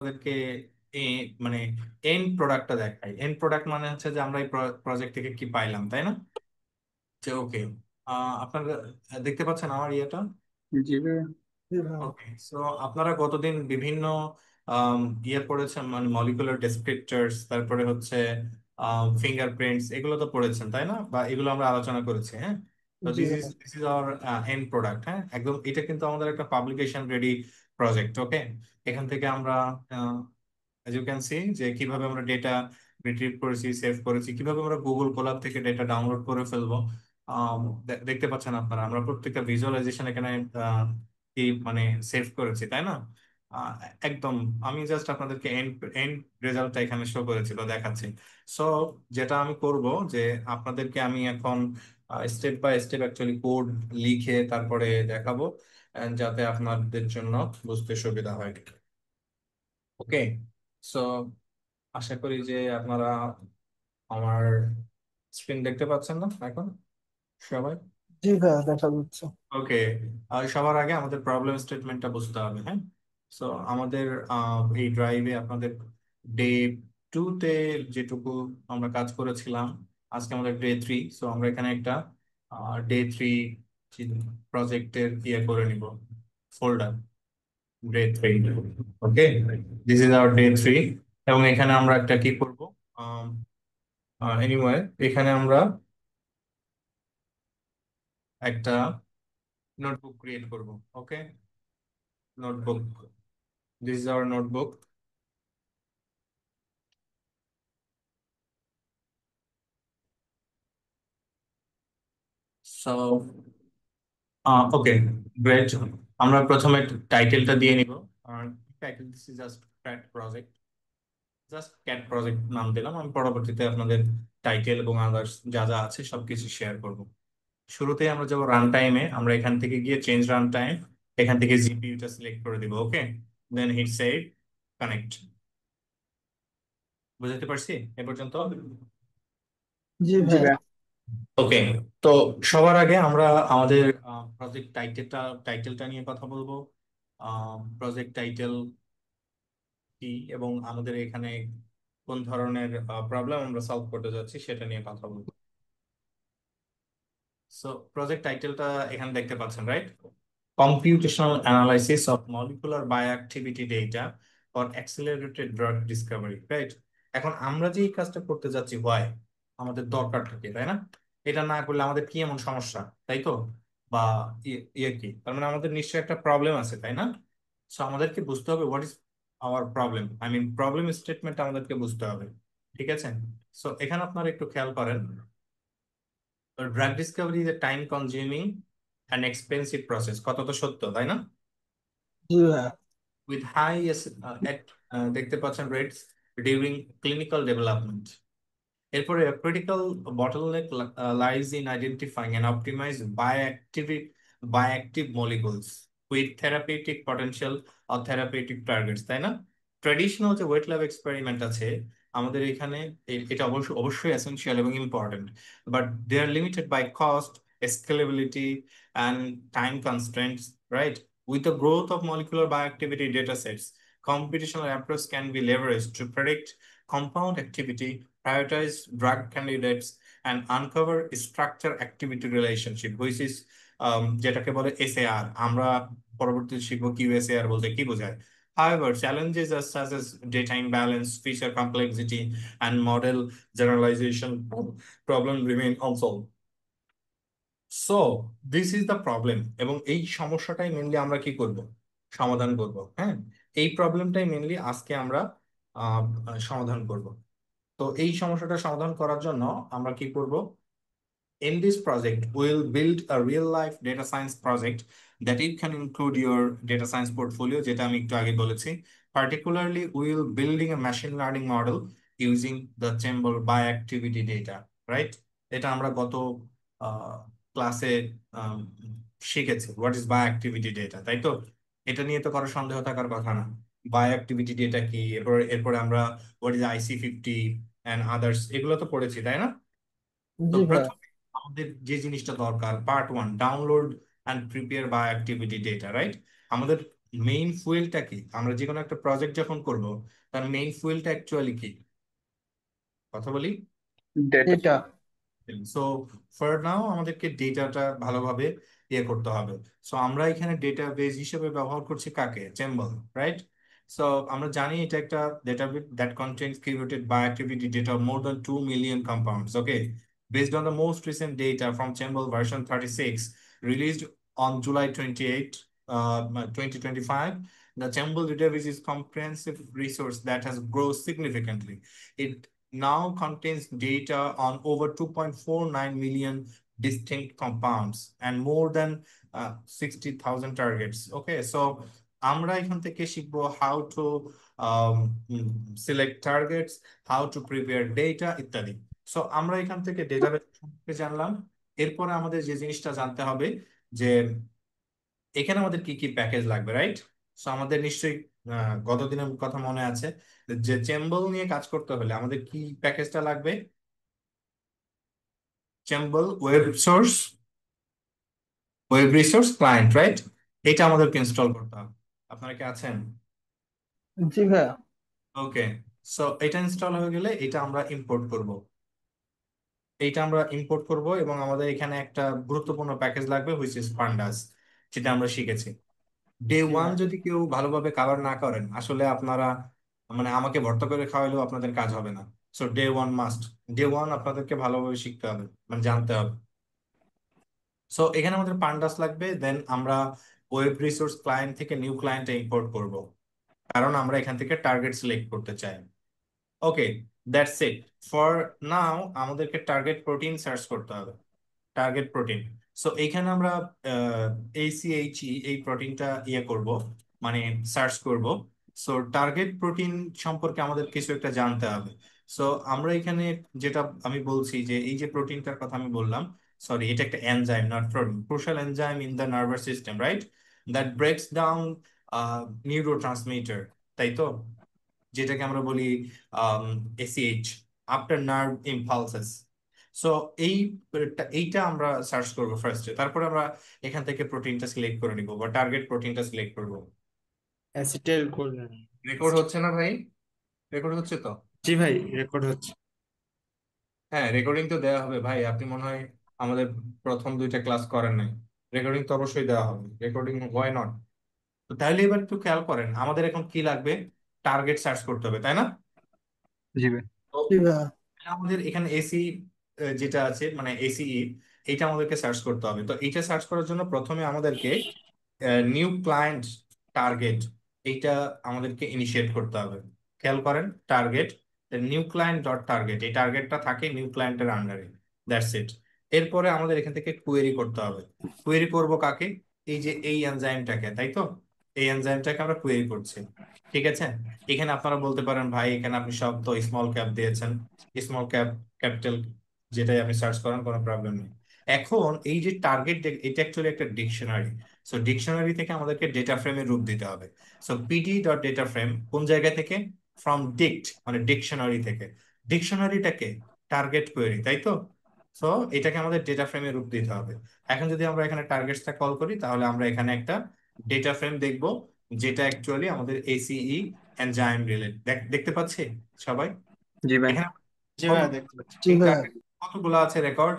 আমাদেরকে মানে এন্ড প্রোডাক্টটা দেখাই। এন্ড প্রোডাক্ট মানে হচ্ছে যে আমরা এই প্রজেক্ট থেকে কি পাইলাম, তাই না? যে ওকে, আপনারা দেখতে পাচ্ছেন আমার ইয়েটা? জি ভাইয়া। জি ভাই। ওকে, সো আপনারা গতদিন বিভিন্ন আম, ইয়ে পড়েছেন, মানে মলিকুলার ডেসক্রিপটরস, তারপরে হচ্ছে ফিঙ্গারপ্রিন্টস, এগুলো তো পড়েছেন তাই না? বা এগুলো আমরা আলোচনা করেছি, হ্যাঁ? তো জি দিস ইজ ভাই। This is hour and product. হ্যাঁ, একদম এটা কিন্তু আমাদের একটা পাবলিকেশন রেডি প্রজেক্ট। ওকে, এখান থেকে আমরা as you can see যে কিভাবে আমরা ডেটা রিট্রিভ করেছি, সেভ করেছি, কিভাবে আমরা গুগল কোলাব থেকে ডেটা ডাউনলোড করে ফেলবো। দেখতে পাচ্ছেন আপনারা, আমরা প্রত্যেকটা ভিজুয়ালাইজেশন এখানে কি মানে সেভ করেছি, তাই না? আহ, একদম আমি জাস্ট আপনাদেরকে এন্ড এন্ড রেজাল্টটা এখানে শো করেছি বা দেখাচ্ছি। সো যেটা আমি করব যে আপনাদেরকে আমি এখন step by step actually code লিখে তারপরে দেখাবো, যাতে আপনাদের জন্য বুঝতে সুবিধা হয়। ওকে, সো আশা করি যে আপনারা আমার স্ক্রিন দেখতে পাচ্ছেন না এখন সবাই? জি ভাই, দেখা যাচ্ছে। ওকে, সবার আগে আমাদের প্রবলেম স্টেটমেন্টটা বুঝতে হবে, হ্যাঁ? সো আমাদের এই ড্রাইভে আপনাদের ডে 2 তে যেটুকু আমরা কাজ করেছিলাম, আজকে আমাদের ডে 3। সো আমরা এখানে একটা ডে 3 প্রজেক্টের ইয়ে করে নিব, folder day 3। Okay, this is our day 3। এবং এখানে আমরা একটা কি করব, এনিওয়ে এখানে আমরা একটা নোটবুক ক্রিয়েট করব। Okay, notebook, this is our notebook. So okay, great. আমরা প্রথমে টাইটেলটা দিয়ে নিব। Title, this is just cat project, just cat project নাম দিলাম। আমি পরবর্তীতে আপনাদের টাইটেল এবং আদার্স যা যা আছে সবকিছু শেয়ার করব। শুরুতে আমরা যাবো রান টাইমে, আমরা এখান থেকে গিয়ে চেঞ্জ রান টাইম, এখান থেকে জিপিইউটা সিলেক্ট করে দিব। ওকে, দেন হিট সেভ কানেক্ট। বুঝতে পারছি এ পর্যন্ত? জি জি ভাই। ভাইয়া। ওকে, তো সবার আগে আমরা আমাদের প্রজেক্ট টাইটেলটা নিয়ে কথা বলবো। প্রজেক্ট টাইটেল কি এবং আমাদের এখানে কোন ধরনের প্রবলেম আমরা সলভ করতে যাচ্ছি সেটা নিয়ে কথা বলবো। সো প্রজেক্ট টাইটেলটা এখানে দেখতে পাচ্ছেন, right? Computational analysis of molecular bioactivity data for accelerated drug discovery, right? এখন আমরা যে এই কাজটা করতে যাচ্ছি, হয় আমাদের দরকারটা কি, তাই না? এটা না করলে আমাদের কি এমন সমস্যা, তাই তো? বা ইয়ে কি, তার মানে আমাদের নিশ্চয়ই একটা প্রবলেম আছে, তাই না? সো আমাদেরকে বুঝতে হবে what is our problem, I mean problem statement আমাদেরকে বুঝতে হবে। ঠিক আছে, সো এখানে আপনারা একটু খেয়াল করেন, drug Discovery is a time consuming and expensive process, কত তো সত্য, তাই না? জি ভাই। উইথ হাই দেখতে পাচ্ছেন রেটস ডিউরিং ক্লিনিক্যাল ডেভেলপমেন্ট। এরপরে critical bottleneck lies in identifying and optimise bioactive molecules with therapeutic potential or therapeutic targets, তাই না? ট্রেডিশনাল যে ওয়েট ল্যাব এক্সপেরিমেন্ট আছে আমাদের এখানে, এটা অবশ্যই এসেনশিয়াল এবং important, but they are limited by cost, scalability and time constraints, right? With the growth of molecular bioactivity datasets, computational approach can be leveraged to predict compound activity, prioritize drug candidates, and uncover structure activity relationship, which is যেটাকে বলে SAR. আমরা পরবর্তীতে শিখবো কিউএসএআর বলতে কি বোঝায়। However, challenges such as data imbalance, feature complexity, and model generalization problem remain unsolved. So this is the problem, এবং এই সমস্যাটাই মেনলি আমরা কি করব, সমাধান করব। হ্যাঁ, এই প্রবলেমটাই মেনলি আজকে আমরা আহ, সমাধান করব। তো এই সমস্যাটা সমাধান করার জন্য আমরা কি করব, in this project, we'll build a real life data science project that it can include your data science portfolio, যেটা আমি একটু আগে বলেছি। Particularly, we'll building a machine learning model using the Chamber bioactivity data, right? এটা আমরা গত ক্লাসে শিখেছি হোয়াট ইজ বায়োঅ্যাক্টিভিটি ডেটা, তাই তো? এটা নিয়ে তো কারো সন্দেহ থাকার কথা না। বায়োঅ্যাক্টিভিটি ডেটা কি, এরপরে আমরা what is IC50 and others, এগুলো তো পড়েছি, তাই না? তো জি ভাই। প্রথমে আমাদের যে জিনিসটা দরকার, part 1, download and prepare bioactivity data, right? আমাদের মেইন ফুয়েলটা কি, আমরা যে কোনো একটা প্রজেক্ট যখন করব, তার মেইন ফুয়েলটা অ্যাকচুয়ালি কি, কথা বলি। ডেটা। এটা। সো ফর নাও আমাদেরকে ডেটাটা ভালোভাবে ইয়ে করতে হবে। সো আমরা এখানে ডেটাবেজ হিসেবে ব্যবহার করছি কাকে, চেম্বল, রাইট? সো আমরা জানি এটা একটা database that contains curated bioactivity data of more than 2 million compounds. Okay, based on the most recent data from Chembal version 36 released on July 28, 2025, the Chembal database is comprehensive resource that has grown significantly. It now contains data on over 2.49 million distinct compounds and more than 60,000 targets. Okay, so আমরা এখান থেকে শিখবো how to um, select targets, how to prepare data ইত্যাদি। So আমরা এখান থেকে database সম্পর্কে জানলাম। এরপরে আমাদের যে জিনিসটা জানতে হবে যে এখানে আমাদের কি কি প্যাকেজ লাগবে, রাইট? সো আমাদের নিশ্চয়ই গত দিনের কথা মনে আছে যে চেম্বল নিয়ে কাজ করতে হলে আমাদের কি প্যাকেজটা লাগবে, চেম্বল ওয়েব রিসোর্স ক্লায়েন্ট, রাইট? এটা আমাদেরকে ইনস্টল করতে হবে। আপনারা কি আছেন? জি ভাইয়া। ওকে, সো এটা ইনস্টল হয়ে গেলে এটা আমরা ইম্পোর্ট করব। এইটা আমরা ইম্পোর্ট করব এবং আমাদের এখানে একটা গুরুত্বপূর্ণ প্যাকেজ লাগবে হুইচ ইজ পান্ডাস, যেটা আমরা শিখেছি। ডে জি ওয়ান ভাই। যদি কেউ ভালোভাবে কাভার না করেন, আসলে আপনারা মানে আমাকে ভর্তা করে খাওয়াইলেও আপনাদের কাজ হবে না। So day one must, day one আপনাদেরকে ভালোভাবে শিখতে হবে, মানে জানতে হবে। সো এখানে আমাদের পান্ডাস লাগবে, দেন আমরা ওয়েব রিসোর্স ক্লায়েন্ট থেকে নিউ ক্লায়েন্টে ইম্পোর্ট করব, কারণ আমরা এখান থেকে টার্গেট সিলেক্ট করতে চাই। ওকে, দ্যাটস ইট ফর নাও। আমাদেরকে টার্গেট প্রোটিন সার্চ করতে হবে, টার্গেট প্রোটিন। সো এইখানে আমরা ACHE এই প্রোটিনটা ইয়ে করব, মানে সার্চ করব। সো টার্গেট প্রোটিন সম্পর্কে আমাদের কিছু একটা জানতে হবে। সো আমরা এখানে যেটা আমি বলছি যে এই যে প্রোটিনটার কথা আমি বললাম, সরি এটা একটা enzyme not protein, crucial enzyme in the nervous system, right? That ব্রেকস down neuro transmitter, তাই তো, যেটাকে আমরা বলি ACH, after nerve impulses. So এই এইটা আমরা সার্চ করবো ফার্স্টে, তারপরে আমরা এখান থেকে প্রোটিনটা সিলেক্ট করে নিব বা টার্গেট প্রোটিনটা সিলেক্ট করব। Acetylcholine. রেকর্ড হচ্ছে না ভাই? রেকর্ড হচ্ছে তো? জি ভাই, রেকর্ড হচ্ছে। হ্যাঁ, রেকর্ডিং তো দেওয়া হবে ভাই, আপনি মনে হয় আমাদের প্রথম দুইটা ক্লাস করেন নাই। রেকর্ডিং তো অবশ্যই দেওয়া হবে, রেকর্ডিং ওয়াই নট। তো তাহলে এবার একটু খেয়াল করেন আমাদের এখন কি লাগবে, টার্গেট সার্চ করতে হবে, তাই না? জি ভাই। তো জি ভাইয়া। আমাদের এখানে এসি যেটা আছে মানে এসিই, এটা আমাদেরকে সার্চ করতে হবে। তো এইটা সার্চ করার জন্য প্রথমে আমাদেরকে নিউ ক্লায়েন্ট টার্গেট, এইটা আমাদেরকে ইনিশিয়েট করতে হবে। খেয়াল করেন, target new client dot target, এই টার্গেটটা থাকে নিউ ক্লায়েন্টের আন্ডারে, দ্যাটস ইট। এরপরে আমাদের এখান থেকে কোয়েরি করতে হবে। কোয়েরি করব কাকে, এই যে এই এনজাইমটাকে, তাই তো, এই এনজাইমটাকে আমরা কোয়েরি করছি। ঠিক আছে, এখানে আপনারা বলতে পারেন ভাই এখানে আপনি সব তো স্মল ক্যাপ দিয়েছেন, স্মল ক্যাপ, ক্যাপিটাল, যেটাই আপনি সার্চ করেন কোনো প্রবলেম নেই। এখন এই যে টার্গেট, এটা অ্যাকচুয়ালি একটা ডিকশনারি। সো ডিকশনারি থেকে আমাদেরকে ডেটা ফ্রেমের রূপ দিতে হবে। So PD dot data frame কোন জায়গা থেকে, ফ্রম ডিক্ট মানে ডিকশনারি থেকে। ডিকশনারিটাকে টার্গেট কোয়েরি, তাই তো। সো এটাকে আমাদের ডেটা ফ্রেমের রূপ দিতে হবে। এখন যদি আমরা এখানে টার্গেটসটা কল করি, তাহলে আমরা এখানে একটা ডেটা ফ্রেম দেখব, যেটা অ্যাকচুয়ালি আমাদের এসিই এনজাইম রিলেট, দেখতে পাচ্ছি সবাই জি ভাই। এখানে। জি কত ভাই, দেখতে পাচ্ছি। জি এই ভাইয়া। টার্গেট কতগুলো আছে রেকর্ড,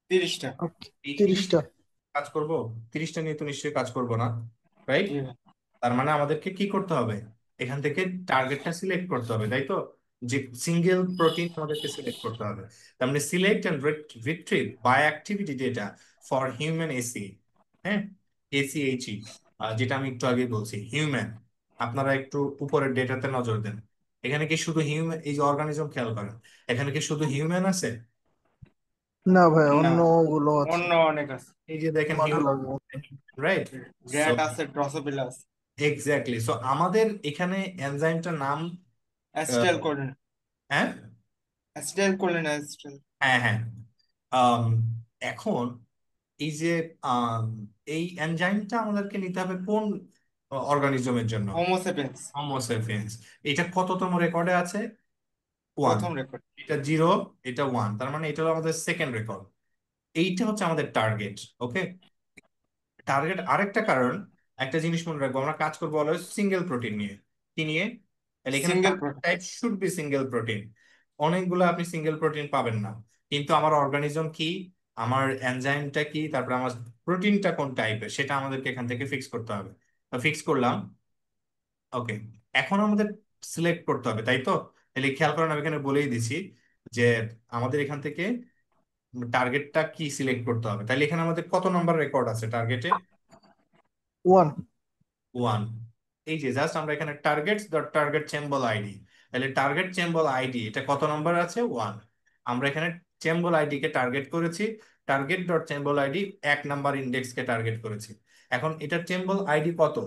30টা। ওকে। এই 30টা 30টা। কাজ করব? 30টা নিয়ে তো নিশ্চয়ই কাজ করব না, রাইট? জি ভাই। তার মানে আমাদেরকে কি করতে হবে, এখান থেকে টার্গেটটা সিলেক্ট করতে হবে, তাই তো, যে সিঙ্গেল প্রোটিন আমাদেরকে সিলেক্ট করতে হবে। তার মানে select and retrieve by activity data for human AC, হ্যাঁ, এসিএইচই, যেটা আমি একটু আগে বলছি হিউম্যান। আপনারা একটু উপরের ডেটাতে নজর দেন, এখানে কি শুধু হিউম্যান, এই যে অর্গানিজম খেয়াল করেন, এখানে কি শুধু হিউম্যান আছে? না ভাই, না, অন্য গুলো আছে। অন্য অনেক আছে। এই যে দেখেন মাঠা হিউম্যান, লাগবে। রাইট? সো র্যাট আছে, ড্রসোফিলা আছে। এক্স্যাক্টলি, সো আমাদের এখানে এনজাইমটার নাম অ্যাসিটাইল কোলিন। হ্যাঁ, অ্যাসিটাইল কোলিন, অ্যাসিটাইল। হ্যাঁ, হ্যাঁ। আম, এখন এই যে আম, এই এনজাইমটা আমাদেরকে নিতে হবে কোন অর্গানিজমের জন্য, হোমোসেপিয়েন্স। Homo sapiens. এটা কততম রেকর্ডে আছে? ওয়ান। প্রথম রেকর্ড। এটা জিরো, এটা ওয়ান, তার মানে এটা হলো আমাদের সেকেন্ড রেকর্ড। এইটা হচ্ছে আমাদের টার্গেট। ওকে, টার্গেট আরেকটা কারণ, একটা জিনিস মনে রাখবো, আমরা কাজ করবো অলওয়েজ সিঙ্গেল প্রোটিন নিয়ে। কি নিয়ে? তাহলে এখানে single protein. Type should be single protein. অনেকগুলো আপনি সিঙ্গেল প্রোটিন পাবেন না, কিন্তু আমার অর্গানিজম কি, আমার এনজাইমটা কি, তারপর আমার প্রোটিনটা কোন টাইপের, সেটা আমাদেরকে এখান থেকে ফিক্স করতে হবে। ফিক্স করলাম। ওকে, এখন আমাদের সিলেক্ট করতে হবে, তাই তো? তাহলে খেয়াল করেন, আমি এখানে বলেই দিছি যে আমাদের এখান থেকে টার্গেটটা কি সিলেক্ট করতে হবে। তাহলে এখানে আমাদের কত নাম্বার রেকর্ড আছে টার্গেটে? 1। 1। এই যে জাস্ট আমরা এখানে targets dot target ChEMBL ID, তাহলে টার্গেট চেম্বল আইডি এটা কত নাম্বার আছে? 1। আমরা এখানে চেম্বল আইডি কে টার্গেট করেছি, target dot ChEMBL ID 1 number index কে টার্গেট করেছি। এখন এটার চেম্বল আইডি কত?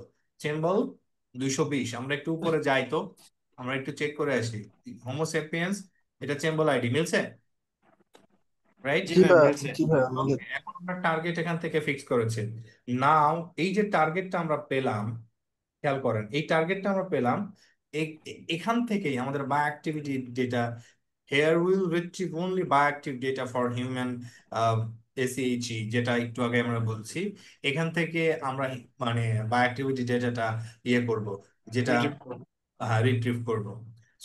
চেম্বল 220। আমরা একটু উপরে যাই তো, আমরা একটু চেক করে আসি। হোমোসেপিয়েন্স, এটা চেম্বল আইডি মিলছে, রাইট? জি জি ভাইয়া ভাইয়া, মিলছে। জি ভাইয়া মিলে। ওকে, এখন আমরা টার্গেট এখান থেকে ফিক্স করেছি। নাও এই যে টার্গেটটা আমরা পেলাম, খেয়াল করেন এই টার্গেটটা আমরা পেলাম, এখান থেকেই আমাদের bioactivity data, here will retrieve only bioactive data for human AChE, যেটা একটু আগে আমরা বলছি। এখান থেকে আমরা মানে বায়োঅ্যাক্টিভিটি ডেটাটা ইয়ে করব, যেটা রিট্রিভ করবো। রিট্রিভ করব।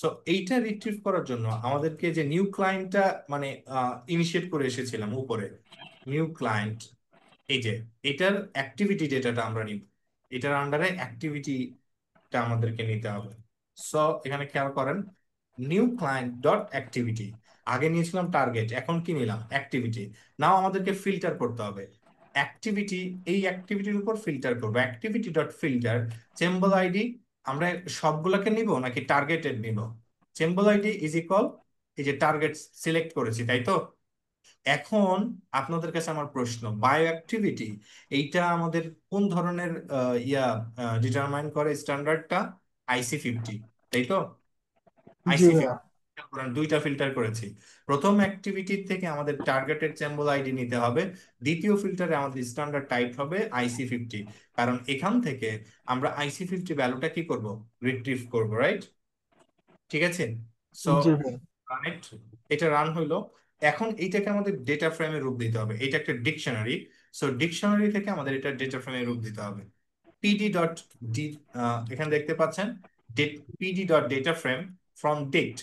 সো এইটা রিট্রিভ করার জন্য আমাদেরকে যে নিউ ক্লায়েন্টটা মানে ইনিশিয়েট করে এসেছিলাম উপরে, নিউ ক্লায়েন্ট, এই যে এটার অ্যাক্টিভিটি ডেটাটা আমরা নিব, এটার আন্ডারে অ্যাক্টিভিটিটা আমাদেরকে নিতে হবে। সো এখানে খেয়াল করেন, নিউ ক্লায়েন্ট ডট অ্যাক্টিভিটি, আগে নিয়েছিলাম টার্গেট, এখন কি নিলাম? অ্যাক্টিভিটি। নাও আমাদেরকে ফিল্টার করতে হবে অ্যাক্টিভিটি, এই অ্যাক্টিভিটির উপর ফিল্টার করবো, অ্যাক্টিভিটি ডট ফিল্টার চেম্বল আইডি। আমরা সবগুলোকে নিব নাকি টার্গেটেড নিব? চেম্বল আইডি ইজ ইকুয়াল, এই যে টার্গেট সিলেক্ট করেছি, তাই তো? এখন আপনাদের কাছে আমার প্রশ্ন, বায়ো অ্যাক্টিভিটি এইটা আমাদের কোন ধরনের ইয়া ডিটারমাইন করে স্ট্যান্ডার্ডটা? IC50, তাই তো? জি IC50 ভাইয়া। দুইটা ফিল্টার করেছি। প্রথম অ্যাক্টিভিটি থেকে আমাদের টার্গেটেড চেম্বল আইডি নিতে হবে, দ্বিতীয় ফিল্টারে আমাদের স্ট্যান্ডার্ড টাইপ হবে IC50, কারণ এখান থেকে আমরা IC50 ভ্যালুটা কি করব? রিট্রিভ করব, রাইট? ঠিক আছে। সো জি ভাইয়া। কানেক্ট, এটা রান হইলো। এখন এইটাকে আমাদের ডেটা ফ্রেমে রূপ দিতে হবে, এটা একটা ডিকশনারি। সো ডিকশনারি থেকে আমাদের এটা ডেটা ফ্রেমে রূপ দিতে হবে। পিডি ডট ডি, এখানে দেখতে পাচ্ছেন pd dot data frame from data,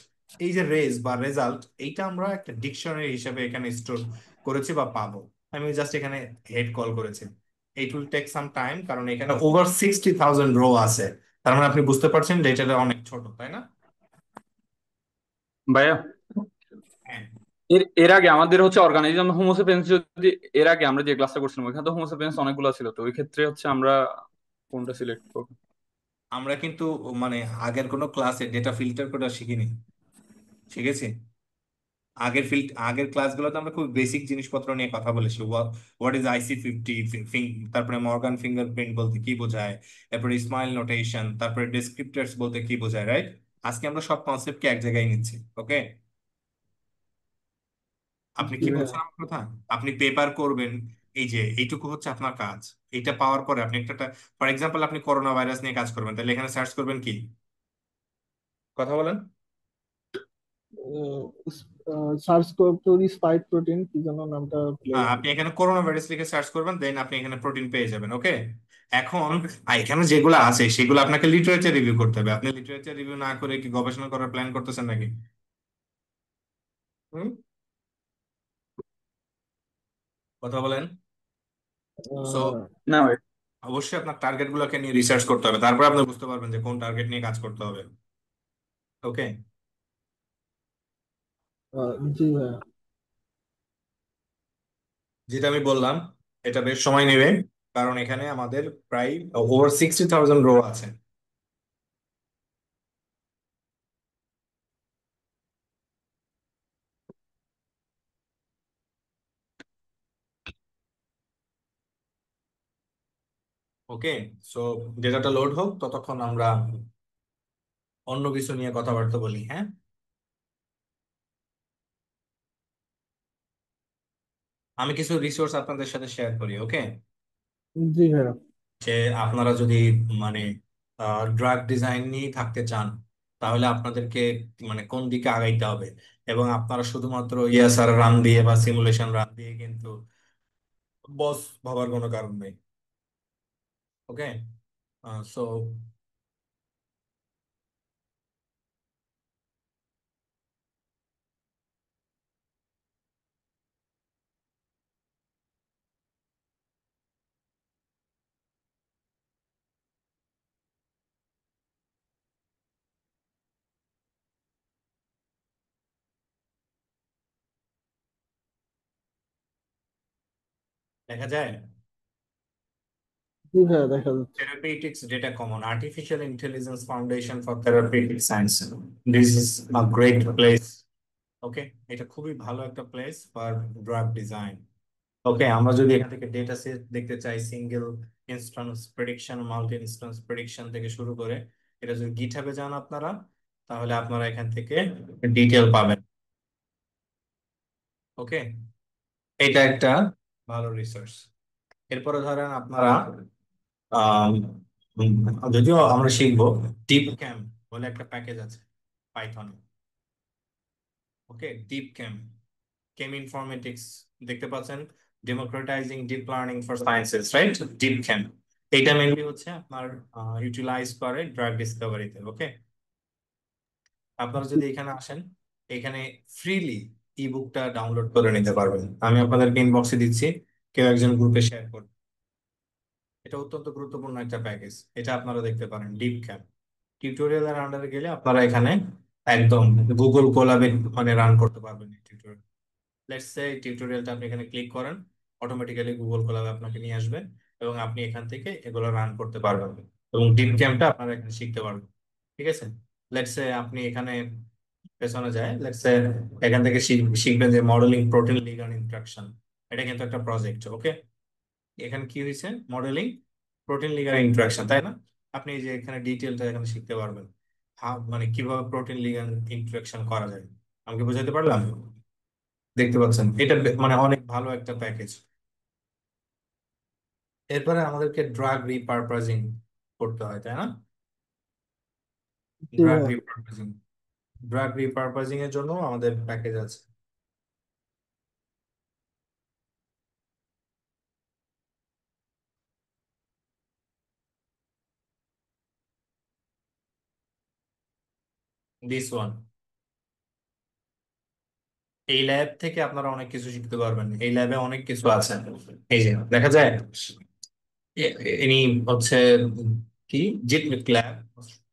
এই যে রেজ বা রেজাল্ট, এইটা আমরা একটা ডিকশনারি হিসেবে এখানে স্টোর করেছি বা পাবো। আমি জাস্ট এখানে হেড কল করেছি। It will take some time, কারণ এখানে ওভার 60,000 রো আছে। তার মানে আপনি বুঝতে পারছেন ডেটাটা অনেক ছোট, তাই না? ভাইয়া, হ্যাঁ। এর এর আগে আমাদের হচ্ছে অর্গানিজম হোমোসেপিয়েন্স, যদি এর আগে আমরা যে ক্লাসটা করছিলাম ওইখানে তো হোমোসেপিয়েন্স অনেকগুলো ছিল, তো ওই ক্ষেত্রে হচ্ছে আমরা কোনটা সিলেক্ট করবো? আমরা কিন্তু মানে আগের কোনো ক্লাসে ডেটা ফিল্টার করে শিখিনি, শিখেছি। আগের ক্লাসগুলোতে আমরা খুব বেসিক জিনিসপত্র নিয়ে কথা বলেছি। হোয়াট ইজ IC50, তারপরে মর্গান ফিঙ্গারপ্রিন্ট বলতে কি বোঝায়, তারপরে স্মাইল নোটেশন, তারপরে ডেসক্রিপ্টরস বলতে কি বোঝায়, রাইট? আজকে আমরা সব কনসেপ্টকে এক জায়গায় নিচ্ছি। ওকে, আপনি জি কি ভাইয়া। বলছেন আমার কথা? আপনি পেপার করবেন, এই যে এইটুকু হচ্ছে আপনার কাজ। এটা পাওয়ার পরে আপনি একটা, ফর এক্সাম্পল আপনি করোনা ভাইরাস নিয়ে কাজ করবেন, তাহলে এখানে সার্চ করবেন কি? কথা বলেন। সার্চ করি স্পাইক প্রোটিন, কি যেন নামটা ভুলে হ্যাঁ, গেছি। আপনি এখানে করোনা ভাইরাস লিখে সার্চ করবেন, দেন আপনি এখানে প্রোটিন পেয়ে যাবেন। ওকে, এখন এখানে যেগুলো আছে সেগুলো আপনাকে লিটারেচার রিভিউ করতে হবে। আপনি লিটারেচার রিভিউ না করে কি গবেষণা করার প্ল্যান করতেছেন নাকি? হুম, কথা বলেন। সো আহ, না ভাই। অবশ্যই আপনার টার্গেট গুলোকে নিয়ে রিসার্চ করতে হবে, তারপর আপনি বুঝতে পারবেন যে কোন টার্গেট নিয়ে কাজ করতে হবে। ওকে, জি ভাইয়া। যেটা আমি বললাম, এটা বেশ সময় নেবে, কারণ এখানে আমাদের প্রায় ওভার 60,000 রো আছে। ওকে, সো ডেটাটা লোড হোক, ততক্ষণ আমরা অন্য কিছু নিয়ে কথাবার্তা বলি, হ্যাঁ? আমি কিছু রিসোর্স আপনাদের সাথে শেয়ার করি। ওকে, জি ভাইয়া। যে আপনারা যদি মানে ড্রাগ ডিজাইন নিয়ে থাকতে চান, তাহলে আপনাদেরকে মানে কোন দিকে আগাইতে হবে, এবং আপনারা শুধুমাত্র ইয়াসার রান দিয়ে বা সিমুলেশন রান দিয়ে কিন্তু বস ভাবার কোনো কারণ নেই। ওকে, সো দেখা যায় জি ভাইয়া, দেখা যাচ্ছে। Therapeutics Data Common, Artificial Intelligence Foundation for Therapeutic Science. This is a great place. ওকে, এটা খুবই ভালো একটা প্লেস ফর ড্রাগ ডিজাইন। ওকে, আমরা যদি এখান থেকে ডেটা সেট দেখতে চাই, single instance prediction, multi instance prediction থেকে শুরু করে, এটা যদি গিটহাবে যান আপনারা, তাহলে আপনারা এখান থেকে ডিটেল পাবেন। ওকে, এটা একটা ভালো রিসোর্স। এরপরে ধরেন আপনারা আম, উম, যদিও আমরা শিখবো ডিপ ক্যাম্প বলে একটা প্যাকেজ আছে পাইথনে। Okay, DeepChem, cheminformatics দেখতে পাচ্ছেন, democratising deep learning for sciences, right? DeepChem এইটা মেনলি হচ্ছে আপনার ইউটিলাইজ করে ড্রাগ ডিসকভারিতে। ওকে, আপনারা যদি এখানে আসেন, এখানে ফ্রিলি ই বুকটা ডাউনলোড করে নিতে পারবেন। আমি আপনাদেরকে ইনবক্সে দিচ্ছি, কেউ একজন গ্রুপে শেয়ার করুন। এটা অত্যন্ত গুরুত্বপূর্ণ একটা প্যাকেজ, এটা আপনারা দেখতে পারেন। ডিপ ক্যাম্প টিউটোরিয়ালের আন্ডারে গেলে আপনারা এখানে একদম গুগল কোলাবে মানে রান করতে পারবেন এই টিউটোরিয়াল। লেটস সে টিউটোরিয়ালটা আপনি এখানে ক্লিক করেন, অটোমেটিক্যালি গুগল কোলাবে আপনাকে নিয়ে আসবে এবং আপনি এখান থেকে এগুলো রান করতে পারবেন এবং ডিপ ক্যাম্পটা আপনারা এখানে শিখতে পারবেন। ঠিক আছে, লেটস সে আপনি এখানে পেছনে যায়, লেটস সে এখান থেকে শিখবেন যে মডেলিং প্রোটিন লিগান্ড ইন্টারাকশন। এটা কিন্তু একটা প্রজেক্ট। ওকে, এখানে কি হয়েছে, মডেলিং প্রোটিন লিগার ইন্টারাকশন, তাই না? আপনি এই যে এখানে ডিটেলটা এখানে শিখতে পারবেন, মানে কিভাবে প্রোটিন লিগার ইন্টারাকশন করা যায়। আমাকে বোঝাতে পারলাম? দেখতে পাচ্ছেন এটা মানে অনেক ভালো একটা প্যাকেজ। এরপরে আমাদেরকে ড্রাগ রিপারপাজিং করতে হয়, তাই না? জি ড্রাগ ভাইয়া। রিপারপাজিং, ড্রাগ রিপারপাজিং এর জন্য আমাদের প্যাকেজ আছে। দিস ওয়ান, এই ল্যাব থেকে আপনারা অনেক কিছু শিখতে পারবেন। এই ল্যাবে অনেক কিছু আছে, এই যে দেখা যায় ইনি হচ্ছে কি জিটমিক ল্যাব।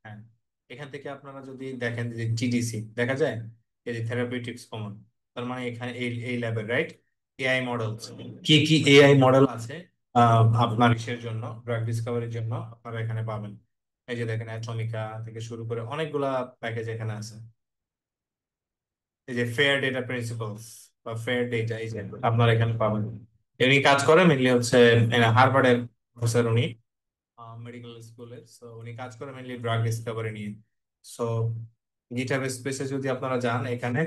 হ্যাঁ, এখান থেকে আপনারা যদি দেখেন যে টিডিসি দেখা যায়, এই যে থেরাপিউটিক্স কমন, তার মানে এখানে এই এই ল্যাবের রাইট এআই মডেল, কি কি এআই মডেল আছে আপনার ইসের জন্য, ড্রাগ ডিসকভারির জন্য আপনারা এখানে পাবেন। এই যে দেখেন অ্যাটমিকা থেকে শুরু করে অনেকগুলা প্যাকেজ এখানে আছে। এই যে ফেয়ার ডেটা প্রিন্সিপালস বা ফেয়ার ডেটা, এই যে আপনারা এখানে পাবেন। উনি কাজ করেন মেনলি হচ্ছে হার্ভার্ডের প্রফেসর উনি, মেডিকেল স্কুলের। সো উনি কাজ করেন মেনলি ড্রাগ ডিসকভারি নিয়ে। সো গিটহাব স্পেসে যদি আপনারা যান, এখানে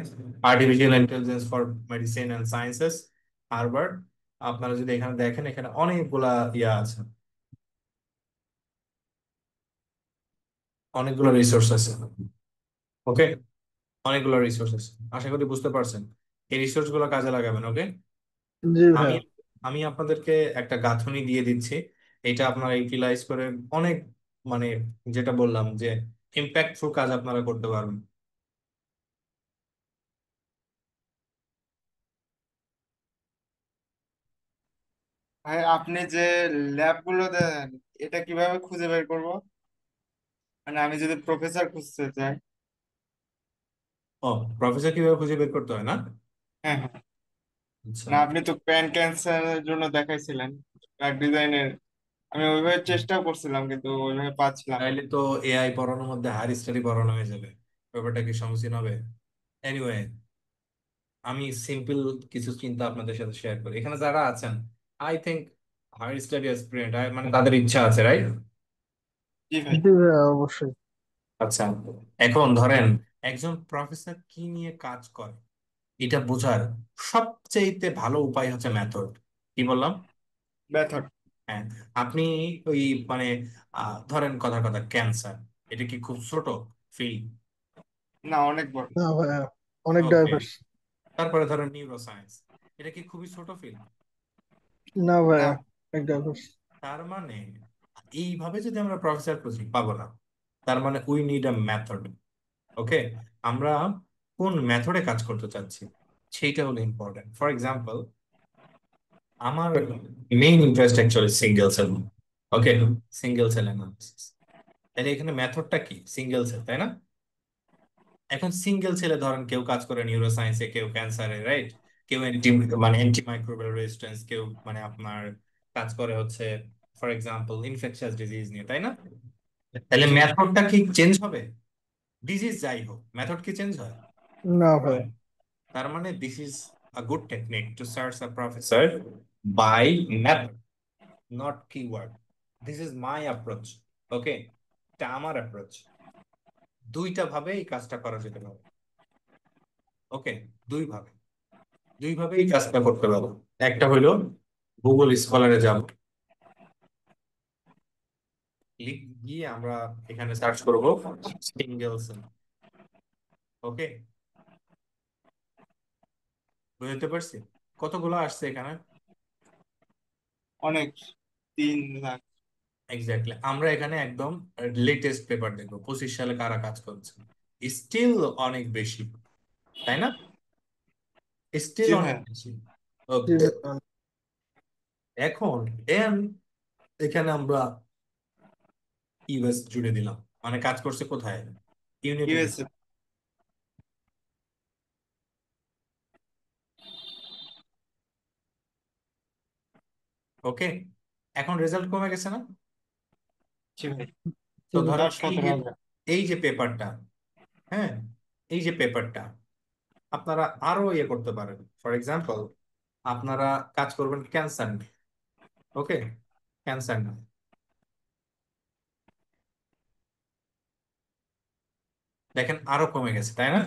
artificial intelligence for medicine and sciences, Harvard, আপনারা যদি এখানে দেখেন, এখানে অনেকগুলা ইয়া আছে, অনেকগুলো রিসোর্স আছে। ওকে, অনেকগুলো রিসোর্স আছে, আশা করি বুঝতে পারছেন। এই রিসোর্স গুলো কাজে লাগাবেন। ওকে, জি আমি ভাইয়া। আমি আপনাদেরকে একটা গাঁথুনি দিয়ে দিচ্ছি, এটা আপনারা ইউটিলাইজ করে অনেক মানে যেটা বললাম যে ইম্প্যাক্টফুল কাজ আপনারা করতে পারবেন। ভাই আপনি যে ল্যাব গুলো দেন, এটা কিভাবে খুঁজে বের করবো? মানে আমি যদি প্রফেসর খুঁজতে চাই। ও, প্রফেসর কিভাবে খুঁজে বের করতে হয় না? হ্যাঁ হ্যাঁ। আচ্ছা, না আপনি তো প্যান ক্যান্সারের জন্য দেখাইছিলেন ড্রাগ ডিজাইনের, আমি ওইভাবে চেষ্টাও করছিলাম কিন্তু ওইভাবে পাচ্ছিলাম না। তাইলে তো এআই পড়ানোর মধ্যে হায়ার স্টাডি পড়ানো হয়ে যাবে, ব্যাপারটা কি সমীচীন হবে? এনিওয়ে, আমি সিম্পল কিছু চিন্তা আপনাদের সাথে শেয়ার করি। এখানে যারা আছেন, I think higher study aspirant, মানে তাদের ইচ্ছা আছে, রাইট? জি ভাই। জি ভাইয়া, অবশ্যই। আচ্ছা, এখন ধরেন একজন প্রফেসর কি নিয়ে কাজ করে এটা বোঝার সবচেয়ে ভালো উপায় হচ্ছে মেথড। কি বললাম? মেথড। হ্যাঁ, আপনি ওই মানে ধরেন কথার কথা ক্যান্সার, এটা কি খুব ছোট ফিল্ড? না অনেক বড়। না ভাইয়া, অনেক ওকে, ডাইভার্স। তারপরে ধরেন নিউরোসায়েন্স, এটা কি খুবই ছোট ফিল্ড? না না। ভাইয়া, অনেক ডাইভার্স। তার মানে এইভাবে যদি আমরা প্রফেসর খুঁজি পাবো না। তার মানে we need a method. Okay, আমরা কোন মেথডে কাজ করতে চাচ্ছি সেইটা হলো ইম্পর্টেন্ট। ফর এক্সাম্পল, আমার main interest actually single cell. Okay, single cell analysis. তাহলে এখানে মেথডটা কি? সিঙ্গেল সেল, তাই না? এখন সিঙ্গেল সেলে ধরেন কেউ কাজ করে নিউরো সায়েন্সে, কেউ ক্যান্সারে, রাইট? কেউ অ্যান্টি মাইক্রোবিয়াল রেজিস্ট্যান্স, কেউ আপনার কাজ করে হচ্ছে ফর এক্সাম্পল ইনফেকশাস ডিজিজ নিয়ে, তাই না? তাহলে জি ভাই। মেথডটা কি চেঞ্জ হবে? ডিজিজ যাই হোক, মেথড কি চেঞ্জ হয়? না ভাই। হয়। তার মানে this is a good technique to search a professor by method, not keyword. This is my approach. Okay, এটা আমার অ্যাপ্রোচ। দুইটা ভাবে এই কাজটা করা যেতে পারে। ওকে, দুই ভাবে, দুইভাবে এই কাজটা করতে পারো। একটা হইলো গুগল স্কলারে যাব, গিয়ে আমরা এখানে সার্চ করব সিঙ্গেল সেল। ওকে, বুঝতে পারছি? কতগুলো আসছে এখানে? অনেক, 3 লাখ। এক্স্যাক্টলি, আমরা এখানে একদম লেটেস্ট পেপার দেখবো, 25 সালে কারা কাজ করছে। স্টিল অনেক বেশি, তাই না? স্টিল জি অনেক ভাই। বেশি। জি ওকে, ভাই। এখন এন এখানে আমরা ইউএস জুড়ে দিলাম, মানে কাজ করছে কোথায়? ইউনিভার্সিটি। ইউএসএ। ওকে, এখন রেজাল্ট কমে গেছে না? জি ভাই। তো জি ভাই। ধরেন এই যে 10-17 হাজার। এই যে পেপারটা, হ্যাঁ, এই যে পেপারটা আপনারা আরো ইয়ে করতে পারেন। ফর এক্সাম্পল, আপনারা কাজ করবেন ক্যান্সার নিয়ে। ওকে, ক্যান্সার নিয়ে দেখেন আরো কমে গেছে, তাই না?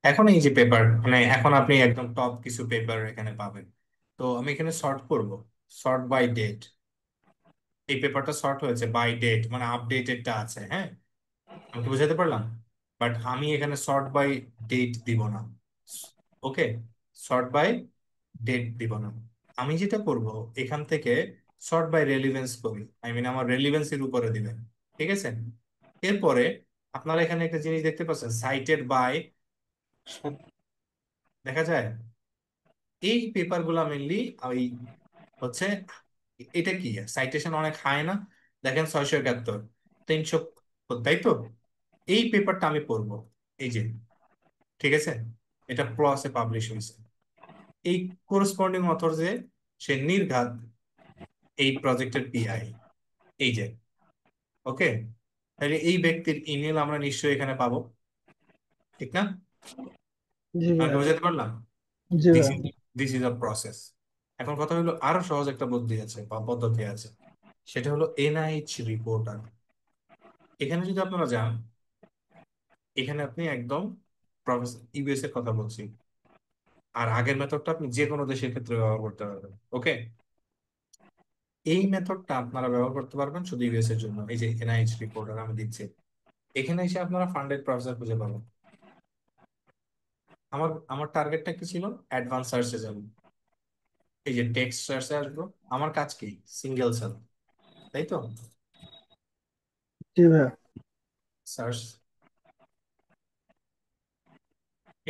এখন এই যে পেপার, মানে এখন আপনি একদম টপ কিছু পেপার এখানে পাবেন। তো আমি এখানে সর্ট করব, সর্ট বাই ডেট। এই পেপারটা সর্ট হয়েছে বাই ডেট, মানে আপডেটেডটা আছে, হ্যাঁ। আমি কি বুঝাতে পারলাম? বাট আমি এখানে সর্ট বাই ডেট দিব না। ওকে, সর্ট বাই ডেট দিব না। আমি যেটা করব, এখান থেকে সর্ট বাই রেলিভেন্স করি, আই মিন আমার রেলিভেন্সের উপরে দিবেন। ঠিক আছে? এরপরে আপনারা এখানে একটা জিনিস দেখতে পাচ্ছেন, সাইটেড বাই, দেখা যায় এই পেপার গুলা মেনলি ওই হচ্ছে, এটা কি সাইটেশন অনেক হাই না? দেখেন 671, 300, তাই তো? এই পেপারটা আমি পড়বো, এই যে, ঠিক আছে, এটা প্রসে পাবলিশ হয়েছে। এই কোরসপন্ডিং অথর যে, সে নির্ঘাত এই প্রজেক্টের পিআই, এই যে। ওকে, তাহলে এই ব্যক্তির ইমেল আমরা নিশ্চয়ই এখানে পাবো, ঠিক না? জি আমি ভাই। বোঝাতে পারলাম? জি দিস ভাই। Is this is a process. এখন কথা হলো আরো সহজ একটা বুদ্ধি আছে বা পদ্ধতি আছে, সেটা হলো এনআইএইচ রিপোর্টার। এখানে যদি আপনারা যান, এখানে আপনি একদম প্রফেসর ইউএস এর কথা বলছি, আর আগের মেথডটা আপনি যে কোনো দেশের ক্ষেত্রে ব্যবহার করতে পারবেন। ওকে, এই মেথডটা আপনারা ব্যবহার করতে পারবেন শুধু ইউএস এর জন্য। এই যে এনআইএইচ রিপোর্টার আমি দিচ্ছি, এখানে এসে আপনারা ফান্ডেড প্রফেসর খুঁজে পাবেন। আমার আমার টার্গেটটা কি ছিল? অ্যাডভান্স সার্চে যাব, এই যে টেক্সট সার্চে আসবো। আমার কাজ কি? সিঙ্গেল সেল, তাই তো? জি ভাই। সার্চ,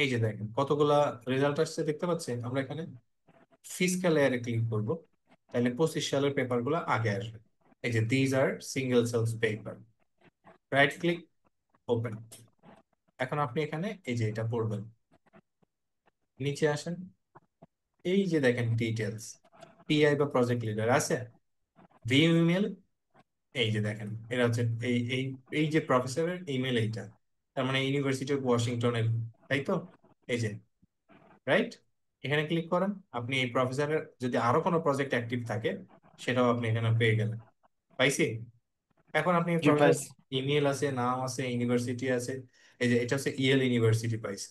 এই যে দেখেন কতগুলা রেজাল্ট আসছে দেখতে পাচ্ছেন। আমরা এখানে ফিসক্যাল এয়ারে ক্লিক করব, তাহলে 25 সালের পেপার গুলো আগে আসবে। এই যে দিজ আর single cells paper, right click, open. এখন আপনি এখানে এই যে এটা পড়বেন, নিচে আসেন, এই যে দেখেন ডিটেলস, পিআই বা প্রজেক্ট লিডার আছে, ভিউ ইমেল। এই যে দেখেন, এটা হচ্ছে এই এই এই যে প্রফেসরের ইমেল, এইটা তার মানে ইউনিভার্সিটি অফ ওয়াশিংটনের, তাই তো? এই যে, রাইট, এখানে ক্লিক করেন। আপনি এই প্রফেসরের যদি আরো কোনো প্রজেক্ট অ্যাক্টিভ থাকে, সেটাও আপনি এখানে পেয়ে গেলেন। পাইছি? এখন আপনি জি প্রফেসর পাইছি। ইমেল আছে, নাম আছে, ইউনিভার্সিটি আছে। এই যে এটা হচ্ছে ইয়েল ইউনিভার্সিটি পাইছে,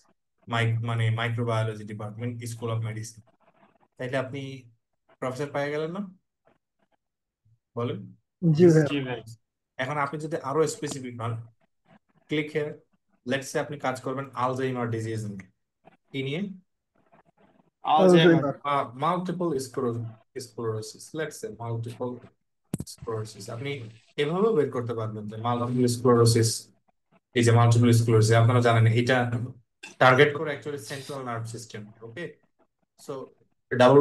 মানে microbiology department, school of medicine. তাইলে আপনি প্রফেসর পেয়ে গেলেন না? বলেন। জি This- ভাই। জি ভাই। এখন আপনি যদি আরো স্পেসিফিক হন, ক্লিক হিয়ার। লেটস সে আপনি কাজ করবেন আলজাইমার ডিজিজ নিয়ে। কি নিয়ে? Alzheimer. Alzheimer. Multiple sclerosis, let's say multiple sclerosis আপনি এভাবেও বের করতে পারবেন যে মাল্টিপল স্ক্লেরোসিস। এই যে মাল্টিপল স্ক্লেরোসিস আপনারা জানেন এটা টার্গেট করে অ্যাকচুয়ালি সেন্ট্রাল নার্ভ সিস্টেম। ওকে, সো ডাবল,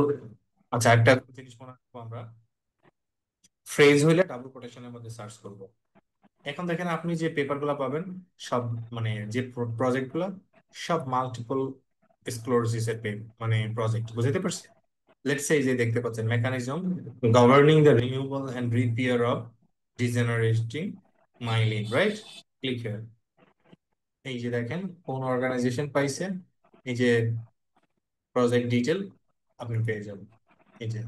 আচ্ছা একটা জিনিস মনে রাখবো, আমরা ফ্রেজ হইলে ডাবল কোটেশনের মধ্যে সার্চ করব। এখন দেখেন আপনি যে পেপারগুলো পাবেন সব, মানে যে প্রজেক্টগুলো সব মাল্টিপল স্ক্লেরোসিস এর মানে প্রজেক্ট, বুঝতে পারছেন? লেটস সে যে দেখতে পাচ্ছেন mechanism governing the removal and repair of degenerating myelin, right? Click here. এই যে দেখেন কোন অর্গানাইজেশন পাইছে, এই যে প্রজেক্ট ডিটেল আপনি পেয়ে যাবেন, এই যে,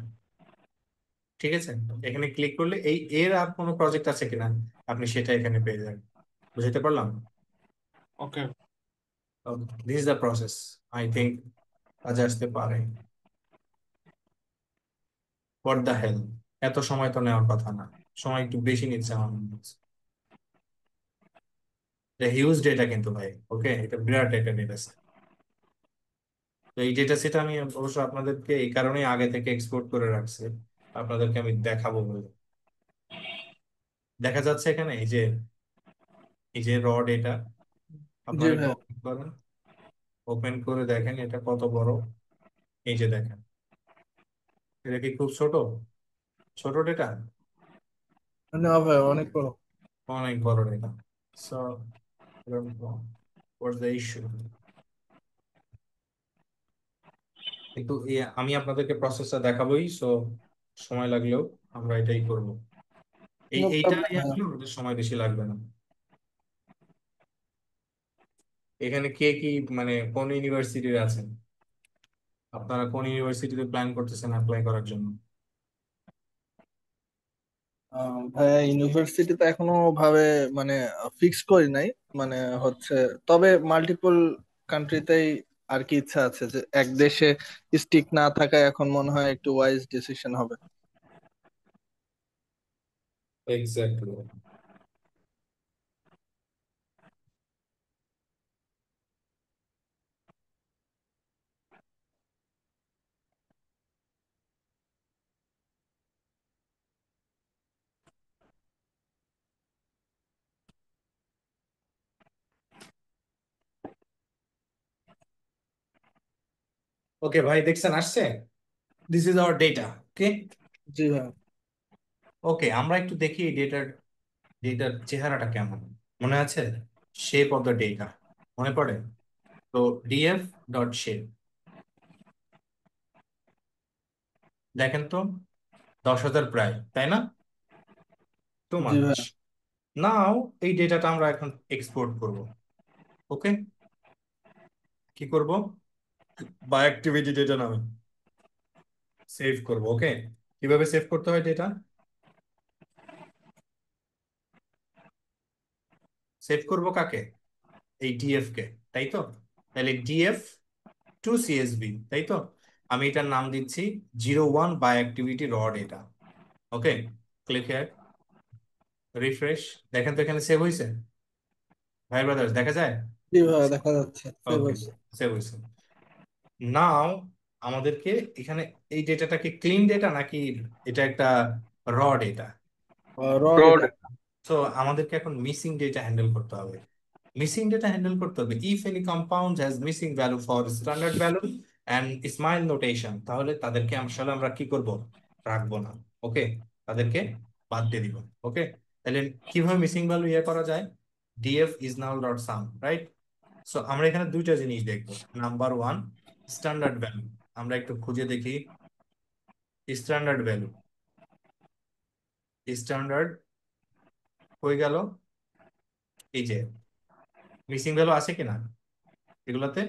ঠিক আছে? এখানে ক্লিক করলে এই এর আর কোনো প্রজেক্ট আছে কিনা আপনি সেটা এখানে পেয়ে যাবেন। বুঝতে পারলাম? Okay. This is the process. I think কাজে আসতে পারে। হোয়াট দ্য হেল, এত সময় তো নেওয়ার কথা না, সময় একটু বেশি নিচ্ছে আমার মনে হচ্ছে। হিউজ ডেটা কিন্তু ভাই, ওকে, এটা বিরাট একটা ডেটা সেট। তো এই ডেটা সেট আমি অবশ্য আপনাদেরকে এই কারণেই আগে থেকে এক্সপোর্ট করে রাখছি, আপনাদেরকে আমি দেখাবো বলে। দেখা যাচ্ছে এখানে এই যে র ডেটা, জি আপনারা একটু ভাইয়া। ওপেন করেন, ওপেন করে দেখেন এটা কত বড়। এই যে দেখেন, এটা কি খুব ছোট? ছোট ডেটা? না ভাইয়া, অনেক বড়। অনেক বড় data. So what's the issue? কিন্তু আমি আপনাদেরকে প্রসেসটা দেখাবোই, সো সময় লাগলেও আমরা এটাই করব। নো এইটা প্রবলেম ভাইয়া। আসলে আমাদের সময় বেশি লাগবে না। এখানে কে কি, মানে কোন ইউনিভার্সিটির আছেন আপনারা? কোন ইউনিভার্সিটিতে প্ল্যান করতেছেন অ্যাপ্লাই করার জন্য? ভাইয়া ইউনিভার্সিটিতে এখনো ভাবে মানে ফিক্স করি নাই, মানে হচ্ছে, তবে মাল্টিপল কান্ট্রিতেই আর কি ইচ্ছা আছে, যে এক দেশে স্টিক না থাকায় এখন মনে হয় একটু ওয়াইজ ডিসিশন হবে। এক্স্যাক্টলি। ওকে ভাই, দেখছেন আসছে? This is our data. Okay, জি ভাইয়া। ওকে, আমরা একটু দেখি এই ডেটার ডেটার চেহারাটা কেমন। মনে আছে? শেপ অফ দ্য ডেটা মনে পড়ে? তো ডিএফ ডট শেপ, দেখেন তো, 10,000 প্রায়, তাই না? টু জি মাচ। ভাইয়া। নাও এই ডেটাটা আমরা এখন এক্সপোর্ট করব। ওকে, কি করব? বাই অ্যাক্টিভিটি ডেটা নামে সেভ করব। ওকে, কিভাবে সেভ করতে হয় ডেটা? সেভ করব কাকে? এই ডিএফ কে, তাই তো? তাহলে ডিএফ টু সিএসভি, তাই তো? আমি এটার নাম দিচ্ছি 01 বাই অ্যাক্টিভিটি র data. Okay, click here, refresh. দেখেন তো এখানে সেভ হয়েছে ভাই ব্রাদার্স, দেখা যায়? জি ভাইয়া, দেখা যাচ্ছে সেভ ওকে, হয়েছে। সেভ হয়েছে। নাও আমাদেরকে এখানে এই ডেটাটা কি ক্লিন ডেটা নাকি এটা একটা র ডেটা? র রড। ডেটা। সো আমাদেরকে এখন মিসিং ডেটা হ্যান্ডেল করতে হবে। মিসিং ডেটা হ্যান্ডেল করতে হবে if any compound has missing value for standard value and smile notation, তাহলে তাদেরকে আসলে আমরা কি করব? রাখবো না। ওকে, তাদেরকে বাদ দিয়ে দিব। ওকে, তাহলে কিভাবে মিসিং ভ্যালু ইয়ে করা যায়? DF is null dot some, right? So আমরা এখানে দুইটা জিনিস দেখবো। Number one, standard value. আমরা একটু খুঁজে দেখি স্ট্যান্ডার্ড ভ্যালু। স্ট্যান্ডার্ড হয়ে গেল, এই যে মিসিং ভ্যালু আছে কিনা এগুলাতে?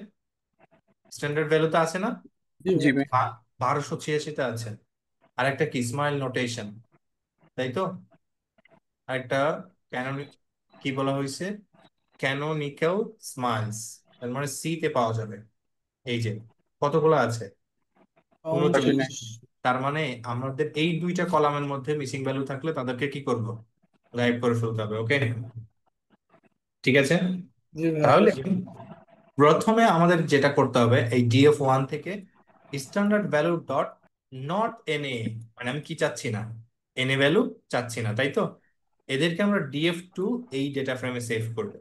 স্ট্যান্ডার্ড ভ্যালুতে আছে না? জি জি ভাইয়া। ভাই। 1286-তে আছে। আর একটা কি স্মাইল নোটেশন, তাই তো? আরেকটা ক্যানোনিক, কি বলা হয়েছে? ক্যানোনিক্যাল স্মাইলস, তার মানে সি তে পাওয়া যাবে। এই যে কতগুলো আছে? 39। 39। তার মানে আমাদের এই দুইটা কলামের মধ্যে মিসিং ভ্যালু থাকলে তাদেরকে কি করব? গায়েব করে ফেলতে হবে। ওকে, ঠিক আছে? জি ভাইয়া, তাহলে বুঝছি। প্রথমে আমাদের যেটা করতে হবে, এই ডিএফ ওয়ান থেকে standard value dot not NA, মানে আমি কি চাচ্ছি না, এনএ ভ্যালু চাচ্ছি না, তাই তো? এদেরকে আমরা ডিএফ2 এই ডেটা ফ্রেমে সেভ করব।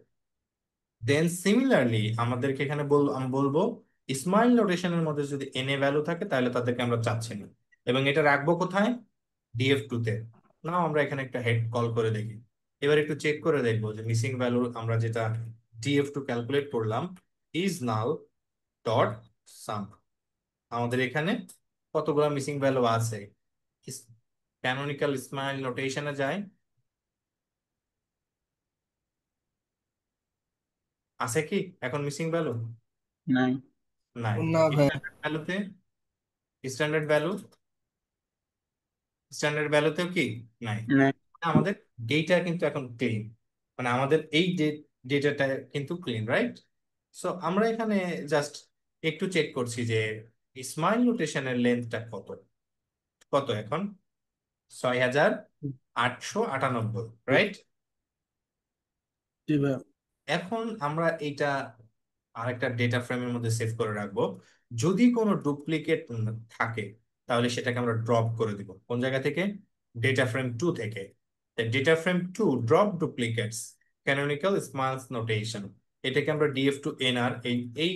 দেন সিমিলারলি আমাদেরকে এখানে আমি বলবো স্মাইল নোটেশনের মধ্যে যদি এনএ ভ্যালু থাকে তাহলে তাদেরকে আমরা চাচ্ছি না, এবং এটা রাখবো কোথায়? ডিএফ2 তে। নাও আমরা এখানে একটা হেড কল করে দেখি। এবার একটু চেক করে দেখবো যে মিসিং ভ্যালু আমরা যেটা ডিএফ2 ক্যালকুলেট করলাম ইজ নাল ডট সাম। আমাদের এখানে কতগুলো মিসিং ভ্যালু আছে? ক্যানোনিক্যাল স্মাইল নোটেশনে যায়, আছে কি এখন মিসিং ভ্যালু? নাই। নাই। না ভাই। স্ট্যান্ডার্ড ভ্যালুতে, স্ট্যান্ডার্ড ভ্যালু, স্ট্যান্ডার্ড ভ্যালুতেও কি নাই? নাই। আমাদের ডেটা কিন্তু এখন ক্লিন, মানে আমাদের এই ডেটাটা কিন্তু ক্লিন, রাইট? সো আমরা এখানে জাস্ট একটু চেক করছি যে স্মাইল নোটেশনের লেন্থটা কত। কত এখন? 6898, রাইট? জি ভাই। এখন আমরা এইটা আরেকটা ডেটা ফ্রেমের মধ্যে সেভ করে রাখবো। যদি কোনো ডুপ্লিকেট থাকে তাহলে সেটাকে আমরা ড্রপ করে দিব। কোন জায়গা থেকে? ডেটা ফ্রেম 2 থেকে। Data frame 2 drop duplicates canonical smiles notation, এটাকে আমরা df2nr এই এই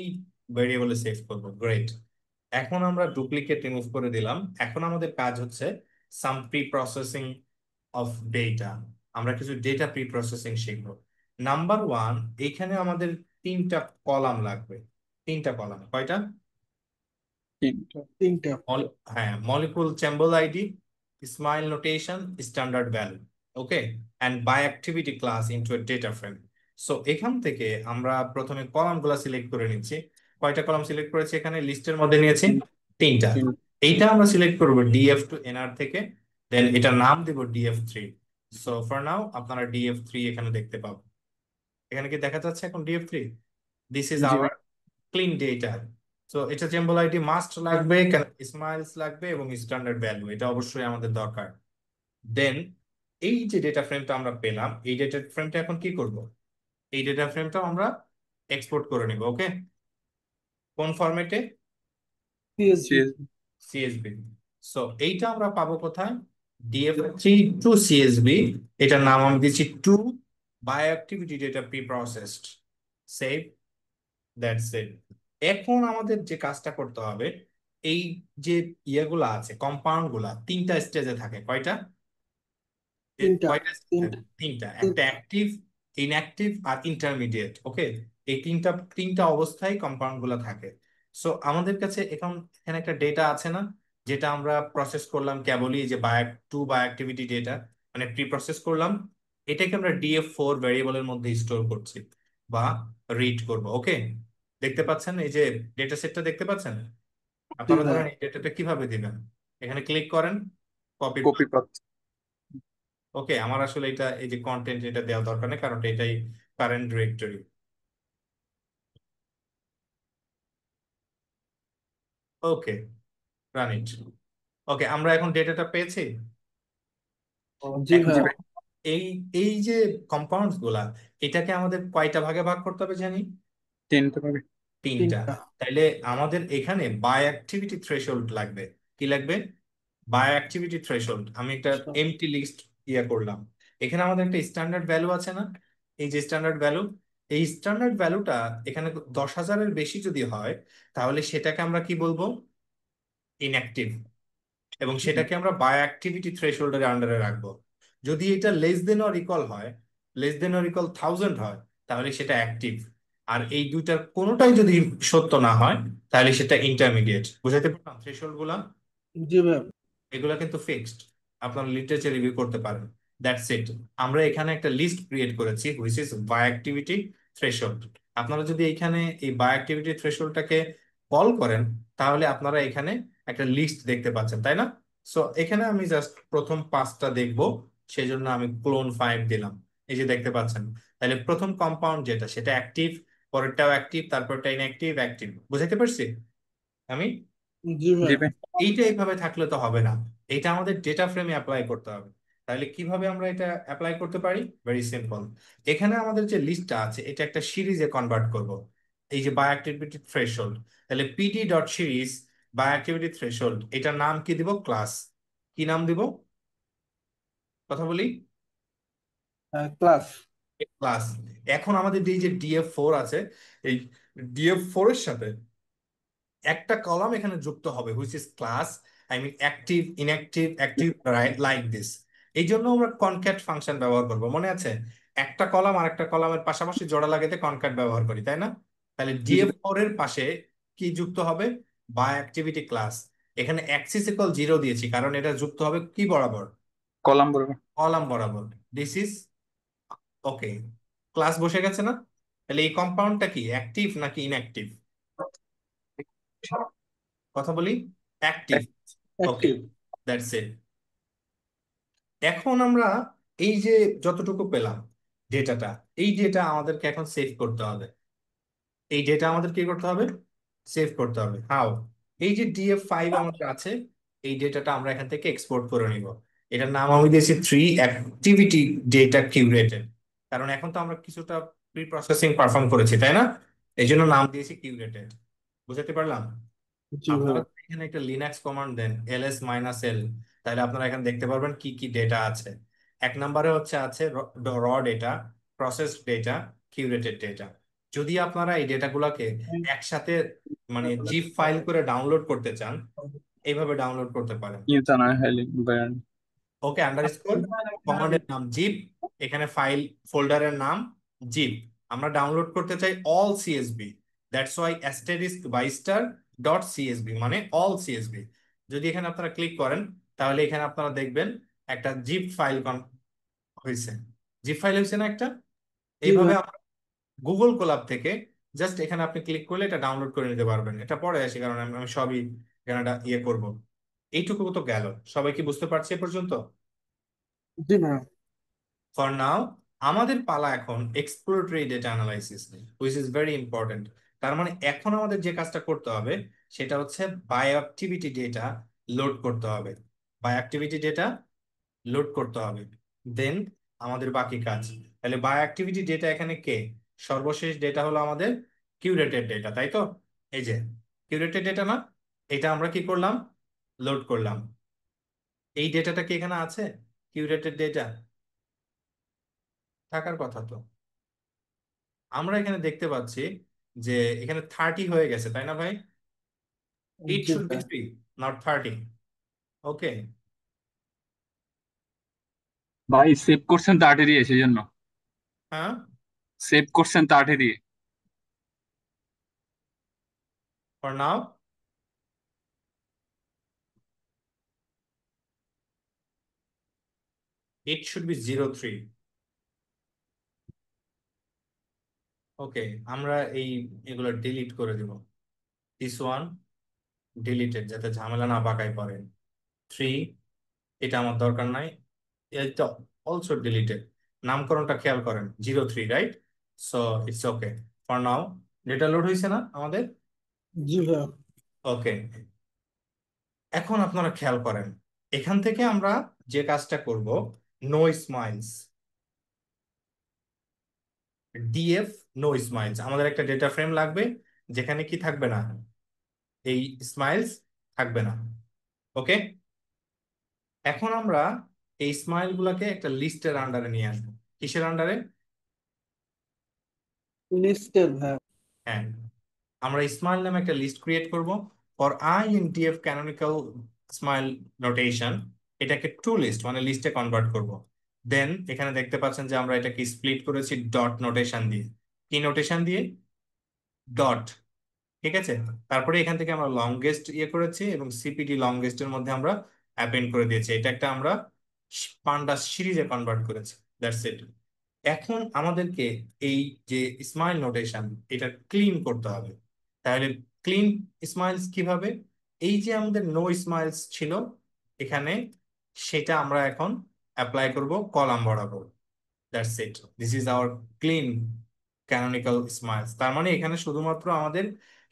ভেরিয়েবলে সেভ করবো। গ্রেট। এখন আমরা ডুপ্লিকেট রিমুভ করে দিলাম। এখন আমাদের কাজ হচ্ছে সাম প্রি প্রসেসিং অফ ডেটা। আমরা কিছু ডেটা প্রি প্রসেসিং শিখবো। নাম্বার 1, এখানে আমাদের 3টা কলাম লাগবে। 3টা কলাম, কয়টা? তিনটা। 3টা। হ্যাঁ, molecule ChEMBL ID, smile notation, standard value, okay, and by activity class into a data frame. So এখান থেকে আমরা প্রথমে কলামগুলো সিলেক্ট করে নিচ্ছি। কয়টা কলাম সিলেক্ট করেছি এখানে লিস্টের মধ্যে নিয়েছি? 3টা। এইটা আমরা সিলেক্ট করবো df2nr থেকে, দেন এটার নাম দেব df3। সো ফর নাও আপনারা df3 এখানে দেখতে পাবো। এখানে কি দেখা যাচ্ছে এখন df3? দিস ইজ জি আওয়ার ভাই। Clean data. সো এটা চেম্বল আইডি মাস্ট লাগবে, স্মাইলস লাগবে এবং স্ট্যান্ডার্ড ভ্যালু, এটা অবশ্যই আমাদের দরকার। দেন এই যে ডেটা ফ্রেমটা আমরা পেলাম, এই ডেটা ফ্রেমটা এখন কি করব? এই ডেটা ফ্রেমটা আমরা এক্সপোর্ট করে নিব, ওকে। কোন ফরম্যাটে? সিএসভি। সিএসবি। সো এইটা আমরা পাবো কোথায়? df3 to CSV। এটার নাম আমি দিচ্ছি 2 bioactivity data pre processed. Save. That's it. এখন আমাদের যে কাজটা করতে হবে, এই যে ইয়েগুলা আছে, কম্পাউন্ড গুলা 3টা স্টেজে থাকে। কয়টা? 3টা। কয়টা stage থাকে? 3টা। 3টা। একটা অ্যাক্টিভ, ইনঅ্যাক্টিভ আর ইন্টারমিডিয়েট, ওকে। এই তিনটা তিনটা অবস্থায় কম্পাউন্ড গুলা থাকে। সো আমাদের কাছে এখন এখানে একটা ডেটা আছে না, যেটা আমরা প্রসেস করলাম কেবলই, যে বায়োঅ্যাক্টিভিটি ডেটা, মানে প্রি প্রসেস করলাম। এটাকে আমরা df4 ভেরিয়েবলের মধ্যে স্টোর করছি বা রিড করব, ওকে। দেখতে পাচ্ছেন এই যে ডেটা সেটটা দেখতে পাচ্ছেন? জি আপনারা ভাই। ধরেন এই ডেটাটা কিভাবে দিবেন? এখানে ক্লিক করেন, কপি। কপি পাচ্ছি। ওকে, আমার আসলে এটা এই যে কন্টেন্ট এটা দেওয়া দরকার নেই, কারণ এটাই current directory. Okay, run it. Okay, আমরা এখন ডেটাটা পেয়েছি। জি এখন ভাই। জি ভাই। এই এই যে কম্পাউন্ডস গুলা, এটাকে আমাদের কয়টা ভাগে ভাগ করতে হবে জানি? তিনটা পাবে। 3টা। 3টা। তাইলে আমাদের এখানে বাই অ্যাক্টিভিটি থ্রেশহোল্ড লাগবে। কি লাগবে? Bioactivity threshold. আমি একটা এমটি লিস্ট করলাম। এখানে আমাদের একটা স্ট্যান্ডার্ড ভ্যালু আছে না? এই যে স্ট্যান্ডার্ড ভ্যালু, এই স্ট্যান্ডার্ড ভ্যালুটা এখানে 10,000-এর বেশি যদি হয় তাহলে সেটাকে আমরা কি বলবো? ইনঅ্যাক্টিভ। এবং সেটাকে আমরা বাই অ্যাক্টিভিটি থ্রেশহোল্ডের আন্ডারে রাখবো। যদি এটা লেস দেন অর ইকুয়াল হয়, লেস দেন অর ইকুয়াল 1000 হয়, তাহলে সেটা অ্যাক্টিভ। আর এই দুইটার কোনোটাই যদি সত্য না হয় তাহলে সেটা ইন্টারমিডিয়েট। বুঝাইতে পারলাম থ্রেশহোল্ড গুলা? জি ভাই। এগুলা কিন্তু ফিক্সড, আপনার লিটারেচার রিভিউ করতে পারেন। That's it. আমরা এখানে একটা লিস্ট ক্রিয়েট করেছি which is bioactivity threshold. আপনারা যদি এখানে এই বাই অ্যাক্টিভিটি থ্রেশহোল্ডটাকে কল করেন তাহলে আপনারা এখানে একটা লিস্ট দেখতে পাচ্ছেন, তাই না? সো এখানে আমি জাস্ট প্রথম 5টা দেখবো, সেই জন্য আমি clone 5 দিলাম। এই যে দেখতে পাচ্ছেন, তাহলে প্রথম কম্পাউন্ড যেটা সেটা অ্যাক্টিভ, পরেরটাও অ্যাক্টিভ, তারপরটা ইনঅ্যাক্টিভ, অ্যাক্টিভ। বুঝাইতে পারছি আমি? জি জি ভাই। ভাই। এইটা এইভাবে থাকলে তো হবে না, এটা আমাদের ডেটা ফ্রেমে অ্যাপ্লাই করতে হবে। তাহলে কিভাবে আমরা এটা অ্যাপ্লাই করতে পারি? Very simple. এখানে আমাদের যে লিস্টটা আছে এটা একটা সিরিজে কনভার্ট করব। এই যে বাই অ্যাক্টিভিটি থ্রেশহোল্ড, তাহলে PD dot series bioactivity threshold, এটার নাম কি দিব? ক্লাস। কি নাম দিব? কথা বলি, ক্লাস। ক্লাস। এখন আমাদের এই যে DF4 আছে, এই DF4 এর সাথে একটা কলাম এখানে যুক্ত হবে, which is class, I mean active, inactive, active, like this. এই জন্য আমরা কনক্যাট ফাংশন ব্যবহার করব, মনে আছে? একটা কলাম আর একটা কলামের পাশাপাশি জোড়া লাগাতে কনক্যাট ব্যবহার করি, তাই না? তাহলে DF4 এর পাশে কি যুক্ত হবে? By activity class. এখানে অ্যাক্সিস ইকুয়াল 0 দিয়েছি কারণ এটা যুক্ত হবে কি বরাবর? কলাম বরাবর। কলাম বরাবর। This is okay. ক্লাস বসে গেছে না? তাহলে এই কম্পাউন্ডটা কি অ্যাক্টিভ নাকি ইনঅ্যাক্টিভ? কথা বলি, active. Okay, active. That's it. এখন আমরা এই যে যতটুকু পেলাম ডেটাটা, এই ডেটা আমাদেরকে এখন সেভ করতে হবে। এই ডেটা আমাদের কি করতে হবে? সেভ করতে হবে। হাউ? এই যে DF5 আমাদের আছে, এই ডেটাটা আমরা এখান থেকে এক্সপোর্ট করে নিব। এটার নাম আমি দিয়েছি 3 অ্যাক্টিভিটি ডেটা কিউরেটেড, কারণ এখন তো আমরা কিছুটা প্রি প্রসেসিং পারফর্ম করেছি, তাই না? এই জন্য নাম দিয়েছি কিউরেটেড। বুঝাতে পারলাম? জি আপনারা ভাইয়া। যদি এখানে একটা লিনাক্স কমান্ড দেন ls-l, তাহলে আপনারা এখানে দেখতে পারবেন কি কি ডেটা আছে। এক নম্বরে আছে র data, process data, curated data. যদি আপনারা এই ডেটাগুলোকে একসাথে মানে জিপ ফাইল করে ডাউনলোড করতে চান, এইভাবে ডাউনলোড করতে পারেন। ইউতা না হাইলি বায়ান। ওকে, আন্ডারস্কোর, কমান্ডের নাম জিপ, এখানে ফাইল ফোল্ডারের নাম জিপ। আমরা ডাউনলোড করতে চাই all CSV, that's why asterisk by star dot CSV, মানে অল সিএসবি। যদি এখানে আপনারা ক্লিক করেন তাহলে এখানে আপনারা দেখবেন একটা জিপ ফাইল হয়েছে। জিপ ফাইল হয়েছে না একটা? জি এইভাবে ভাইয়া। আমরা গুগল কোলাব থেকে জাস্ট এখানে আপনি ক্লিক করলে এটা ডাউনলোড করে নিতে পারবেন। এটা পরে আসি কারণ আমি সবই এখানে ইয়ে করব। এইটুকু তো গেল, সবাই কি বুঝতে পারছে এ পর্যন্ত? জি ভাইয়া। ফর নাও আমাদের পালা এখন exploratory data analysis, which is very important. তার মানে এখন আমাদের যে কাজটা করতে হবে সেটা হচ্ছে বায়োঅ্যাক্টিভিটি ডেটা লোড করতে হবে। বায়োঅ্যাক্টিভিটি ডেটা লোড করতে হবে, দেন আমাদের বাকি কাজ। তাহলে বায়োঅ্যাক্টিভিটি ডেটা এখানে কে? সর্বশেষ ডেটা হলো আমাদের কিউরেটেড ডেটা, তাই তো? এই যে কিউরেটেড ডেটা না, এটা আমরা কি করলাম? লোড করলাম। এই ডেটাটা কি এখানে আছে? কিউরেটেড ডেটা থাকার কথা তো। আমরা এখানে দেখতে পাচ্ছি যে এখানে 30 হয়ে গেছে, তাই না ভাই? ইট জি শুড বি ভাইয়া। 3, নট 30। ওকে। ভাই সেভ করছেন 30 দিয়ে সেজন্য। হ্যাঁ, সেভ করছেন 30 দিয়ে। For now it should B 03। ওকে, আমরা এগুলো ডিলিট করে দিব। দিস ওয়ান ডিলিটেড, যাতে ঝামেলা না পাকায় পড়ে। 3, এটা আমার দরকার নাই। এটা অলসো ডিলিটেড। নামকরণটা খেয়াল করেন, 03, right? So it's okay for now. Data load হয়েছে না আমাদের? জি ভাইয়া। ওকে, এখন আপনারা খেয়াল করেন, এখান থেকে আমরা যে কাজটা করব, no smiles, DF no smiles, আমাদের একটা ডেটা ফ্রেম লাগবে যেখানে কি থাকবে না, এই স্মাইলস থাকবে না। ওকে, এখন আমরা এই স্মাইল গুলাকে একটা লিস্টের আন্ডারে নিয়ে আসবো। কিসের আন্ডারে? লিস্টেড ভাইয়া। হ্যাঁ, আমরা স্মাইল নামে একটা লিস্ট ক্রিয়েট করব for I in DF canonical smile notation. এটাকে টু লিস্ট মানে লিস্টে কনভার্ট করব। দেন এখানে দেখতে পাচ্ছেন যে আমরা এটাকে স্প্লিট করেছি ডট নোটেশন দিয়ে। কি নোটেশন দিয়ে? ডট। ঠিক আছে, তারপরে এখান থেকে আমরা লংগেস্ট ইয়ে করেছি এবং CPD লংগেস্টের মধ্যে আমরা অ্যাপেন্ড করে দিয়েছি। এটা একটা আমরা পান্ডাস সিরিজে কনভার্ট করেছি। That's it. এখন আমাদেরকে এই যে স্মাইল নোটেশন, এটা ক্লিন করতে হবে। তাহলে ক্লিন স্মাইলস কিভাবে? এই যে আমাদের নো স্মাইলস ছিল এখানে, সেটা আমরা এখন অ্যাপ্লাই করব কলাম বরাবর। That's it, this is our clean canonical smiles. তার মানে এখানে শুধুমাত্র আমাদের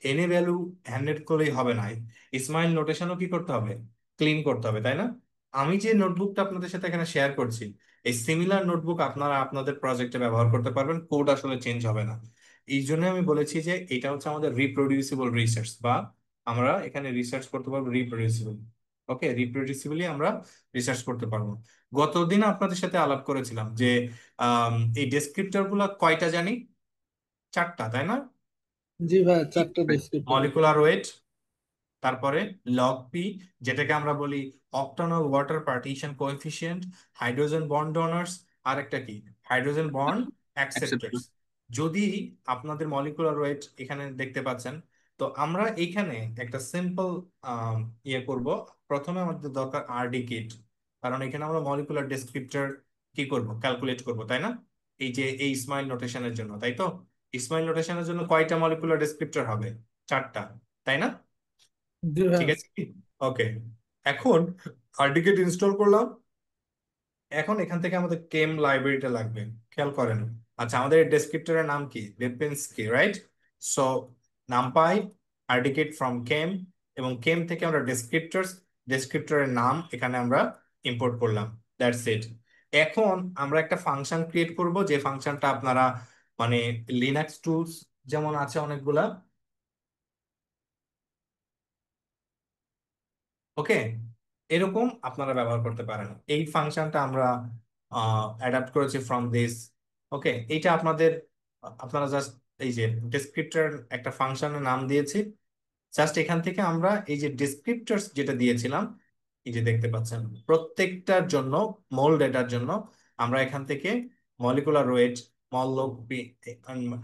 এনে ভ্যালু হ্যান্ডেড করলেই হবে না, স্মাইল নোটেশনও কি করতে হবে? ক্লিন করতে হবে, তাই না? আমি যে নোটবুকটা আপনাদের সাথে এখানে শেয়ার করছি, এই সিমিলার নোটবুক আপনারা আপনাদের প্রজেক্টে ব্যবহার করতে পারবেন, কোড আসলে চেঞ্জ হবে না। এই জন্য আমি বলেছি যে এটা হচ্ছে আমাদের রিপ্রোডিউসিবল রিসার্চ, বা আমরা এখানে রিসার্চ করতে পারবো রিপ্রোডিউসিবল। ওকে, রিপ্রডিউসিবলি আমরা রিসার্চ করতে পারবো। গতদিন আপনাদের সাথে আলাপ করেছিলাম যে এই ডেসক্রিপ্টর গুলা কয়টা জানি, 4টা, তাই না? জি ভাই, 4টা ডেসক্রিপ্টর আছে। মলিকুলার ওয়েট, তারপরে লগ পি, যেটাকে আমরা বলি octanol water partition coefficient, hydrogen bond donors, আর একটা কি, হাইড্রোজেন বন্ড অ্যাকসেপ্টরস। অ্যাকসেপ্টেড। যদি আপনাদের মলিকুলার ওয়েট এখানে দেখতে পাচ্ছেন, তো আমরা এখানে একটা সিম্পল ইয়ে করব। প্রথমে আমাদের দরকার আরডি কিট, কারণ এখানে আমরা মলিকুলার ডেসক্রিপ্টর কি করব, ক্যালকুলেট করব, তাই না? এই যে এই স্মাইল নোটেশনের জন্য, তাই তো? স্মাইল নোটেশনের জন্য কয়টা মলিকুলার ডেসক্রিপ্টর হবে? 4টা, তাই না? জি ভাই। ঠিক আছে কি? ওকে, এখন আর্টিকেট ইনস্টল করলাম। এখন এখান থেকে আমাদের কেম লাইব্রেরিটা লাগবে, খেয়াল করেন। আচ্ছা, আমাদের ডেসক্রিপ্টরের নাম কি, লিপিনস্কি, রাইট? সো নামপাই আর্টিকেট ফ্রম কেম, এবং কেম থেকে আমরা ডেসক্রিপ্টরের নাম এখানে আমরা ইম্পোর্ট করলাম। That's it. এখন আমরা একটা ফাংশন ক্রিয়েট করব, যে ফাংশনটা আপনারা মানে লিনাক্স টুলস যেমন আছে অনেকগুলা, ওকে, এরকম আপনারা ব্যবহার করতে পারেন। এই ফাংশনটা আমরা অ্যাডাপ্ট করেছি ফ্রম দিস। ওকে, এইটা আপনারা জাস্ট এই যে ডেসক্রিপ্টর একটা ফাংশনের নাম দিয়েছি, জাস্ট এখান থেকে আমরা এই যে ডেসক্রিপ্টরস যেটা দিয়েছিলাম, এই যে দেখতে পাচ্ছেন প্রত্যেকটার জন্য, মোল ডেটার জন্য আমরা এখান থেকে molecular weight, mol log,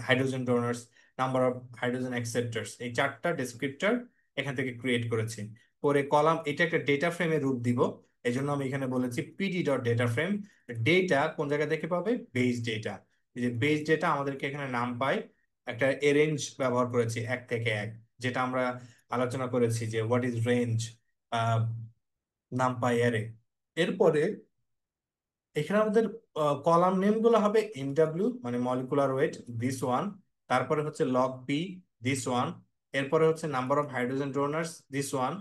hydrogen donors, number of hydrogen acceptors, এই 4টা ডেসক্রিপ্টর এখান থেকে ক্রিয়েট করেছি। করে কলাম, এটা একটা ডেটা ফ্রেমের রূপ দিব। এই জন্য আমি এখানে বলেছি PD dot data frame. Data কোন জায়গা থেকে পাবে? Base data. এই যে বেস ডেটা আমাদেরকে এখানে নাম পাই, একটা এরেঞ্জ ব্যবহার করেছি 1 থেকে 1, যেটা আমরা আলোচনা করেছি যে what is range, NumPy array. এরপরে এখানে আমাদের কলাম নেম গুলো হবে এমডব্লিউ মানে মলিকুলার ওয়েট, দিস ওয়ান। তারপরে হচ্ছে লগ পি, দিস ওয়ান। এরপরে হচ্ছে number of hydrogen donors, this one,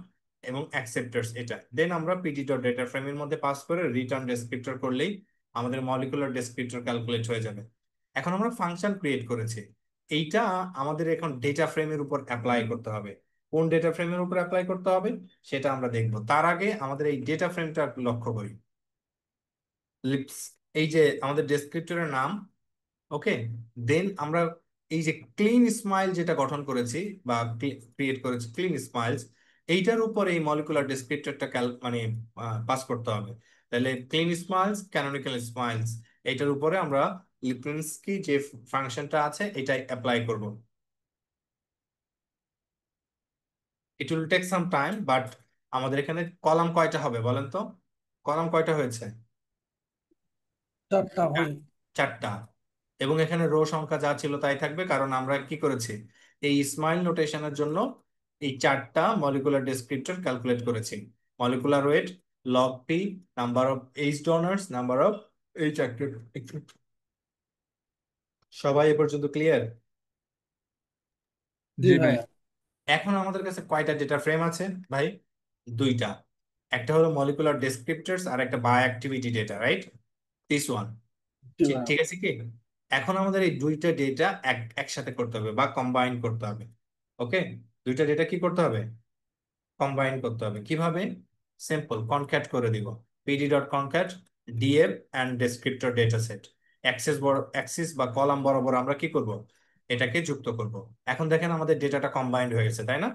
এবং অ্যাকসেপ্টার্স এটা। দেন আমরা পিডি ডট ডেটা ফ্রেমের মধ্যে পাস করে রিটার্ন ডেসক্রিপ্টর করলেই আমাদের মলিকুলার ডেসক্রিপ্টর ক্যালকুলেট হয়ে যাবে। এখন আমরা ফাংশন ক্রিয়েট করেছি, এইটা আমাদের এখন ডেটা ফ্রেমের উপর অ্যাপ্লাই করতে হবে। কোন ডেটা ফ্রেমের উপর অ্যাপ্লাই করতে হবে সেটা আমরা দেখব। তার আগে আমাদের এই ডেটা ফ্রেমটা লক্ষ্য করি। লিপস, এই যে আমাদের ডেসক্রিপ্টরের নাম, ওকে। দেন আমরা এই যে ক্লিন স্মাইল যেটা গঠন করেছি বা ক্রিয়েট করেছি, ক্লিন স্মাইলস, এইটার উপর এই মলিকুলার ডেসক্রিপ্টরটা মানে পাস করতে হবে। তাহলে ক্লিন স্মাইলস, ক্যানোনিক্যাল স্মাইলস, এইটার উপরে আমরা লিপিনস্কি যে ফাংশনটা আছে এটাই অ্যাপ্লাই করব। It will take some time, but আমাদের এখানে কলাম কয়টা হবে বলেন তো? কলাম কয়টা হয়েছে? 4টা ভাই। 4টা। এবং এখানে রো সংখ্যা যা ছিল তাই থাকবে, কারণ আমরা কি করেছি, এই স্মাইল নোটেশনের জন্য এই 4টা মলিকুলার ডেসক্রিপ্টর ক্যালকুলেট করেছি। Molecular weight, log P, number of H donors, number of H active. সবাই এ পর্যন্ত ক্লিয়ার? জি জি ভাই। ভাইয়া। এখন আমাদের কাছে কয়টা ডেটা ফ্রেম আছে ভাই? 2টা। একটা হলো মলিকুলার ডেসক্রিপ্টরস, আর একটা bio activity data, right? This one. জি ঠিক ভাইয়া। ঠিক আছে কি? এখন আমাদের এই 2টা ডেটা একসাথে করতে হবে বা কম্বাইন করতে হবে। ওকে, 2টা ডেটা কি করতে হবে? কম্বাইন করতে হবে। কিভাবে? সিম্পল, কনক্যাট করে দিব। PD dot concat DF and descriptor data set, Axis বা কলাম বরাবর আমরা কি করব, এটাকে যুক্ত করব। এখন দেখেন আমাদের ডেটাটা কম্বাইন্ড হয়ে গেছে, তাই না?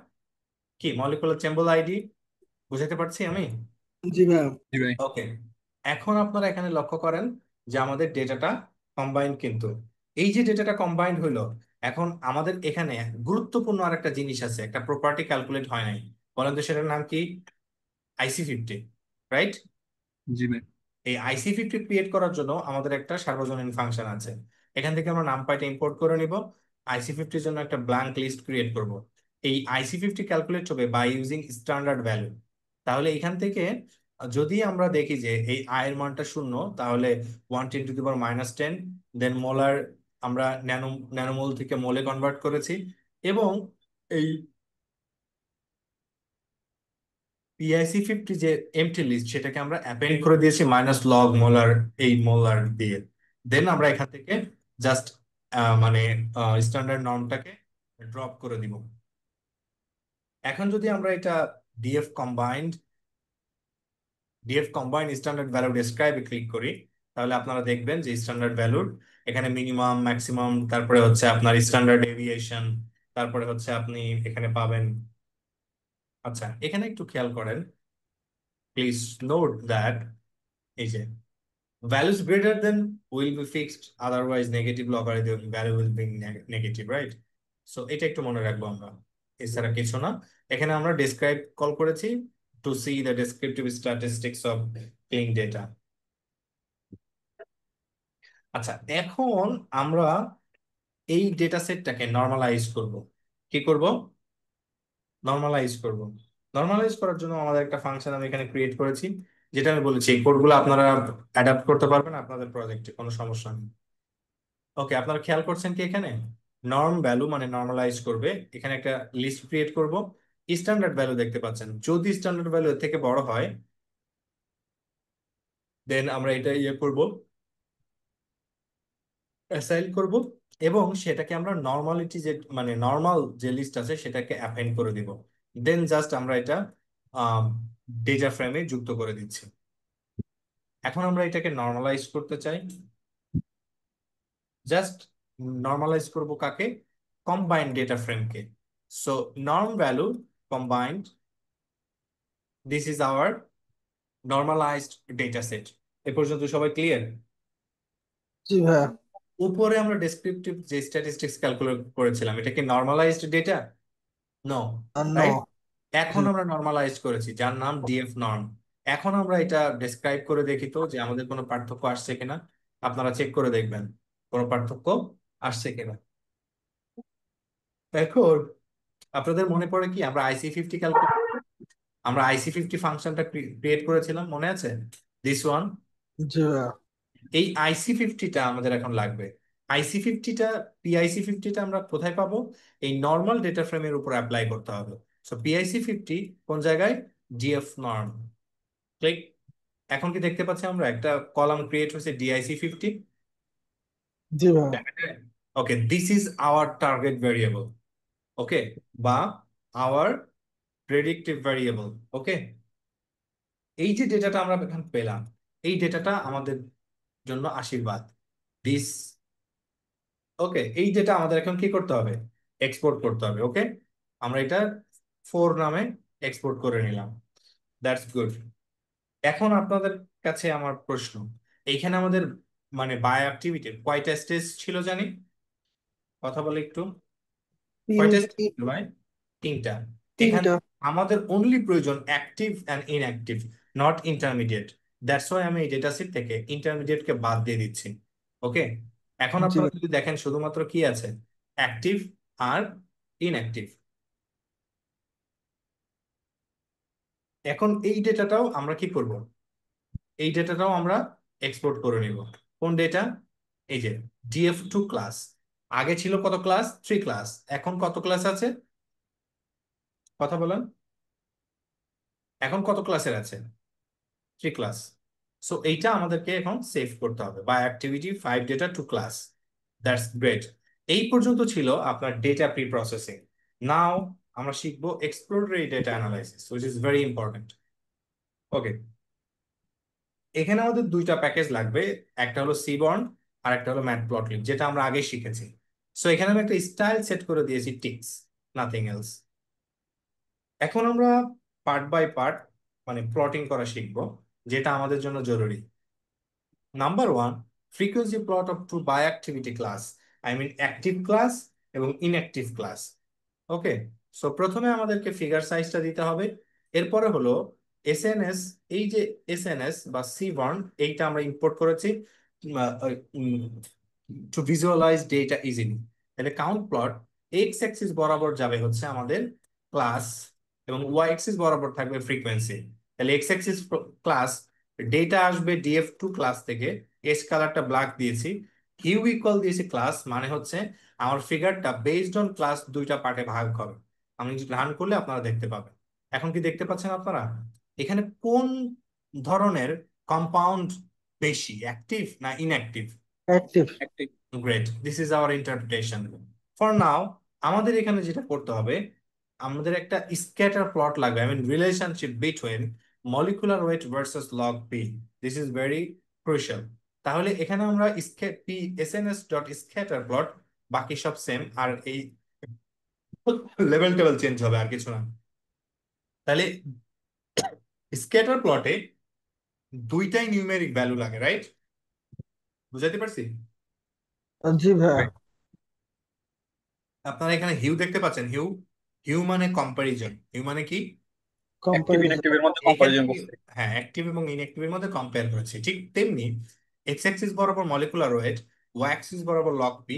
কি মলিকুলার চেম্বল আইডি, বুঝাতে পারছি আমি? জি ভাইয়া। জি ভাই। ওকে, এখন আপনারা এখানে লক্ষ্য করেন যে আমাদের ডেটাটা কম্বাইন্ড, কিন্তু এই যে ডেটাটা কম্বাইন্ড হইলো, এখন আমাদের এখানে গুরুত্বপূর্ণ আর একটা জিনিস আছে, একটা প্রপার্টি ক্যালকুলেট হয় নাই। বলেন তো সেটার নাম কি? আইসি50, রাইট? জি ভাই। এই আইসি50 ক্রিয়েট করার জন্য আমাদের একটা সার্বজনীন ফাংশন আছে। এখান থেকে আমরা নামপাইটা ইম্পোর্ট করে নিব, আইসি50 জন্য একটা ব্ল্যাঙ্ক লিস্ট ক্রিয়েট করব। এই আইসি50 ক্যালকুলেট হবে বাই ইউজিং স্ট্যান্ডার্ড ভ্যালু। তাহলে এখান থেকে যদি আমরা দেখি যে এই এর মানটা 0, তাহলে 1 × 10⁻⁻, দেন মোলার আমরা ন্যানোমোল থেকে মোলে কনভার্ট করেছি, এবং এই পিআইসি50 যে এমটি লিস্ট সেটাকে আমরা অ্যাপেন্ড করে দিয়েছি -log মোলার, এই মোলার দিয়ে। দেন আমরা এখান থেকে জাস্ট মানে স্ট্যান্ডার্ড নর্মটাকে ড্রপ করে দিব। এখন যদি আমরা এটা DF combined DF combined standard value ডেসক্রাইবে ক্লিক করি, তাহলে আপনারা দেখবেন যে স্ট্যান্ডার্ড ভ্যালুর এখানে মিনিমাম, ম্যাক্সিমাম, তারপরে হচ্ছে আপনার স্ট্যান্ডার্ড ডেভিয়েশন, তারপরে হচ্ছে আপনি এখানে পাবেন। আচ্ছা, এখানে একটু খেয়াল করেন, প্লিজ নোট দ্যাট এই যে values greater than will be fixed, otherwise negative logarithm value will be negative, right? So এটা একটু মনে রাখবো আমরা, এছাড়া কিছু না। এখানে আমরা describe কল করেছি to see the descriptive statistics of clean data। আচ্ছা, এখন আমরা এই ডেটা সেটটাকে নর্মালাইজ করব। কি করব? নর্মালাইজ করব। নর্মালাইজ করার জন্য আমাদের একটা ফাংশন আমি এখানে ক্রিয়েট করেছি, যেটা আমি বলেছি এই কোডগুলো আপনারা অ্যাডাপ্ট করতে পারবেন আপনাদের প্রজেক্টে, কোনো সমস্যা নেই। ওকে, আপনারা খেয়াল করছেন কি এখানে নর্ম ভ্যালু মানে নর্মালাইজ করবে, এখানে একটা লিস্ট ক্রিয়েট করব। স্ট্যান্ডার্ড ভ্যালু দেখতে পাচ্ছেন, যদি স্ট্যান্ডার্ড ভ্যালু এর থেকে বড় হয় দেন আমরা এটা করব, অ্যাসাইন করব, এবং সেটাকে আমরা নর্মালিটি যে মানে নর্মাল যে লিস্ট আছে সেটাকে অ্যাপেন্ড করে দিব। দেন জাস্ট আমরা এটা ডেটা ফ্রেমে যুক্ত করে দিচ্ছি। এখন আমরা এটাকে নর্মালাইজ করতে চাই, জাস্ট নর্মালাইজ করব কাকে? কম্বাইন্ড ডেটা ফ্রেমকে। So norm value combined, this is our normalized data set. এ পর্যন্ত সবাই ক্লিয়ার? জি ভাইয়া। উপরে আমরা ডেসক্রিপটিভ যে স্ট্যাটিস্টিক্স ক্যালকুলেট করেছিলাম, এটা কি normalized data? No, no. Right? জি। এখন আমরা নর্মালাইজ করেছি, যার নাম ডিএফ নর্ম। এখন আমরা এটা ডেসক্রাইব করে দেখি তো যে আমাদের কোনো পার্থক্য আসছে কিনা। আপনারা চেক করে দেখবেন কোনো পার্থক্য আসছে কিনা। এখন আপনাদের মনে পড়ে কি আমরা আইসি50 ফাংশনটা ক্রিয়েট করেছিলাম, মনে আছে? This one. জি ভাইয়া। এই আইসি50টা আমাদের এখন লাগবে। আইসি50টা, পিআইসি50টা আমরা কোথায় পাবো? এই নর্মাল ডেটা ফ্রেমের উপর অ্যাপ্লাই করতে হবে। সো পিআইসি50 কোন জায়গায়? DF norm. ক্লিক। এখন কি দেখতে পাচ্ছি আমরা একটা কলাম ক্রিয়েট হয়েছে ডিআইসি50? জি ভাইয়া। Okay, this is our target variable, okay, বা আওয়ার প্রেডিক্টিভ ভেরিয়েবল। ওকে, এই যে ডেটাটা আমরা এখানে পেলাম, এই ডেটাটা আমাদের জন্য আশীর্বাদ। দিস, ওকে, এই ডেটা আমাদের এখন কি করতে হবে? এক্সপোর্ট করতে হবে। ওকে, আমরা এটা 4 নামে এক্সপোর্ট করে নিলাম। That's good. এখন আপনাদের কাছে আমার প্রশ্ন, এইখানে আমাদের মানে বাই অ্যাক্টিভিটির কয়টা স্টেজ ছিল জানি? কথা বলে একটু। কয়টা স্টেজ ছিল ভাই? 3টা। এখানে তিনটা। আমাদের অনলি প্রয়োজন active and inactive, not intermediate. That's why আমি এই ডেটা সেট থেকে ইন্টারমিডিয়েটকে বাদ দিয়ে দিচ্ছি। ওকে, এখন জি আপনারা ভাইয়া। যদি দেখেন শুধুমাত্র কি আছে? অ্যাক্টিভ আর ইনঅ্যাক্টিভ। এখন এই ডেটাটাও আমরা কি করব? এই ডেটাটাও আমরা এক্সপোর্ট করে নিব। কোন ডেটা? এই যে ডিএফ2 ক্লাস। আগে ছিল কত ক্লাস? 3 ক্লাস। এখন কত ক্লাস আছে? কথা বলেন, এখন কত ক্লাসের আছে? 3 ক্লাস। সো এইটা আমাদেরকে এখন সেভ করতে হবে, বা activity 5 data 2 class. That's great. এই পর্যন্ত ছিল আপনার ডেটা প্রি প্রসেসিং। নাও আমরা শিখবো exploratory data analysis, which is very important. Okay, এখানে আমাদের 2টা প্যাকেজ লাগবে, একটা হলো সিবর্ন আর একটা হলো ম্যাটপ্লটলিব, যেটা আমরা আগে শিখেছি। সো এখানে আমি একটা স্টাইল সেট করে দিয়েছি টিক্স, নাথিং এলস। এখন আমরা পার্ট বাই পার্ট মানে প্লটিং করা শিখবো, যেটা আমাদের জন্য জরুরি। Number 1, frequency plot of two by activity class, I mean active class এবং ইনঅ্যাক্টিভ ক্লাস। ওকে, সো প্রথমে আমাদেরকে ফিগার সাইজটা দিতে হবে। এরপরে হলো এসএনএস, এই যে এসএনএস বা সিবর্ন, এইটা আমরা ইম্পোর্ট করেছি টু ভিজুয়ালাইজ ডেটা ইজিলি। তাহলে কাউন্ট প্লট এক্স অ্যাক্সিস বরাবর যাবে হচ্ছে আমাদের ক্লাস, এবং ওয়াই অ্যাক্সিস বরাবর থাকবে ফ্রিকোয়েন্সি। তাহলে এক্স অ্যাক্সিস ক্লাস, ডেটা আসবে ডিএফ2 ক্লাস থেকে, এস কালারটা ব্ল্যাক দিয়েছি, কিউ ইকুয়াল দিয়েছি ক্লাস, মানে হচ্ছে আমার ফিগারটা বেসড অন ক্লাস 2টা পার্টে ভাগ হবে। আমি রান করলে আপনারা দেখতে পাবেন। এখন কি দেখতে পাচ্ছেন আপনারা এখানে কোন ধরনের কম্পাউন্ড বেশি, অ্যাক্টিভ না inactive? Active. Great, this is our interpretation. For now আমাদের এখানে যেটা করতে হবে, আমাদের একটা স্ক্যাটার প্লট লাগবে, I mean relationship between molecular weight versus log P, this is very crucial. তাহলে এখানে আমরা P SNS dot scatter plot, বাকি সব সেম, আর এই লেভেল টেবিল চেঞ্জ হবে, আর কিছু না। তাহলে স্ক্যাটার প্লটে দুইটাই নিউমেরিক ভ্যালু লাগে, রাইট? বুঝাইতে পারছি? জি ভাইয়া। আপনারা এখানে হিউ দেখতে পাচ্ছেন, হিউ, হিউ মানে কম্পারিজন, হিউ মানে কি? Active comparison. ইনঅ্যাক্টিভের মধ্যে এইখানে কম্পারিজন আমি, করছে। হ্যাঁ, অ্যাক্টিভ এবং ইনঅ্যাক্টিভের মধ্যে কম্পেয়ার করেছি। ঠিক তেমনি এক্স অ্যাক্সিস বরাবর মলিকুলার ওয়েট, ওয়াই অ্যাক্সিস বরাবর লগ পি,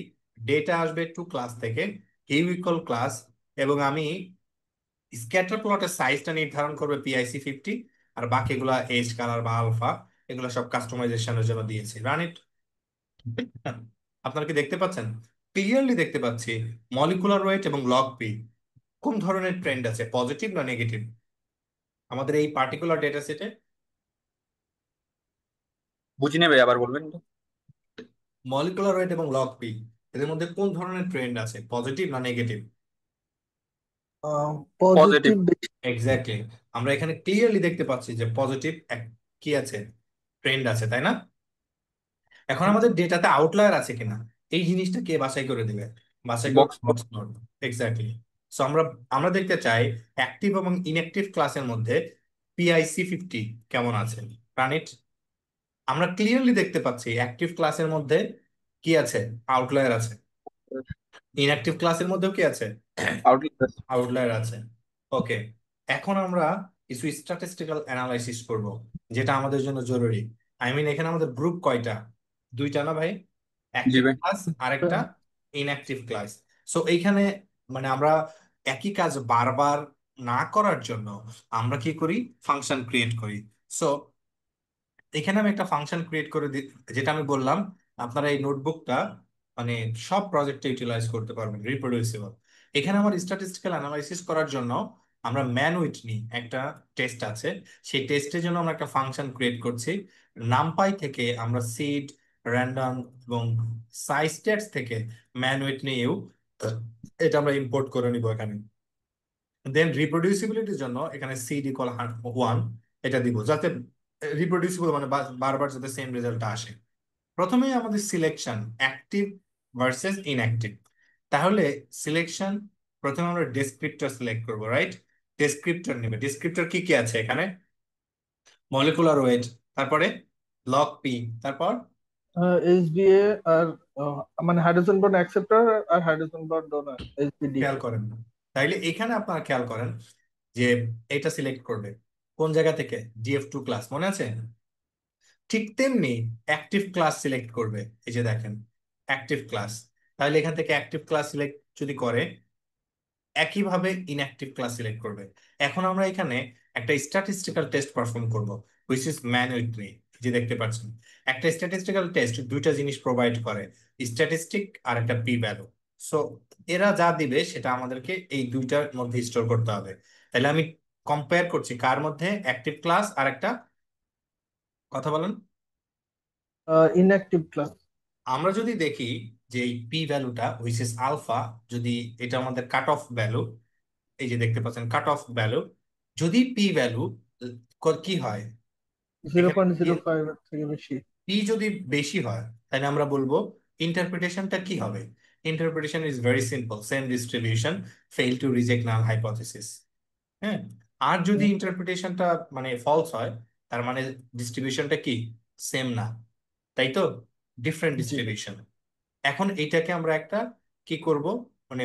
ডেটা আসবে টু ক্লাস থেকে, হিউ ইকুয়াল ক্লাস, এবং আমি স্ক্যাটার প্লটের সাইজটা নির্ধারণ করবে পিআইসি 50, আর বাকিগুলা এজ কালার বা আলফা, এগুলো সব কাস্টমাইজেশনের জন্য দিয়েছি। রান ইট। আপনারা কি দেখতে পাচ্ছেন? ক্লিয়ারলি দেখতে পাচ্ছি মলিকুলার ওয়েট এবং লগ পি কোন ধরনের ট্রেন্ড আছে, পজিটিভ না নেগেটিভ, আমাদের এই পার্টিকুলার ডেটা সেটে। বুঝি নেবে, আবার বলবেন তো? মলিকুলার ওয়েট এবং লগ পি, এদের মধ্যে কোন ধরনের ট্রেন্ড আছে, পজিটিভ না নেগেটিভ? পজিটিভ। পজিটিভ। এক্স্যাক্টলি, আমরা এখানে ক্লিয়ারলি দেখতে পাচ্ছি যে পজিটিভ কি আছে, ট্রেন্ড আছে, তাই না? এখন আমাদের ডেটাতে আউটলায়ার আছে কিনা, এই জিনিসটা কে বাছাই করে দিবে? বাছাই করবে box. Box plot. Exactly. So আমরা আমরা দেখতে চাই অ্যাক্টিভ এবং ইনঅ্যাক্টিভ ক্লাসের মধ্যে পিআইসি 50 কেমন আছে। প্রাণিট, আমরা ক্লিয়ারলি দেখতে পাচ্ছি অ্যাক্টিভ ক্লাসের মধ্যে কি আছে, আউটলায়ার আছে। ইনঅ্যাক্টিভ ক্লাসের মধ্যেও কি আছে, আউটলাইন। আউটলায়ার আছে। ওকে, এখন আমরা কিছু স্ট্যাটিস্টিক্যাল অ্যানালাইসিস করব, যেটা আমাদের জন্য জরুরি। আই মিন, এখানে আমাদের গ্রুপ কয়টা? দুইটা না ভাই? জি অ্যাক্টিভ ভাই। ক্লাস আর একটা ইনঅ্যাক্টিভ ক্লাস। সো এইখানে মানে আমরা একই কাজ বারবার না করার জন্য আমরা কি করি, ফাংশন ক্রিয়েট করি। সো এখানে আমি একটা ফাংশন ক্রিয়েট করে যেটা আমি বললাম, আপনারা এই নোটবুকটা মানে সব প্রজেক্টে ইউটিলাইজ করতে পারবেন, রিপ্রোডিউসিবল। এখানে আমার স্ট্যাটিস্টিক্যাল অ্যানালাইসিস করার জন্য আমরা ম্যান উইটনি একটা টেস্ট আছে, সেই টেস্টের জন্য আমরা একটা ফাংশন ক্রিয়েট করছি। নামপাই থেকে আমরা সিড, র্যান্ডম এবং সাই স্টেটস থেকে ম্যান উইটনি ইউ, এটা আমরা ইম্পোর্ট করে নিব এখানে। দেন রিপ্রোডিউসিবিলিটির জন্য এখানে সিড ইকুয়াল 1 এটা দিব, যাতে রিপ্রোডিউসিবল মানে বারবার যাতে সেম রেজাল্টটা আসে। প্রথমেই আমাদের সিলেকশন, অ্যাক্টিভ ভার্সেস ইনঅ্যাক্টিভ। তাহলে সিলেকশন, প্রথমে আমরা ডেসক্রিপ্টর সিলেক্ট করব, রাইট? ডেসক্রিপ্টর নেবে, ডেসক্রিপ্টর কি কি আছে এখানে? মলিকুলার ওয়েট, তারপরে লগ পি, তারপর এইচবিএ আর মানে হাইড্রোজেন বন্ড অ্যাকসেপ্টর আর হাইড্রোজেন বন্ড ডোনার, এইচবিডি। খেয়াল করেন না। তাইলে এখানে আপনারা খেয়াল করেন যে এটা সিলেক্ট করবে কোন জায়গা থেকে, ডিএফ2 ক্লাস, মনে আছে? ঠিক তেমনি অ্যাক্টিভ ক্লাস সিলেক্ট করবে, এই যে দেখেন অ্যাক্টিভ ক্লাস। তাহলে এখান থেকে অ্যাক্টিভ ক্লাস সিলেক্ট যদি করে, একইভাবে ইনঅ্যাক্টিভ ক্লাস সিলেক্ট করবে। এখন আমরা এখানে একটা স্ট্যাটিস্টিক্যাল টেস্ট পারফর্ম করব, হুইচ ইজ ম্যানুয়ালি, যে দেখতে পাচ্ছেন একটা স্ট্যাটিস্টিক্যাল টেস্ট দুইটা জিনিস প্রোভাইড করে, স্ট্যাটিস্টিক আর একটা পি ভ্যালু। সো এরা যা দিবে সেটা আমাদেরকে এই দুইটার মধ্যে স্টোর করতে হবে। তাহলে আমি কম্পেয়ার করছি কার মধ্যে, অ্যাক্টিভ ক্লাস আর একটা, কথা বলেন। Inactive class. আমরা যদি দেখি যে এই পি ভ্যালুটা হুইচ ইজ আলফা, যদি এটা আমাদের কাট অফ ভ্যালু, এই যে দেখতে পাচ্ছেন কাট অফ ভ্যালু, যদি পি ভ্যালু কি হয়, জিরো এখানে পয়েন্ট জিরো ফাইভ এর থেকে বেশি। পি যদি বেশি হয়, তাহলে আমরা বলবো ইন্টারপ্রিটেশনটা কি হবে। Interpretation is very simple, same distribution, fail to reject null hypothesis. হ্যাঁ, আর যদি ইন্টারপ্রিটেশনটা মানে ফলস হয়, তার মানে ডিস্ট্রিবিউশনটা কি, সেম না, তাই তো, ডিফারেন্ট জি। ডিস্ট্রিবিউশন। এখন এইটাকে আমরা একটা কি করব, মানে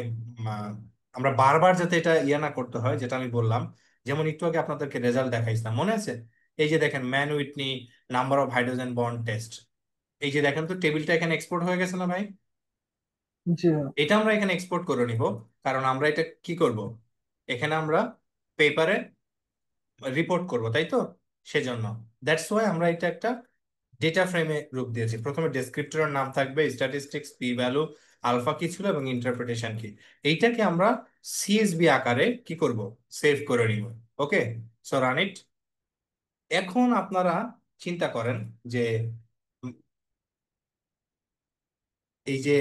আহ, আমরা বারবার যাতে এটা ইয়ে না করতে হয়, যেটা আমি বললাম, যেমন একটু আগে আপনাদেরকে রেজাল্ট দেখাইছিলাম, মনে আছে? এই যে দেখেন man Whitney number of hydrogen bond test, এই যে দেখেন তো টেবিলটা এখানে এক্সপোর্ট হয়ে গেছে না ভাই? জি ভাইয়া। এটা আমরা এখানে এক্সপোর্ট করে নিব, কারণ আমরা এটা কি করব, এখানে আমরা পেপারে রিপোর্ট করব, তাই তো, সেজন্য দ্যাটস ওয়াই আমরা এটা একটা ডেটা ফ্রেমে রূপ দিয়েছি। প্রথমে ডেসক্রিপ্টরের নাম থাকবে, স্ট্যাটিস্টিক্স, পি ভ্যালু, আলফা কি ছিল এবং ইন্টারপ্রিটেশন কি। এইটাকে আমরা সিএসভি আকারে কি করব, সেভ করে নিব। ওকে, সো রান ইট। এখন আপনারা চিন্তা করেন যে উম, এই যে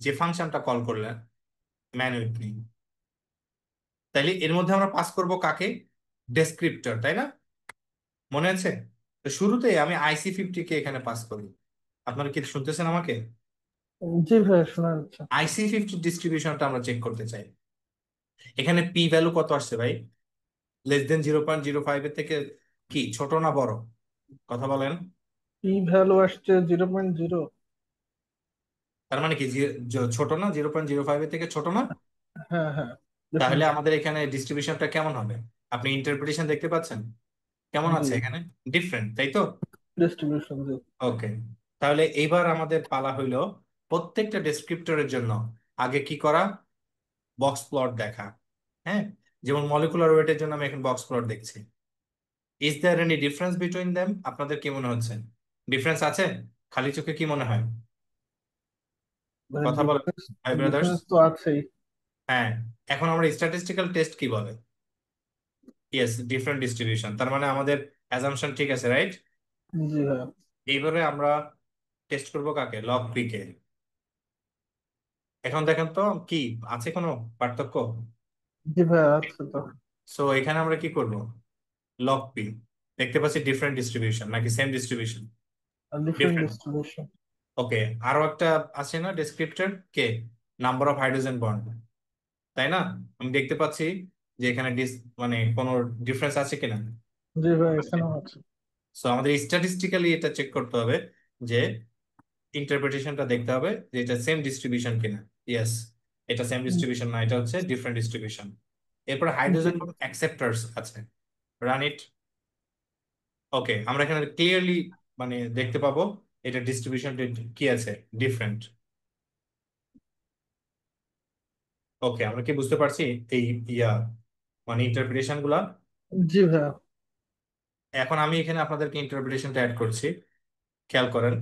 যে ফাংশনটা কল করলেন ম্যানুয়ালি, তাইলে এর মধ্যে আমরা পাস করব কাকে, ডেসক্রিপ্টর, তাই না? মনে আছে? তো শুরুতেই আমি IC50 কে এখানে পাস করি। আপনারা কি শুনতেছেন আমাকে? জি ভাইয়া, শোনা যাচ্ছে। IC50 ডিস্ট্রিবিউশনটা আমরা চেক করতে চাই। এখানে পি ভ্যালু কত আসছে ভাই? <0.05 এর থেকে কি ছোট না বড়? কথা বলেন। পি ভ্যালু আসছে 0.0। তার মানে কি ছোট না? 0.05 এর থেকে ছোট না? হ্যাঁ হ্যাঁ, তাহলে ডেফিনেটলি। আমাদের এখানে ডিস্ট্রিবিউশনটা কেমন হবে? আপনি ইন্টারপ্রিটেশন দেখতে পাচ্ছেন কেমন জি, আছে এখানে? ডিফারেন্ট, তাই তো? ডিস্ট্রিবিউশন, জি। ওকে, তাহলে এইবার আমাদের পালা হইলো প্রত্যেকটা ডেসক্রিপ্টরের জন্য আগে কি করা? বক্স প্লট দেখা। হ্যাঁ, যেমন মলিকুলার ওয়েটের জন্য আমি এখন বক্স প্লট দেখছি। Is there any difference between them? আপনাদের কি মনে হচ্ছে? ডিফারেন্স আছে? খালি চোখে কি মনে হয়? কথা বলেন ডিফারেন্স, ভাই ব্রাদার্স। ডিফারেন্স তো আছেই। হ্যাঁ, এখন আমরা স্ট্যাটিস্টিক্যাল টেস্ট কি বলে? Yes, different distribution. তার মানে আমাদের অ্যাজাম্পশন ঠিক আছে, রাইট? জি ভাইয়া। এইভাবে আমরা টেস্ট করব কাকে? Log P K. এখন দেখেন তো কি আছে কোনো পার্থক্য? জি ভাইয়া, আছে তো। সো এখানে আমরা কি করব? লগ পি দেখতে পাচ্ছি ডিফারেন্ট ডিস্ট্রিবিউশন নাকি same distribution? Different different. Distribution. Okay, আরো একটা আছে না ডেসক্রিপ্টর কে? নাম্বার অফ হাইড্রোজেন বন্ড, তাই না? আমি দেখতে পাচ্ছি যে এখানে মানে কোনো ডিফারেন্স আছে কিনা। জি ভাইয়া, এখানেও আছে। সো আমাদের স্ট্যাটিস্টিক্যালি এটা চেক করতে হবে, যে ইন্টারপ্রিটেশনটা দেখতে হবে যে এটা সেম ডিস্ট্রিবিউশন কিনা। ইয়েস, এটা সেম ডিস্ট্রিবিউশন না, এটা হচ্ছে ডিফারেন্ট ডিস্ট্রিবিউশন। এরপরে জি হাইড্রোজেন অ্যাকসেপ্টার্স আছে, রান ইট। ওকে, আমরা এখানে ক্লিয়ারলি মানে দেখতে পাবো এটা ডিস্ট্রিবিউশন কি আছে, ডিফারেন্ট। ওকে, আমরা কি বুঝতে পারছি এই ইয়া মানে ইন্টারপ্রিটেশন গুলা? জি ভাইয়া। এখন আমি এখানে আপনাদেরকে ইন্টারপ্রিটেশনটা অ্যাড করছি, খেয়াল করেন।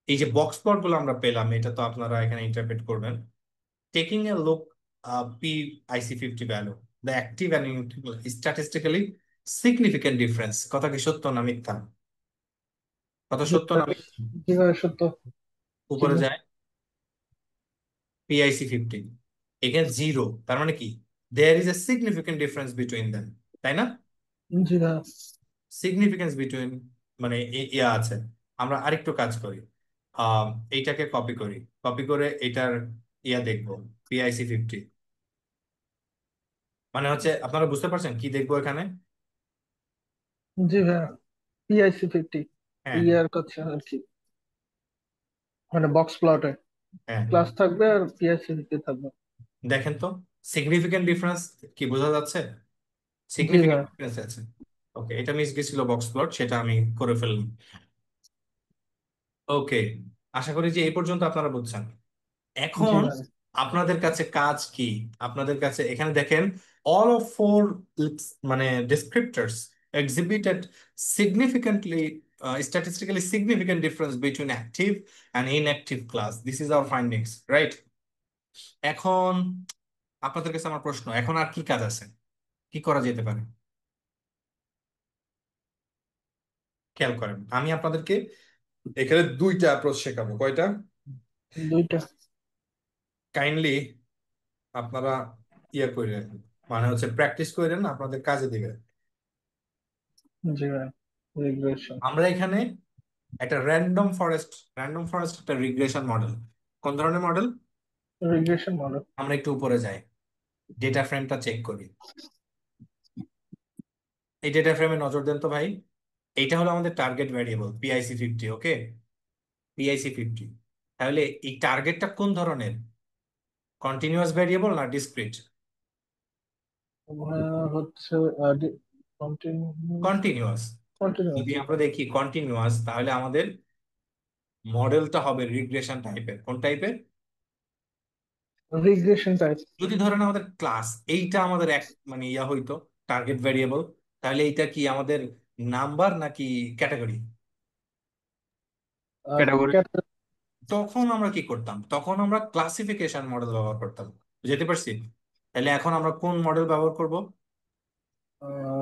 এই যে বক্স প্লট গুলো আমরা পেলাম, এটা তো আপনারা এখানে ইন্টারপ্রেট করবেন। Taking a look PIC50 value, the active and statistically significant difference, কথা কি সত্য না মিথ্যা? কথা জি সত্য না ভাইয়া, মিথ্যা? জি ভাইয়া, সত্য। উপরে সিগনিফিক। যায় PIC50, এখানে জিরো, তার মানে কি there is a significant difference between them, তাই না? জি ভাইয়া। সিগনিফিকেন্স বিটুইন মানে ইয়া আছে। আমরা আরেকটু কাজ করি, আহ এইটাকে কপি করি, কপি করে এটার ইয়া দেখবো, PIC50। মানে হচ্ছে আপনারা বুঝতে পারছেন কি দেখবো এখানে? জি ভাইয়া, PIC50 হ্যাঁ, ইয়ার করছে আর কি, মানে বক্স প্লটে হ্যাঁ, ক্লাস থাকবে আর PIC50 থাকবে। দেখেন তো সিগনিফিকেন্ট ডিফারেন্স কি বোঝা যাচ্ছে? জি সিগনিফিকেন্ট ভাইয়া। ডিফারেন্স আছে। ওকে, এটা মিস গেছিল বক্স প্লট, সেটা আমি করে ফেললাম। ওকে, আশা করি যে এই পর্যন্ত আপনারা বুঝছেন। জি এখন ভাইয়া। আপনাদের কাছে কাজ কি? আপনাদের কাছে এখানে দেখেন, অল অফ ফোর মানে descriptors exhibited significantly statistically significant difference between active and inactive class. This is our findings, right? এখন আপনাদের কাছে আমার প্রশ্ন, এখন আর কি কাজ আছে, কি করা যেতে পারে? খেয়াল করেন, আমি আপনাদেরকে এখানে দুইটা অ্যাপ্রোচ শেখাবো। কয়টা? দুইটা। কাইন্ডলি আপনারা ইয়ে করেন, মানে হচ্ছে প্র্যাকটিস করেন, আপনাদের কাজে দিবে। জি ভাইয়া, রিগ্রেশন। আমরা এখানে একটা র্যান্ডম ফরেস্ট একটা রিগ্রেশন মডেল। কোন ধরনের মডেল? Regression model. আমরা একটু উপরে যাই, ডেটা ফ্রেমটা চেক করি। এই ডেটা ফ্রেমে নজর দেন তো ভাই। এইটা হলো আমাদের টার্গেট ভ্যারিয়েবল PIC50। ওকে, PIC50। তাহলে এই টার্গেটটা কোন ধরনের? কন্টিনিউয়াস ভ্যারিয়েবল না ডিসক্রিট? হচ্ছে কন্টিনিউয়াস। কন্টিনিউয়াস। যদি কন্টিনিউয়াস। আমরা দেখি কন্টিনিউয়াস, তাহলে আমাদের মডেলটা হবে রিগ্রেশন টাইপের। কোন টাইপের? Regression type. যদি ধরেন আমাদের ক্লাস এইটা আমাদের এক মানে ইয়া হইতো টার্গেট ভ্যারিয়েবল, তাহলে এইটা কি আমাদের নাম্বার নাকি ক্যাটাগরি? ক্যাটাগরি। তখন আমরা কি করতাম? তখন আমরা ক্লাসিফিকেশন মডেল ব্যবহার করতাম। বুঝতে পারছি? তাহলে এখন আমরা কোন মডেল ব্যবহার করব?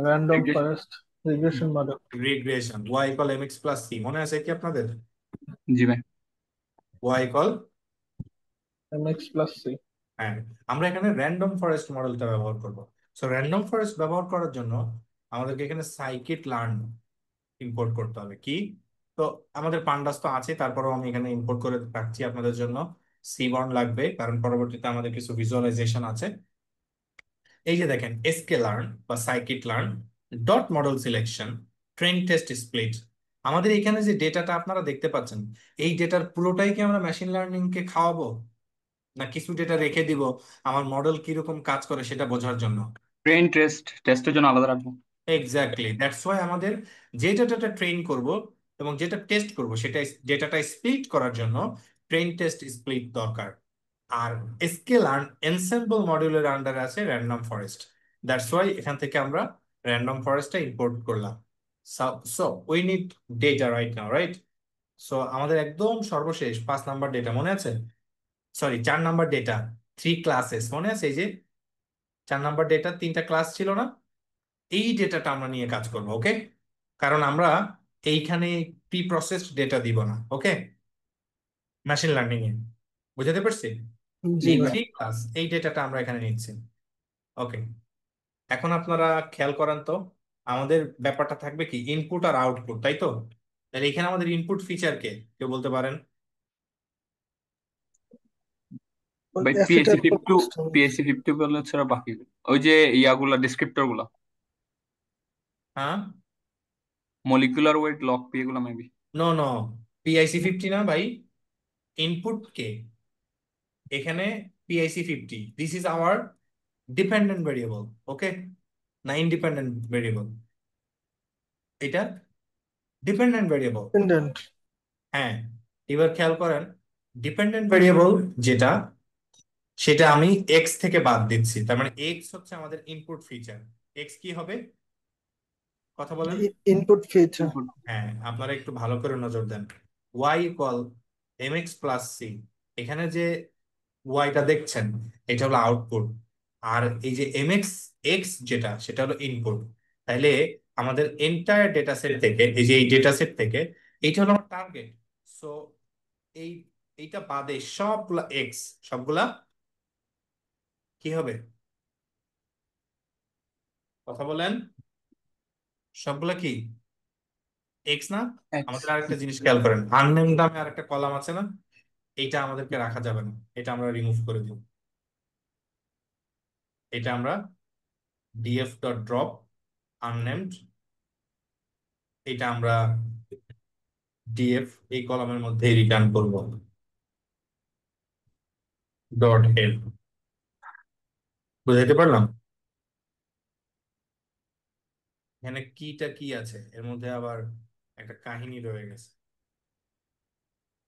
Random forest regression model. Regression, Y equal mx plus C, মনে আছে কি আপনাদের? জি ভাই। Y equal, MX+C। হ্যাঁ, আমরা এখানে র্যান্ডম ফরেস্ট মডেলটা ব্যবহার করব। সো র্যান্ডম ফরেস্ট ব্যবহার করার জন্য আমাদেরকে এখানে সাইকিট লার্ন ইম্পোর্ট করতে হবে কি। তো আমাদের পান্ডাস তো আছে, তারপরেও আমি এখানে ইম্পোর্ট করে রাখছি আপনাদের জন্য। সিবর্ন লাগবে কারণ পরবর্তীতে আমাদের কিছু ভিজুয়ালাইজেশন আছে। এই যে দেখেন স্কেলার্ন বা scikit learn, dot model selection, train test split. আমাদের এখানে যে ডেটাটা আপনারা দেখতে পাচ্ছেন, এই ডেটার পুরোটাই কি আমরা মেশিন লার্নিং কে খাওয়াবো, না কিছু ডেটা রেখে দিব আমার মডেল কিরকম কাজ করে সেটা বোঝার জন্য? ট্রেন টেস্টের জন্য আলাদা রাখবো। এক্স্যাক্টলি, দ্যাটস ওয়াই আমাদের যে ডেটাটা ট্রেন করব এবং যেটা টেস্ট করব সেটা ডেটাটা স্প্লিট করার জন্য ট্রেন টেস্ট স্প্লিট দরকার। আর স্কেল আর এনসেম্বল মডিউলের আন্ডারে আছে র্যান্ডম ফরেস্ট। দ্যাটস ওয়াই এখান থেকে আমরা র্যান্ডম ফরেস্টটা ইম্পোর্ট করলাম। So we need data right now, right? So আমাদের একদম সর্বশেষ 5 নাম্বার ডেটা মনে আছে? সরি, 4 নাম্বার ডেটা, 3 ক্লাসেস মনে আছে? এই যে 4 নাম্বার ডেটা 3টা ক্লাস ছিল না? এই ডেটাটা আমরা নিয়ে কাজ করবো, ওকে? কারণ আমরা এইখানে প্রি প্রসেসড ডেটা দিব না, ওকে, মেশিন লার্নিং এ। বুঝতে পারছি? জি এই ভাই। 3 ক্লাস, এই ডেটাটা আমরা এখানে নিচ্ছি, ওকে। এখন আপনারা খেয়াল করেন তো, আমাদের ব্যাপারটা থাকবে কি ইনপুট আর আউটপুট, তাই তো? তাহলে এখানে আমাদের ইনপুট ফিচার কে কেউ বলতে পারেন? ওই ভাই পিএসসি অ্যাসিটার ফিফটি, পিএসসি ফিফটি বলে ছাড়া বাকি ওই যে ইয়াগুলা ডিসক্রিপ্টর গুলা, হ্যাঁ, মলিকুলার ওয়েট লগ পি এগুলা মেবি। নো নো, PIC50 না ভাই, ইনপুট কে এখানে। PIC50, this is our dependent variable, okay, না ইন্ডিপেন্ডেন্ট ভেরিয়েবল? এটা ডিপেন্ডেন্ট ভেরিয়েবল। ডিপেন্ডেন্ট। হ্যাঁ, এবার খেয়াল করেন, ডিপেন্ডেন্ট ভেরিয়েবল যেটা, সেটা আমি এক্স থেকে বাদ দিচ্ছি, তার মানে এক্স হচ্ছে আমাদের ইনপুট ফিচার। এক্স কি হবে কথা বলেন? Input feature. হ্যাঁ, আপনারা একটু ভালো করে নজর দেন। ওয়াই ইকুয়াল mx+c, এখানে যে ওয়াইটা দেখছেন এটা হলো আউটপুট, আর এই যে mx এক্স যেটা সেটা হলো ইনপুট। তাইলে আমাদের এন্টায়ার ডেটা সেট থেকে, এই যে এই ডেটা সেট থেকে, এইটা হলো আমার টার্গেট। সো এই এইটা বাদে সবগুলা এক্স, সবগুলা কি হবে কথা বলেন? সবগুলা কি এক্স না? আমাদের আরেকটা জিনিস খেয়াল করেন, আননেম নামে আরেকটা কলাম আছে না? এইটা আমাদেরকে রাখা যাবে না, এটা আমরা রিমুভ করে দিব। এটা আমরা df.drop unnamed, এটা আমরা df এই কলামের মধ্যে রিটার্ন করব ডট হেড। বুঝাইতে পারলাম? এখানে কিটা কি আছে এর মধ্যে, আবার একটা কাহিনী রয়ে গেছে,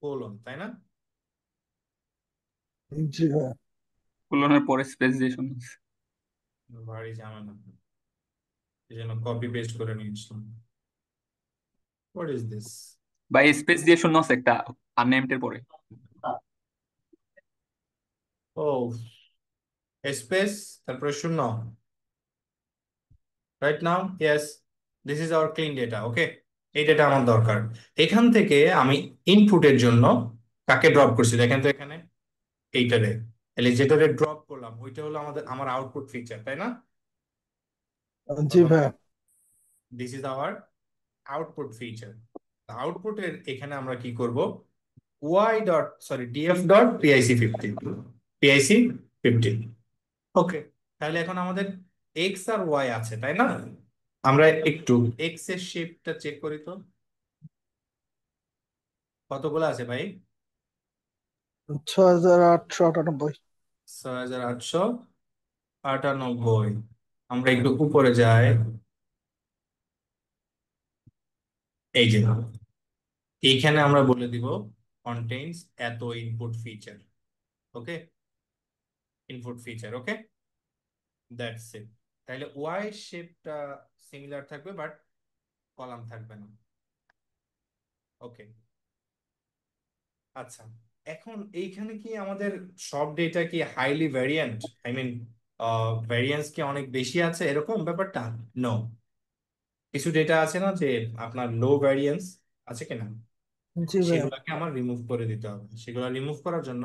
কোলন, তাই না? জি ভাই। কোলনের পরে স্পেস দিয়েছেন। ভারী ঝামেলা, এই জন্য কপি পেস্ট করে নিয়েছিলাম। What is this? ভাই স্পেস দিয়ে শূন্য আছে একটা আননেমড এর পরে। ও, স্পেস তারপরে শূন্য, right now, yes, this is our clean data, okay. এই ডেটা আমার দরকার। এখান থেকে আমি ইনপুটের জন্য কাকে ড্রপ করছি দেখেন তো এখানে, এইটারে। তাহলে যেটারে ড্রপ করলাম ওইটা হলো আমার আউটপুট ফিচার, তাই না? জি ভাই। This is hour output feature. আউটপুটের এখানে আমরা কি করব, df.pic50, pic50, ওকে। তাহলে এখন আমাদের এক্স আর ওয়াই আছে, তাই না? আমরা একটু এক্স এর শেপটা চেক করি তো, কতগুলো আছে ভাই? 6898। 6898। আমরা একটু উপরে যাই, এই যে এইখানে আমরা বলে দিব কন্টেইনস এত input feature, okay, input feature, okay, that's it. তাহলে ওয়াই শেপটা সিমিলার থাকবে বাট কলাম থাকবে না, ওকে। আচ্ছা, এখন এইখানে কি আমাদের সব ডেটা কি highly variant, I mean variance কি অনেক বেশি আছে এরকম ব্যাপারটা? নো, কিছু ডেটা আছে না যে আপনার লো ভ্যারিয়েন্স আছে কিনা, জি ভাই। সেগুলোকে আমার রিমুভ করে দিতে হবে। সেগুলো রিমুভ করার জন্য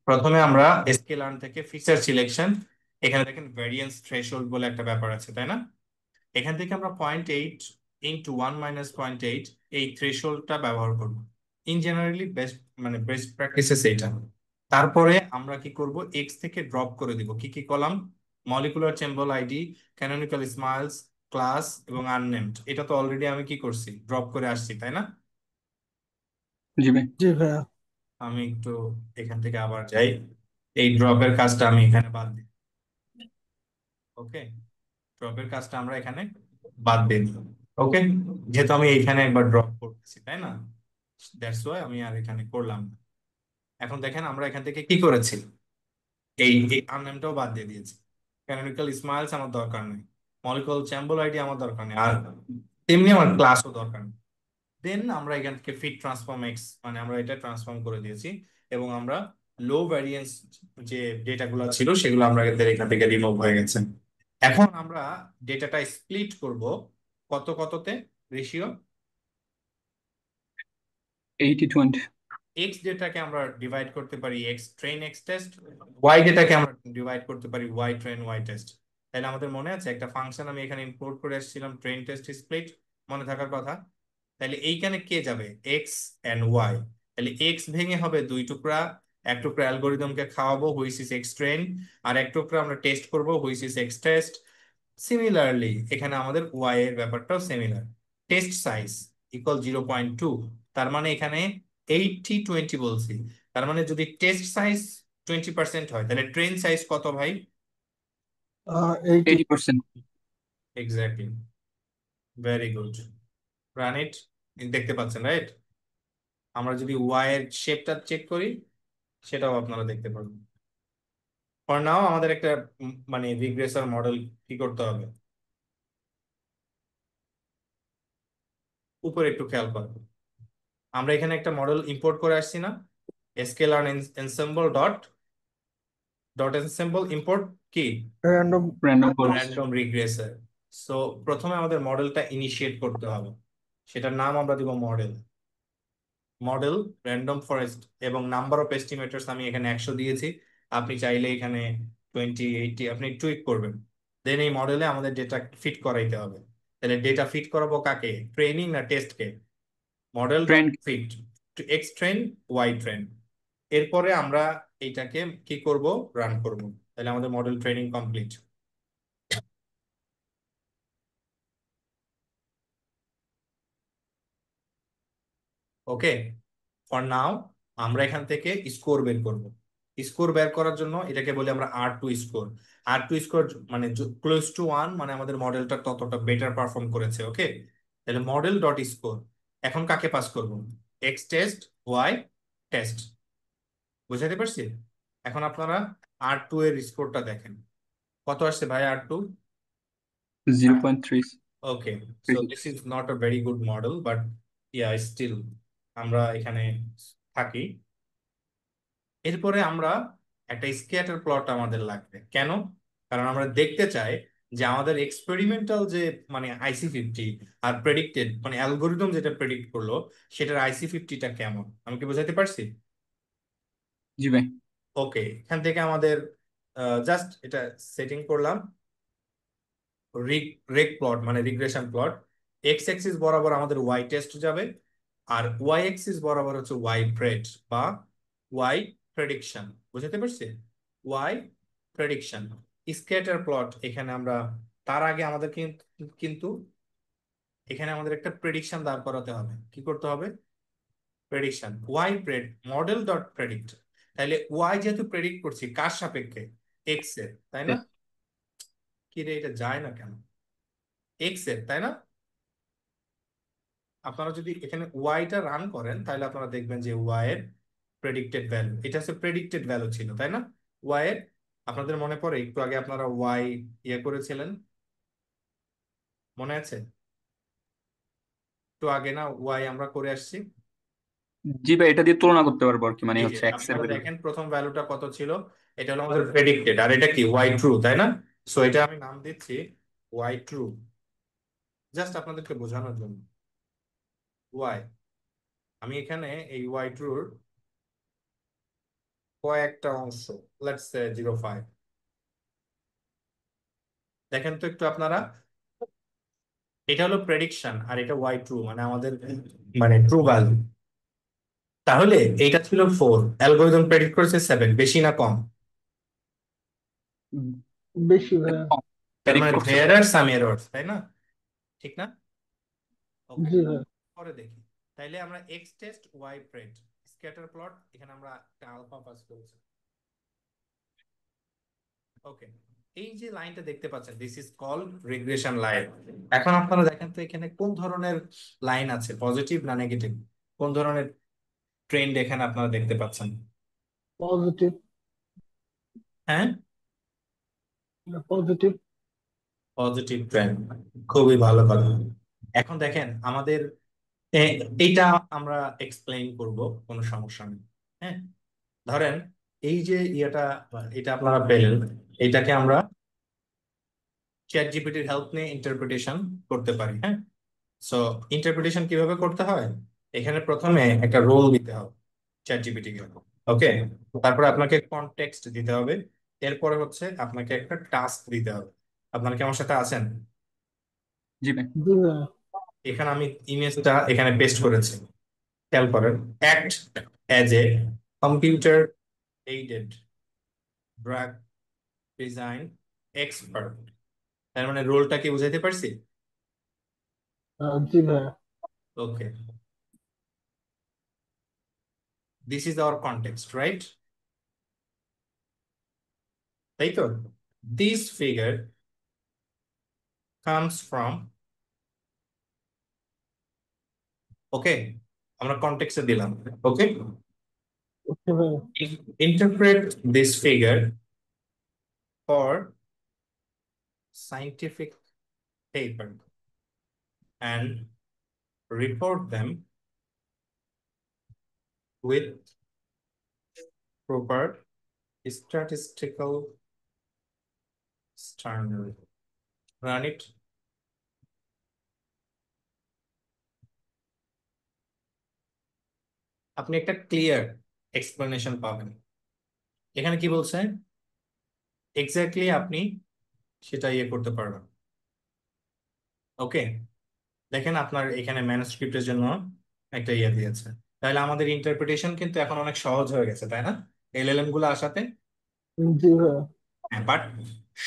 প্রথমে আমরা স্কেলার্ন থেকে ফিচার সিলেকশন, এখানে দেখেন ভ্যারিয়েন্স থ্রেশহোল্ড বলে একটা ব্যাপার আছে, তাই না? এখান থেকে আমরা 0.8 ইন্টু 1 - 0.8, এই থ্রেশহোল্ডটা ব্যবহার করব। ইন জেনারেলি বেস্ট মানে বেস্ট প্র্যাকটিসেস এইটা। তারপরে আমরা কি করব, এক্স থেকে ড্রপ করে দিব কি কি column, molecular ChEMBL ID, canonical smiles, class এবং আননেমড। এটা তো অলরেডি আমি কি করছি, ড্রপ করে আসছি, তাই না? জি ভাই। জি ভাইয়া। আমি একটু এখান থেকে আবার যাই, এই ড্রপের কাজটা আমি এখানে বাদ দিই। ওকে, ড্রপের কাজটা আমরা এখানে বাদ দিয়ে দিই। ওকে, যেহেতু আমি এইখানে একবার ড্রপ করতেছি, তাই না, দ্যাটস ওয়াই আমি আর এখানে করলাম না। এখন দেখেন আমরা এখান থেকে কি করেছি, এই আননেমটাও বাদ দিয়ে দিয়েছি। ক্যানোনিক্যাল স্মাইলস আমার দরকার নেই, মলিকুলার চেম্বল আইডি আমার দরকার নেই, আর তেমনি আমার ক্লাসও দরকার নেই। দেন আমরা এখান থেকে ফিট ট্রান্সফর্ম এক্স মানে আমরা এটা ট্রান্সফর্ম করে দিয়েছি, এবং আমরা লো ভ্যারিয়েন্স যে ডেটাগুলো ছিল সেগুলো আমরা এখান থেকে রিমুভ হয়ে গেছে। এখন আমরা ডেটাটা স্প্লিট করব কত কততে, রেশিও 80-20। এক্স ডেটাকে আমরা ডিভাইড করতে পারি X train X test, Y ডেটাকে আমরা ডিভাইড করতে পারি ওয়াই ট্রেন ওয়াই টেস্ট। তাহলে আমাদের মনে আছে একটা ফাংশন আমি এখানে ইম্পোর্ট করে এসেছিলাম, ট্রেন টেস্ট স্প্লিট, মনে থাকার কথা। তাহলে এইখানে কে যাবে, এক্স এন্ড ওয়াই। তাহলে এক্স ভেঙে হবে দুই টুকরা, এক টুকরা অ্যালগোরিদমকে খাওয়াবো হুইচ ইজ এক্স ট্রেন, আর এক টুকরা আমরা টেস্ট করবো which is x test. Similarly এখানে আমাদের ওয়াই এর ব্যাপারটাও সিমিলার। টেস্ট সাইজ ইকুয়াল 0.2, তার মানে এখানে 80-20 বলছি। তার মানে যদি টেস্ট সাইজ 20% হয় তাহলে ট্রেন সাইজ কত ভাই? 80। 80%। এক্স্যাক্টলি, ভেরি গুড, রান ইট। দেখতে পাচ্ছেন রাইট? আমরা যদি ওয়াই এর শেপটা চেক করি সেটাও আপনারা দেখতে পারবেন। ফর নাও আমাদের একটা মানে রিগ্রেসর মডেল কি করতে হবে, উপরে একটু খেয়াল করুন। আমরা এখানে একটা মডেল ইম্পোর্ট করে আসছি না, sklearn ensemble dot dot ensemble import কি, random. Random forest. Random regressor. So প্রথমে আমাদের মডেলটা ইনিশিয়েট করতে হবে, সেটার নাম আমরা দিব মডেল, মডেল র্যান্ডম ফরেস্ট, এবং নাম্বার অফ এস্টিমেটরস আমি এখানে 100 দিয়েছি। আপনি চাইলে এখানে 20, 80 আপনি টুইক করবেন। দেন এই মডেলে আমাদের ডেটা ফিট করাইতে হবে। তাহলে ডেটা ফিট করাবো কাকে, ট্রেনিং না টেস্টকে? Model dot trend. Fit to X train Y train. এরপরে আমরা এইটাকে কি করব, রান করব। তাহলে আমাদের model training complete. Okay, for now আমরা এখান থেকে স্কোর বের করব। স্কোর বের করার জন্য এটাকে বলি আমরা R2 স্কোর। R2 স্কোর মানে ক্লোজ টু 1, মানে আমাদের মডেলটা ততটা বেটার পারফর্ম করেছে। ওকে, তাহলে মডেল ডট স্কোর এখন কাকে পাস করব, এক্স টেস্ট ওয়াই টেস্ট। বুঝাতে পারছি? এখন আপনারা R2 এর স্কোরটা দেখেন কত আসছে ভাই, R2। 0.3। Okay, so this is not a very good model, but yeah still আমরা এখানে থাকি। এরপরে আমরা একটা স্ক্যাটার প্লট আমাদের লাগবে, কেন? কারণ আমরা দেখতে চাই যে আমাদের এক্সপেরিমেন্টাল যে মানে IC50 আর প্রেডিক্টেড মানে অ্যালগোরিদম যেটা প্রেডিক্ট করলো সেটার IC50টা কেমন, আমি কি বোঝাতে পারছি? জি ভাই। ওকে, এখান থেকে আমাদের জাস্ট এটা সেটিং করলাম, রেক প্লট মানে রিগ্রেশন প্লট। এক্স অ্যাক্সিস বরাবর আমাদের ওয়াই টেস্ট যাবে, আর ওয়াই অ্যাক্সিস বরাবর হচ্ছে ওয়াই প্রেড বা ওয়াই প্রেডিকশন। বুঝতে পারছি? ওয়াই প্রেডিকশন স্ক্যাটার প্লট এখানে আমরা, তার আগে আমাদের কিন্তু এখানে আমাদের একটা প্রেডিকশন দাঁড় করাতে হবে। কি করতে হবে, prediction Y pred model dot predict. তাহলে ওয়াই যেহেতু প্রেডিক্ট করছি কার সাপেক্ষে, এক্স এর, তাই না? কি রে, এটা যায় না কেন, এক্স এর, তাই না? আপনারা যদি এখানে ওয়াইটা রান করেন তাহলে আপনারা দেখবেন যে ওয়াই এর প্রেডিক্টেড ভ্যালু, এটা হচ্ছে প্রেডিক্টেড ভ্যালু ছিল, তাই না? ওয়াই এর, আপনাদের মনে পড়ে একটু আগে আপনারা ওয়াই ইয়ে করেছিলেন, মনে আছে? একটু আগে না ওয়াই আমরা করে আসছি। জি ভাই, এটা দিয়ে তুলনা করতে পারবো আর কি, মানে এই যে হচ্ছে এক্স এর আপনারা ভ্যালু। দেখেন প্রথম ভ্যালুটা কত ছিল, এটা হলো আমাদের প্রেডিক্টেড, আর এটা কি ওয়াই ট্রু, তাই না? সো এটা আমি নাম দিচ্ছি ওয়াই ট্রু, জাস্ট আপনাদেরকে বোঝানোর জন্য। ওয়াই, আমি এখানে এই ওয়াই ট্রুর কয়েকটা অংশ, লেটস সে 0.5, দেখেন তো একটু আপনারা, এটা হলো প্রেডিকশন আর এটা ওয়াই ট্রু, মানে আমাদের মানে ট্রু ভ্যালু। তাহলে এইটা ছিল 4, অ্যালগোরিদম প্রেডিক্ট করেছে 7, বেশি না কম? বেশি ভাইয়া। তার প্রেডিক্ট মানে করছে। দেয়ার আর সাম এরর্স, তাই না? ঠিক না? ওকে, জি ভাইয়া। পরে দেখি। তাইলে আমরা X test Y pred scatter plot, এখানে আমরা একটা আলফা পাস করেছি। ওকে, এই যে লাইনটা দেখতে পাচ্ছেন, this is called regression line. এখন আপনারা দেখেন তো এখানে কোন ধরনের লাইন আছে, পজিটিভ না নেগেটিভ? কোন ধরনের ট্রেন্ড এখানে আপনারা দেখতে পাচ্ছেন? পজিটিভ। হ্যাঁ, পজিটিভ। পজিটিভ ট্রেন্ড, খুবই ভালো কথা। এখন দেখেন আমাদের এইটা আমরা এক্সপ্লেইন করব, কোনো সমস্যা নেই। হ্যাঁ, ধরেন এই যে ইয়েটা, এটা আপনারা পেলেন, এটাকে আমরা চ্যাট জিপিটির হেল্প নিয়ে ইন্টারপ্রিটেশন করতে পারি। হ্যাঁ, সো ইন্টারপ্রিটেশন কিভাবে করতে হয়, এখানে প্রথমে একটা রোল দিতে হবে চ্যাট জিপিটি কে। ওকে, তারপরে আপনাকে কনটেক্সট দিতে হবে, এরপরে হচ্ছে আপনাকে একটা টাস্ক দিতে হবে। আপনারা কি আমার সাথে আছেন? জি ভাই। জি ভাইয়া। এখানে আমি ইমেজটা এখানে পেস্ট করেছি, খেয়াল করেন। Act as a computer aided drug design expert, তার মানে রোলটা কি বুঝাইতে পারছি? জি ভাইয়া। Okay, this is our context, right? তাই তো, this figure comes from, okay, আমরা কনটেক্সটে দিলাম। ওকে, ওকে ভাইয়া। Interpret this figure for scientific paper and report them with proper statistical standard. Run it. আপনি একটা ক্লিয়ার এক্সপ্লেনেশন পাবেন। এখানে কি বলছে এক্স্যাক্টলি, আপনি সেটা ইয়ে করতে পারবেন। ওকে, দেখেন আপনার এখানে ম্যানুস্ক্রিপ্টের জন্য একটা ইয়ে দিয়েছে। তাহলে আমাদের ইন্টারপ্রিটেশন কিন্তু এখন অনেক সহজ হয়ে গেছে, তাই না, এলএলএম গুলো আসাতে? জি ভাইয়া। হ্যাঁ, বাট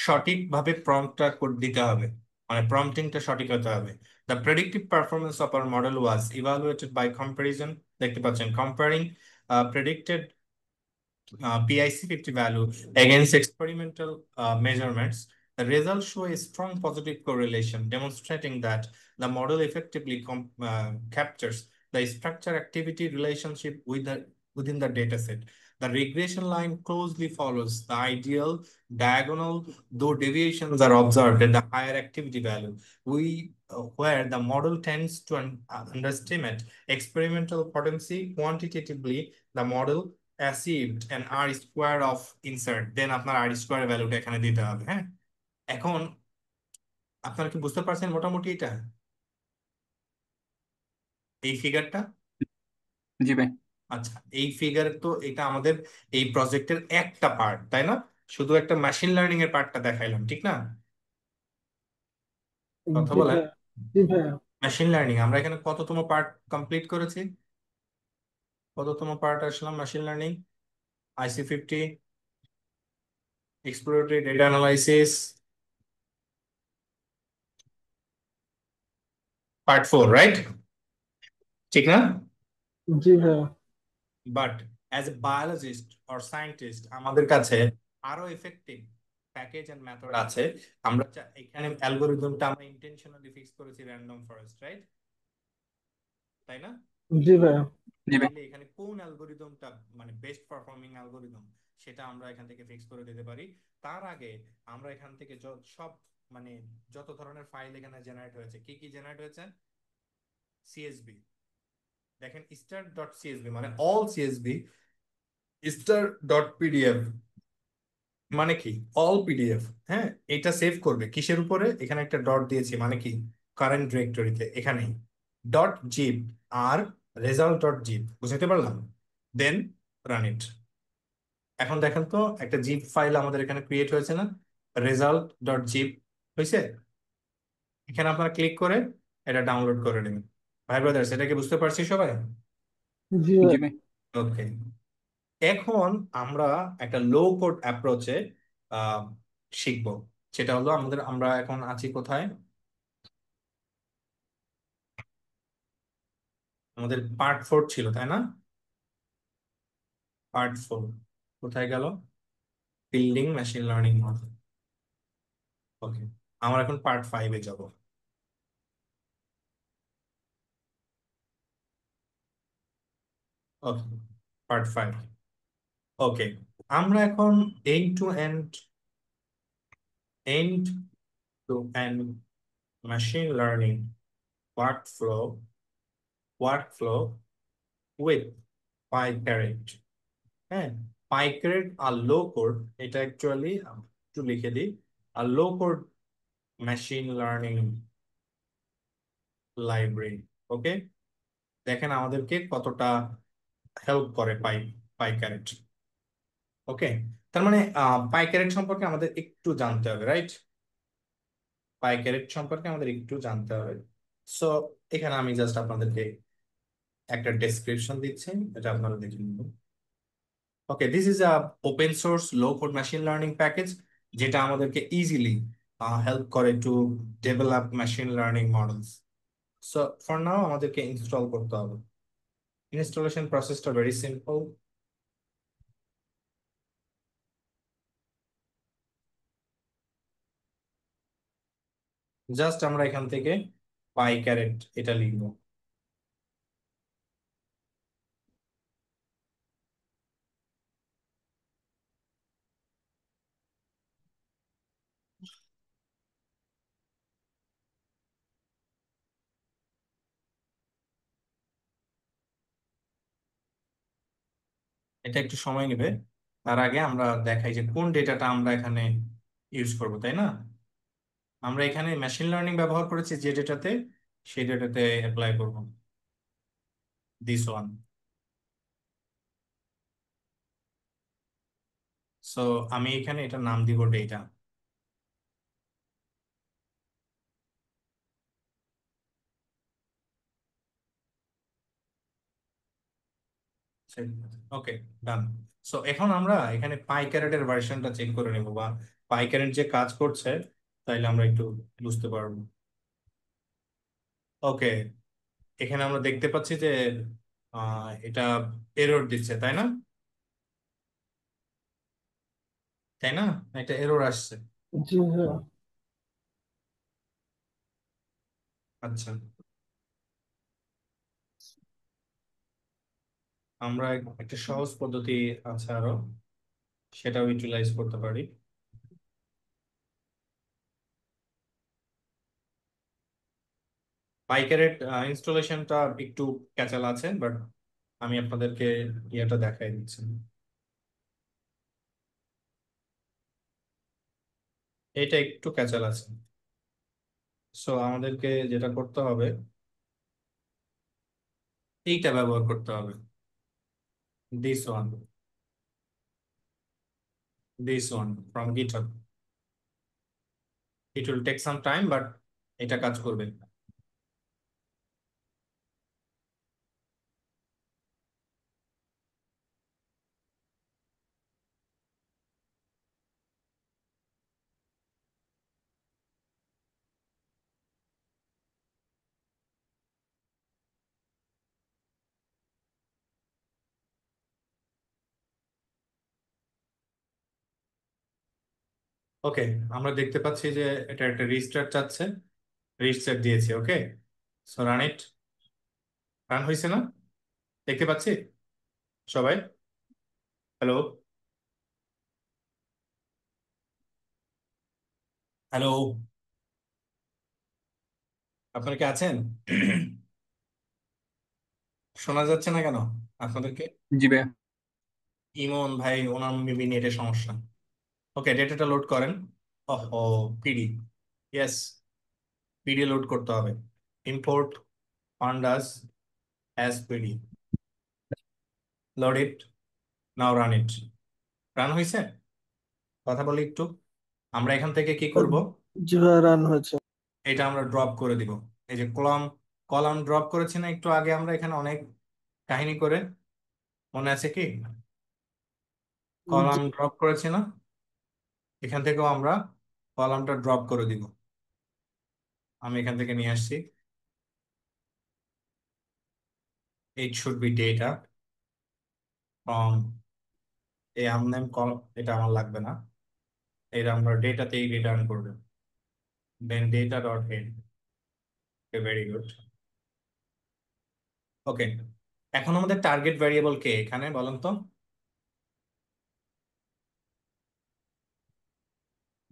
সঠিকভাবে প্রম্পটটা দিতে হবে, মানে প্রম্পটিংটা সঠিক হতে হবে। The predictive performance of our model was evaluated by comparison, দেখতে পাচ্ছেন, comparing predicted PIC50 value against experimental measurements. The results show a strong positive correlation, demonstrating that the model effectively captures the structure activity relationship within the dataset. The regression line closely follows the ideal diagonal, though deviations are observed at the higher activity value, where the model tends to underestimate experimental potency quantitatively. The model achieved an r square of insert, then আপনার r square ভ্যালুটা এখানে দিতে হবে। হ্যাঁ, এখন আপনারা কি বুঝতে পারছেন মোটামুটি এটা, এই ফিগারটা? জি ভাই। আচ্ছা, এই ফিগার তো এটা আমাদের এই প্রজেক্টের একটা পার্ট, তাই না? শুধু একটা মেশিন লার্নিং এর পার্টটা দেখাইলাম, ঠিক না? কথা জি বলেন। ভাইয়া। জি ভাইয়া। মেশিন লার্নিং আমরা এখানে কততম পার্ট কমপ্লিট করেছি? কততম পার্ট আসলাম machine learning? IC50, exploratory data analysis, part 4, right? ঠিক না? জি ভাইয়া। But as a biologist or scientist আমাদের কাছে আরো এফেক্টিভ প্যাকেজ এন্ড মেথড আছে। আমরা এখানে অ্যালগোরিদমটা আমরা ইন্টেনশনালি ফিক্স করেছি র্যান্ডম ফরেস্ট, রাইট? তাই না? জি ভাইয়া। জি ভাই। তাইলে এখানে কোন অ্যালগোরিদমটা মানে বেস্ট পারফর্মিং অ্যালগোরিদম, সেটা আমরা এখান থেকে ফিক্স করে দিতে পারি। তার আগে আমরা এখান থেকে সব মানে যত ধরনের ফাইল এখানে জেনারেট হয়েছে, কি কি জেনারেট হয়েছে? সিএসবি, দেখেন star.csv মানে অল সিএসবি, star.pdf মানে কি অল পিডিএফ। হ্যাঁ, এটা সেভ করবে কিসের উপরে? এখানে একটা ডট দিয়েছি, মানে কি কারেন্ট ডিরেক্টরিতে, এখানেই ডট জিপ আর রেজাল্ট ডট জিপ, বুঝতে পারলাম? দেন রান ইট। এখন দেখেন তো একটা জিপ ফাইল আমাদের এখানে ক্রিয়েট হয়েছে না, রেজাল্ট ডট জিপ হয়েছে? এখানে আপনারা ক্লিক করে এটা ডাউনলোড করে নেবেন। ভাই ব্রাদার্স, এটা কি বুঝতে পারছি সবাই? জি জি ভাই। ভাই। ওকে, এখন আমরা একটা লো কোড অ্যাপ্রোচে শিখবো। সেটা হলো আমরা এখন আছি কোথায়? আমাদের পার্ট 4 ছিল, তাই না? পার্ট 4 কোথায় গেল? Building machine learning model. Okay, আমরা এখন পার্ট 5-এ যাব। ওকে, পার্ট 5। ওকে, আমরা এখন end to end end to end machine learning workflow workflow with PyCaret. হ্যাঁ, পাইকারেট আর লো কোড, এটা অ্যাকচুয়ালি একটু লিখে দিই। আর লো কোড মেশিন লার্নিং লাইব্রেরি। ওকে, দেখেন আমাদেরকে কতটা হেল্প করে পাইকারেট। ওকে, তার মানে পাইকারেট সম্পর্কে আমাদের একটু জানতে হবে, রাইট? পাইকারেট সম্পর্কে আমাদের একটু জানতে হবে। সো এখানে আমি জাস্ট আপনাদেরকে একটা ডেসক্রিপশন দিচ্ছি, এটা আপনারা দেখে নিন। Okay, this is a open source low code machine learning package, যেটা আমাদেরকে ইজিলি হেল্প করে to develop machine learning models. So for now আমাদেরকে ইনস্টল করতে হবে। ইনস্টলেশন প্রসেসটা ভেরি সিম্পল। জাস্ট আমরা এখান থেকে পাইকারেট এটা লিখবো। এটা একটু সময় নেবে। তার আগে আমরা দেখাই যে কোন ডেটাটা আমরা এখানে ইউজ করব, তাই না? আমরা এখানে মেশিন লার্নিং ব্যবহার করেছি যে ডেটাতে, সেই ডেটাতে অ্যাপ্লাই করব, দিস ওয়ান। সো আমি এখানে এটা নাম দিব ডেটা। ওকে, ডান। সো এখন আমরা এখানে পাইক্যারেটের ভার্সনটা চেক করে নেব, বা পাইক্যারেট যে কাজ করছে তাইলে আমরা একটু বুঝতে পারবো। ওকে, এখানে আমরা দেখতে পাচ্ছি যে এটা এরর দিচ্ছে, তাই না? তাই না, একটা এরর আসছে। জি ভাই। আচ্ছা, আমরা একটা সহজ পদ্ধতি আছে আরো, সেটাও ইউটিলাইজ করতে পারি। পাইকারেট ইনস্টলেশনটা একটু ক্যাচাল আছে, বাট আমি আপনাদেরকে ইয়েটা দেখাই দিচ্ছি। এটা একটু ক্যাচাল আছে। সো আমাদেরকে যেটা করতে হবে, এইটা ব্যবহার করতে হবে, this one, this one from GitHub. It will take some time, but এটা কাজ করবে। ওকে, আমরা দেখতে পাচ্ছি যে এটা একটা রিস্টার্ট চাচ্ছে, রিস্টার্ট দিয়েছি। ওকে, সো রান ইট। রান হয়েছে না? দেখতে পাচ্ছি সবাই? হ্যালো, হ্যালো, আপনারা কি আছেন? শোনা যাচ্ছে না কেন আপনাদেরকে? জি ভাই। ইমন ভাই, ওনার মেবি নেটের সমস্যা। ওকে, ডেটাটা লোড করেন। ওহো, পিডি, ইয়েস, পিডি লোড করতে হবে। Import pandas as pd, load it, now run it। Run হয়েছে? কথা বলি একটু। আমরা এখান থেকে কি করব? জি ভাই, রান হয়েছে। এটা আমরা ড্রপ করে দিব। এই যে কলাম কলাম ড্রপ করেছি না একটু আগে আমরা এখানে অনেক কাহিনী করে, মনে আছে কি? কলাম জি ড্রপ করেছি না, এখান থেকেও আমরা কলামটা ড্রপ করে দিব। আমি এখান থেকে নিয়ে আসছি, it should be data from এই আমনেম কলাম, এটা আমার লাগবে না, এটা আমরা ডেটাতেই রিটার্ন করব, then data dot head. Very good. Okay, এখন আমাদের টার্গেট ভ্যারিয়েবল কে এখানে বলেন তো,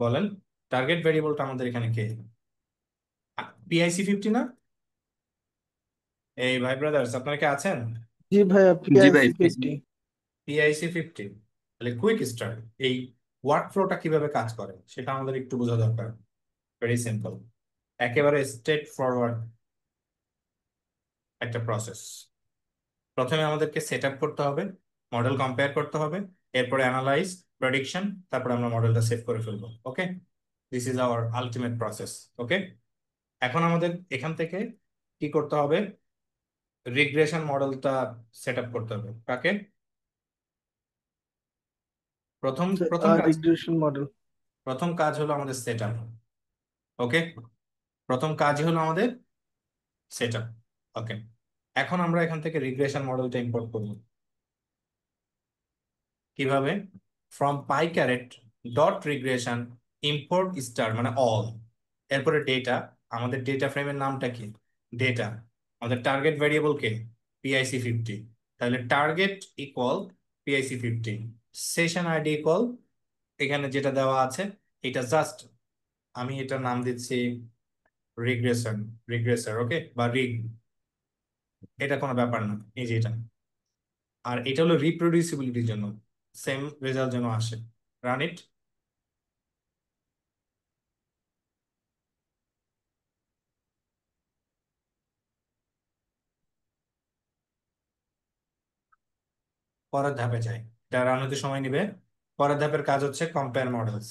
বলেন টার্গেট ভ্যারিয়েবলটা আমাদের এখানে কে? পিআইসি 50 না? এই ভাই ব্রাদার্স, আপনারা কি আছেন? জি ভাইয়া, জি ভাই, PIC 50। পিআইসি 50। তাহলে কুইক স্টার্ট, এই ওয়ার্ক ফ্লোটা কিভাবে কাজ করে সেটা আমাদের একটু বোঝা দরকার। ভেরি সিম্পল, একেবারে স্ট্রেট ফরওয়ার্ড একটা প্রসেস। প্রথমে আমাদেরকে সেট আপ করতে হবে, মডেল কম্পেয়ার করতে হবে, এরপরে অ্যানালাইজ, প্রেডিকশন, তারপরে আমরা মডেলটা সেভ করে ফেলবো। Okay, this is our ultimate process. Okay, এখন আমাদের এখান থেকে কি করতে হবে? রিগ্রেশন মডেলটা সেট আপ করতে হবে। কাকে? প্রথম প্রথম কাজ, রিগ্রেশন মডেল। প্রথম কাজ হলো আমাদের সেট আপ। ওকে, প্রথম কাজ হলো আমাদের সেট আপ। ওকে, এখন আমরা এখান থেকে রিগ্রেশন মডেলটা ইম্পোর্ট করব কিভাবে? From PyCaret dot regression import star মানে অল, এরপরে ডেটা। আমাদের ডেটা ফ্রেমের নামটা কি? ডেটা। আমাদের টার্গেট ভ্যারিয়েবল কে? পিআইসি 50। তাহলে target equal PIC 50, session ID equal এখানে যেটা দেওয়া আছে এটা জাস্ট, আমি এটা নাম দিচ্ছি রিগ্রেশন, রিগ্রেসর। ওকে, বা রিগ, এটা কোনো ব্যাপার না, এই যে এটা। আর এটা হলো রিপ্রোডিউসিবিলিটির জন্য, সেম রেজাল্ট যেন আসে। রান ইট। পরের ধাপে যাই, এটা রান হতে সময় নিবে। পরের ধাপের কাজ হচ্ছে কম্পেয়ার মডেলস।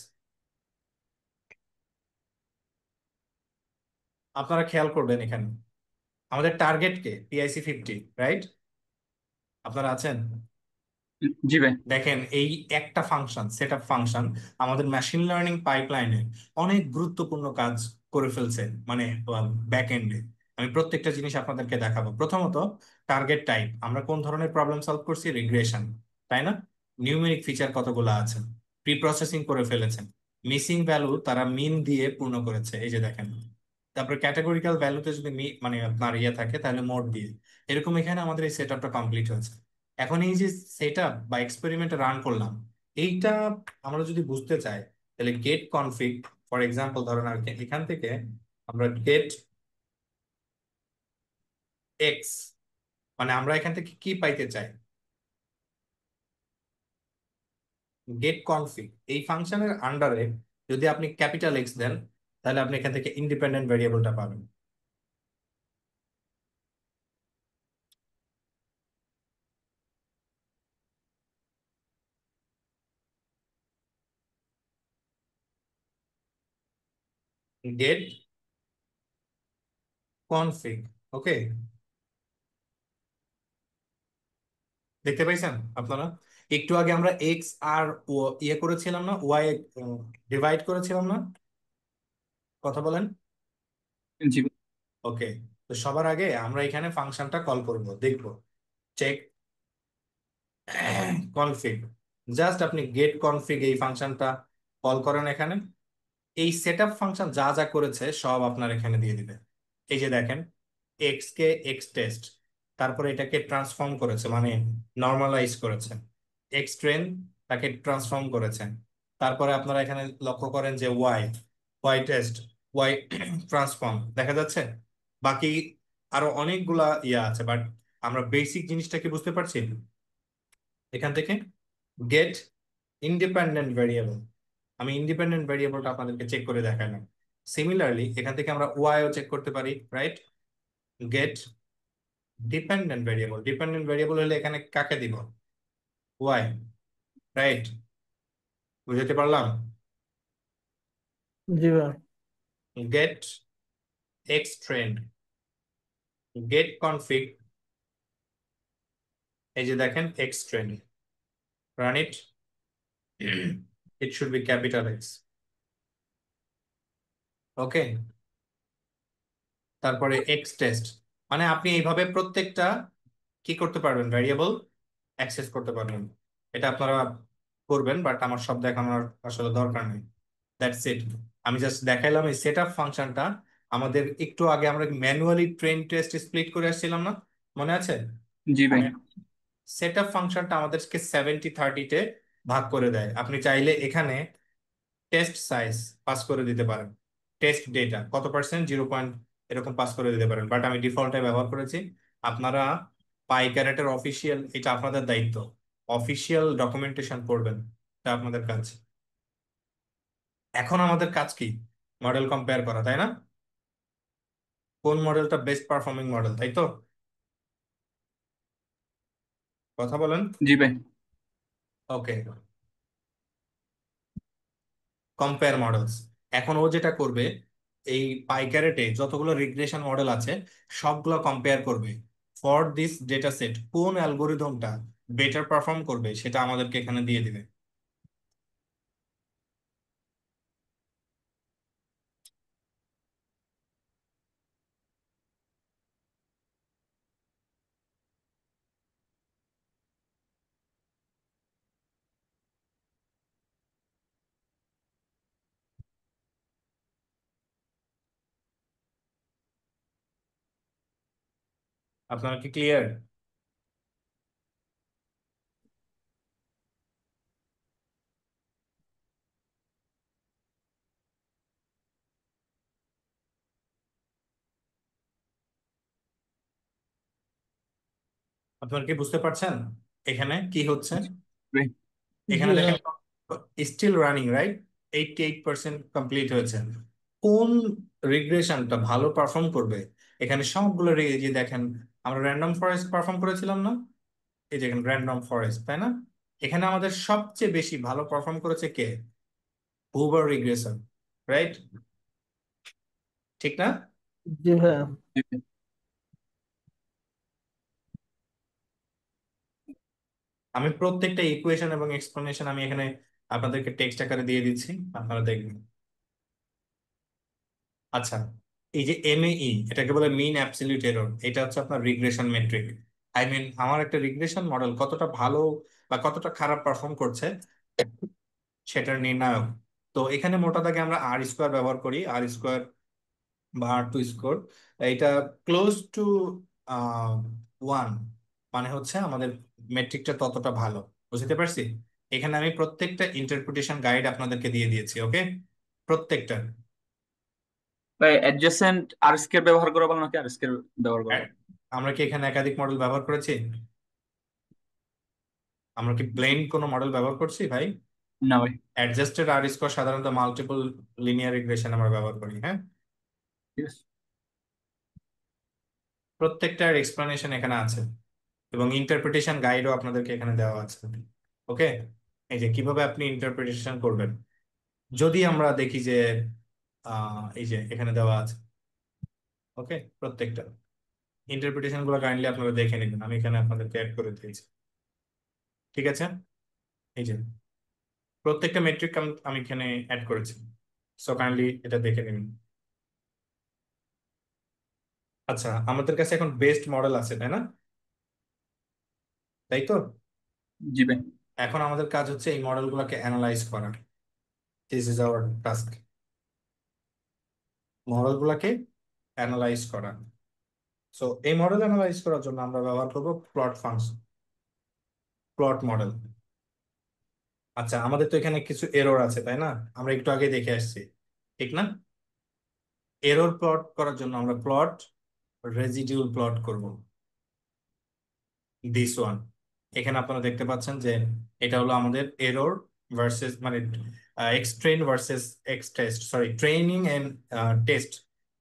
আপনারা খেয়াল করবেন এখানে আমাদের টার্গেট কে? PIC 50, right? আপনারা আছেন? জি ভাই। দেখেন এই একটা ফাংশন, সেট আপ ফাংশন আমাদের মেশিন লার্নিং পাইপলাইনে অনেক গুরুত্বপূর্ণ কাজ করে ফেলছে, মানে ব্যাক এন্ডে। আমি প্রত্যেকটা জিনিস আপনাদেরকে দেখাবো। প্রথমত টার্গেট টাইপ, আমরা কোন ধরনের প্রবলেম সলভ করছি? রিগ্রেশন, তাই না? নিউমেরিক ফিচার কতগুলো আছে, প্রি প্রসেসিং করে ফেলেছেন। মিসিং ভ্যালু তারা মিন দিয়ে পূর্ণ করেছে, এই যে দেখেন। তারপরে ক্যাটাগরিক্যাল ভ্যালুতে যদি মানে আপনার ইয়ে থাকে তাহলে মোড দিয়ে, এরকম এখানে আমাদের এই সেট আপটা কমপ্লিট হয়েছে। এখন এই যে সেট আপ বা এক্সপেরিমেন্ট রান করলাম, এইটা আমরা যদি বুঝতে চাই তাহলে গেট কনফিগ, ফর এক্সাম্পল ধরেন আর কি, এখান থেকে আমরা গেট এক্স, মানে আমরা এখান থেকে কি পাইতে চাই? গেট কনফিগ এই ফাংশনের আন্ডারে যদি আপনি ক্যাপিটাল এক্স দেন তাহলে আপনি এখান থেকে ইন্ডিপেন্ডেন্ট ভেরিয়েবলটা পাবেন। Gate config. ওকে, দেখতে পাইছেন আপনারা? একটু আগে আমরা এক্স আর ইয়ে করেছিলাম না, ওয়াই ডিভাইড করেছিলাম না? কথা বলেন। জি ভাই। ওকে, তো সবার আগে আমরা এখানে ফাংশনটা কল করব, দেখব। চেক কনফিগ, জাস্ট আপনি গেট কনফিগ এই ফাংশনটা কল করেন এখানে, এই সেটআপ ফাংশন যা যা করেছে সব আপনার এখানে দিয়ে দিবে। এই যে দেখেন, এক্স কে এক্স টেস্ট, তারপরে এটাকে ট্রান্সফর্ম করেছে মানে নর্মালাইজ করেছে, এক্স ট্রেন তাকে ট্রান্সফর্ম করেছেন। তারপরে আপনারা এখানে লক্ষ্য করেন যে Y, Y test, Y transform দেখা যাচ্ছে। বাকি আরো অনেকগুলা ইয়া আছে, বাট আমরা বেসিক জিনিসটা কি বুঝতে পারছি এখান থেকে? গেট ইন্ডিপেন্ডেন্ট ভেরিয়েবল, আমি ইন্ডিপেন্ডেন্ট ভেরিয়েবলটা আপনাদেরকে চেক করে দেখালাম। সিমিলারলি এখান থেকে আমরা ওয়াই ও চেক করতে পারি, right? Get dependent variable, dependent variable হলে এখানে কাকে দিব? Y, right? বুঝতে পারলাম? জি ভাইয়া। Get X trend get config, এই যে দেখেন X trend, run it, it should be capital X. Okay, তারপরে এক্স টেস্ট, মানে আপনি এইভাবে প্রত্যেকটা কি করতে পারবেন, ভ্যারিয়েবল অ্যাক্সেস করতে পারবেন। এটা আপনারা করবেন, বাট আমার সব দেখানোর আসলে দরকার নেই। That's it. আমি জাস্ট দেখাইলাম এই সেট আপ ফাংশনটা। আমাদের একটু আগে আমরা ম্যানুয়ালি ট্রেন টেস্ট স্প্লিট করে আসছিলাম না, মনে আছে? জি ভাই। সেট আপ ফাংশনটা আমাদেরকে 70-30-তে ভাগ করে দেয়। আপনি চাইলে এখানে টেস্ট সাইজ পাস করে দিতে পারেন, টেস্ট ডেটা কত পার্সেন্ট, 0 এরকম পাস করে দিতে পারেন, বাট আমি ডিফল্টে ব্যবহার করেছি। আপনারা পাইক্যারেটের অফিসিয়াল, এটা আপনাদের দায়িত্ব, অফিসিয়াল ডকুমেন্টেশন করবেন, এটা আপনাদের কাজ। এখন আমাদের কাজ কি, মডেল কম্পেয়ার করা, তাই না? কোন মডেলটা বেস্ট পারফর্মিং মডেল, তাই তো? কথা বলেন। জি ভাই। ওকে, কম্পেয়ার মডেলস। এখন ও যেটা করবে, এই পাইকারেটে যতগুলো রিগ্রেশন মডেল আছে সবগুলো কম্পেয়ার করবে। ফর দিস ডেটা সেট কোন অ্যালগোরিদমটা বেটার পারফর্ম করবে সেটা আমাদেরকে এখানে দিয়ে দিবে। আপনারা কি ক্লিয়ার? আপনারা কি বুঝতে পারছেন এখানে কি হচ্ছে? ভাই। জি এখানে হ্যাঁ। দেখেন স্টিল রানিং, রাইট? 88% কমপ্লিট হয়েছে। কোন রিগ্রেশনটা ভালো পারফর্ম করবে, এখানে সবগুলো এই যে দেখেন, আমরা র্যান্ডম ফরেস্ট পারফর্ম করেছিলাম না, এই দেখেন র্যান্ডম ফরেস্ট, তাই না? এখানে আমাদের সবচেয়ে বেশি ভালো পারফর্ম করেছে কে? Huber regression, right? ঠিক না? জি হ্যাঁ। জি ভাই। আমি প্রত্যেকটা ইকুয়েশন এবং এক্সপ্লেনেশন আমি এখানে আপনাদেরকে টেক্সট আকারে দিয়ে দিচ্ছি, আপনারা দেখবেন। আচ্ছা, এই যে এমএই, এটাকে বলে মিন অ্যাবসলিউট এরর, এটা হচ্ছে আপনার রিগ্রেশন মেট্রিক। আই মিন আমার একটা রিগ্রেশন মডেল কতটা ভালো বা কতটা খারাপ পারফর্ম করছে সেটার নির্ণায়ক। তো এখানে মোটা দাগে আমরা আর স্কোয়ার ব্যবহার করি, আর স্কোয়ার বা আর টু স্কোর। এটা ক্লোজ টু 1, মানে হচ্ছে আমাদের মেট্রিকটা ততটা ভালো। বুঝতে পারছি? এখানে আমি প্রত্যেকটা ইন্টারপ্রিটেশন গাইড আপনাদেরকে দিয়ে দিয়েছি, ওকে? প্রত্যেকটা। ভাই অ্যাডজেসেন্ট আর স্কয়ার ব্যবহার করা ভালো নাকি আর স্কয়ার ব্যবহার করা ভালো? আমরা কি এখানে একাধিক মডেল ব্যবহার করেছি? আমরা কি ব্লেন্ড কোনো মডেল ব্যবহার করছি ভাই? না ভাই। অ্যাডজাস্টেড আর স্কোয়ার সাধারণত মাল্টিপল লিনিয়ার রিগ্রেশন আমরা ব্যবহার করি, হ্যাঁ? ঠিক আছে। প্রত্যেকটার এক্সপ্লেনেশন এখানে আছে এবং ইন্টারপ্রিটেশন গাইডও আপনাদেরকে এখানে দেওয়া আছে, ওকে? এই যে কিভাবে আপনি ইন্টারপ্রিটেশন করবেন, যদি আমরা দেখি যে এই যে এখানে দেওয়া আছে, ওকে? প্রত্যেকটা ইন্টারপ্রিটেশন গুলো কাইন্ডলি আপনারা দেখে নেবেন, আমি এখানে আপনাদেরকে অ্যাড করে দিয়েছি, ঠিক আছে? এই যে প্রত্যেকটা মেট্রিক আমি এখানে অ্যাড করেছি, সো কাইন্ডলি এটা দেখে নিন। আচ্ছা, আমাদের কাছে এখন বেস্ট মডেল আছে, তাই না? তাই তো? জি ভাই। এখন আমাদের কাজ হচ্ছে এই মডেলগুলোকে অ্যানালাইজ করা। দিস ইজ আওয়ার টাস্ক, মডেলগুলোকে অ্যানালাইজ করা। সো এই মডেল অ্যানালাইজ করার জন্য আমরা ব্যবহার করব প্লট ফাংশন, প্লট মডেল। আচ্ছা, আমাদের তো এখানে কিছু এরর আছে, তাই না? আমরা একটু আগে দেখে আসছি, ঠিক না? এরর প্লট করার জন্য আমরা প্লট রেজিডিউল প্লট করব, দিস ওয়ান। এখানে আপনারা দেখতে পাচ্ছেন যে এটা হলো আমাদের এরর ভার্সেস, মানে X train versus X test, sorry, training and test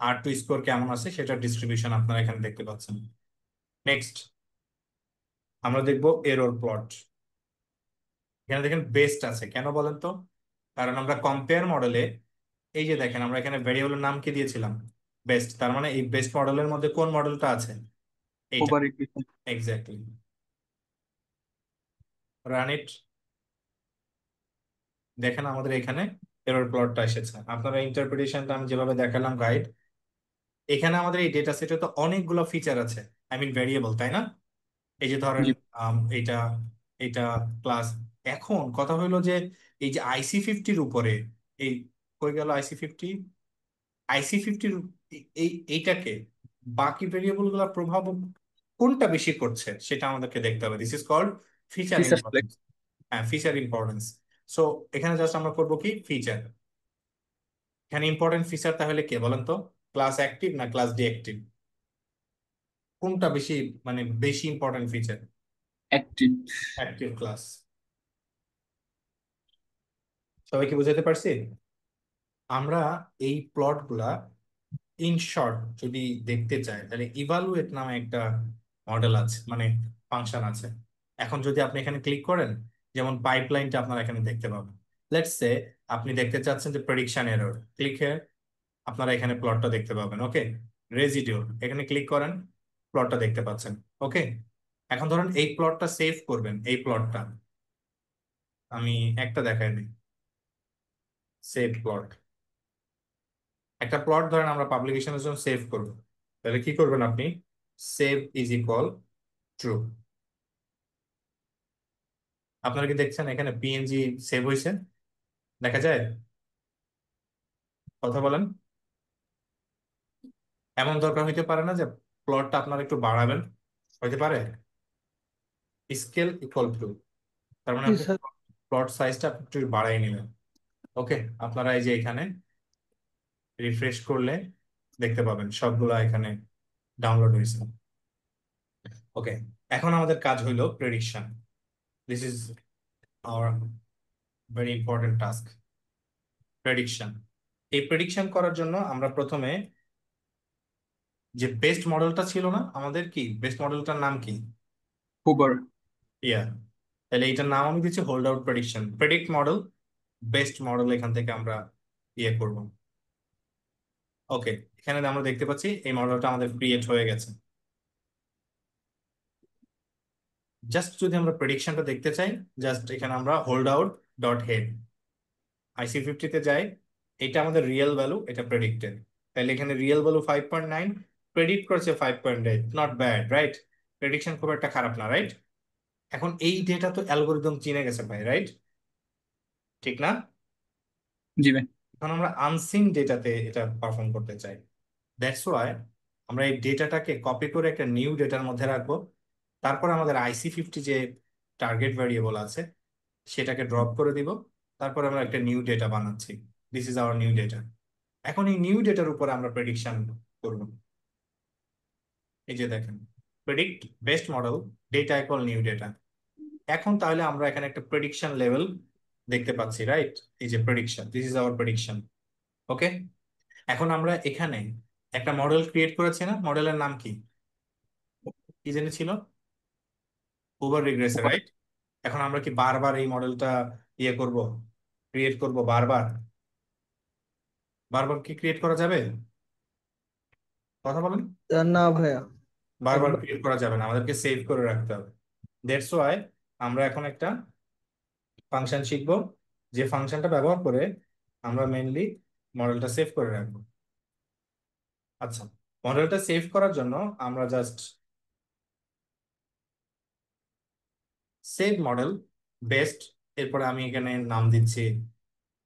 R two score কেমন আছে সেটার ডিস্ট্রিবিউশন আপনারা এখানে দেখতে পাচ্ছেন। নেক্সট আমরা দেখব এরর প্লট। এখানে দেখেন বেস্ট আছে, কেন বলেন তো? কারণ আমরা কম্পেয়ার মডেলে, এই যে দেখেন আমরা এখানে ভেরিয়েবলের নাম কি দিয়েছিলাম, বেস্ট, তার মানে এই বেস্ট মডেলের মধ্যে কোন মডেলটা আছে? এইটা। ওভার। এক্স্যাক্টলি। রান ইট। দেখেন আমাদের এখানে এরর প্লটটা এসেছে। আপনারা ইন্টারপ্রিটেশনটা আমি যেভাবে দেখালাম গাইড, এখানে আমাদের এই ডেটা সেটে তো অনেকগুলো ফিচার আছে, আই মিন ভেরিয়েবল, তাই না? এই যে ধরেন জি। এইটা, এইটা ক্লাস। এখন কথা হইলো যে এই যে IC50-র উপরে, এই কই গেল IC50? IC50-র এইটাকে বাকি ভেরিয়েবল গুলোর প্রভাব কোনটা বেশি করছে সেটা আমাদেরকে দেখতে হবে। This is called feature feature importance. Select. হ্যাঁ, ফিচার ইম্পর্টেন্স। সো এখানে জাস্ট আমরা করবো কি ফিচার। এখানে ইম্পর্টেন্ট ফিচার তাহলে কে বলেন তো? ক্লাস অ্যাক্টিভ না ক্লাস ডিঅ্যাক্টিভ? কোনটা বেশি, মানে বেশি important feature? Active. Active class. সবাইকে বুঝাতে পারছি? আমরা এই প্লট গুলা ইন শর্ট যদি দেখতে চাই, তাহলে ইভালুয়েট নামে একটা মডেল আছে, মানে ফাংশন আছে। এখন যদি আপনি এখানে ক্লিক করেন, যেমন পাইপলাইনটা আপনারা এখানে দেখতে পাবেন। লেটস সে আপনি দেখতে চাচ্ছেন যে প্রেডিকশন এরর, ক্লিক হিয়ার, আপনারা এখানে প্লটটা দেখতে পাবেন। ওকে, রেজিডিউল এখানে ক্লিক করেন, প্লটটা দেখতে পাচ্ছেন। ওকে, এখন ধরুন এই প্লটটা সেভ করবেন, এই প্লটটা আমি একটা দেখাই দিই। সেভ প্লট, একটা প্লট ধরেন আমরা পাবলিকেশনের জন্য সেভ করব, তাহলে কি করবেন আপনি? Save is equal true. আপনারা কি দেখছেন এখানে PNG সেভ হয়েছে? দেখা যায়? কথা বলেন। এমন দরকার হইতে পারে না যে প্লটটা আপনারা একটু বাড়াবেন? হইতে পারে। স্কেল ইকুয়াল টু, তার মানে জি আপনি স্যার। প্লট সাইজটা একটু বাড়াই নিলেন। ওকে, আপনারা এই যে এখানে রিফ্রেশ করলে দেখতে পাবেন সবগুলা এখানে ডাউনলোড হয়েছে। ওকে, এখন আমাদের কাজ হইলো prediction. This is hour very important task, prediction. এই প্রেডিকশন করার জন্য আমরা প্রথমে যে বেস্ট মডেলটা ছিল না আমাদের, কি বেস্ট মডেলটার নাম কি? হুবার। ইয়া, তাহলে এইটার নাম আমি দিচ্ছি hold out prediction, predict model, best model এখান থেকে আমরা ইয়ে করব। ওকে, এখানে আমরা দেখতে পাচ্ছি এই মডেলটা আমাদের ক্রিয়েট হয়ে গেছে। জাস্ট যদি আমরা প্রেডিকশনটা দেখতে চাই, জাস্ট এখানে আমরা হোল্ড আউট ডট হেড IC50-তে যাই, এটা আমাদের রিয়েল ভ্যালু, এটা প্রেডিক্টেড। তাহলে এখানে রিয়েল ভ্যালু 5.9, প্রেডিক্ট করেছে 5.8, নট ব্যাড রাইট? প্রেডিকশন খুব একটা খারাপ না, রাইট? এখন এই ডেটা তো অ্যালগোরিদম চিনে গেছে ভাই, রাইট? ঠিক না? জি ভাই। এখন আমরা আনসিন ডেটাতে এটা পারফর্ম করতে চাই। দ্যাটস ওয়াই আমরা এই ডেটাটাকে কপি করে একটা নিউ ডেটার মধ্যে রাখবো। তারপর আমাদের IC50 যে টার্গেট ভ্যারিয়েবল আছে সেটাকে ড্রপ করে দিব। তারপর আমরা একটা নিউ ডেটা বানাচ্ছি। This is our new data. এখন এই নিউ ডেটার উপর আমরা প্রেডিকশন করব। এই যে দেখেন, predict best model, data equal new data. এখন তাহলে আমরা এখানে একটা প্রেডিকশন লেভেল দেখতে পাচ্ছি, রাইট? এই যে prediction, this is our prediction. Okay, এখন আমরা এখানে একটা মডেল ক্রিয়েট করেছি না? মডেলের নাম কি, কি জানি ছিল? Over রিগ্রেসর, Huber. রাইট? এখন আমরা কি বারবার এই মডেলটা ইয়ে করব, ক্রিয়েট করব বারবার? বারবার কি ক্রিয়েট করা যাবে? কথা বলেন। না ভাইয়া, বারবার একবার। ক্রিয়েট করা যাবে না, আমাদেরকে সেভ করে রাখতে হবে। দ্যাটস ওয়াই আমরা এখন একটা ফাংশন শিখবো, যে ফাংশনটা ব্যবহার করে আমরা মেইনলি মডেলটা সেভ করে রাখবো। আচ্ছা, মডেলটা সেভ করার জন্য আমরা জাস্ট সেভ মডেল বেস্ট, এরপরে আমি এখানে নাম দিচ্ছি,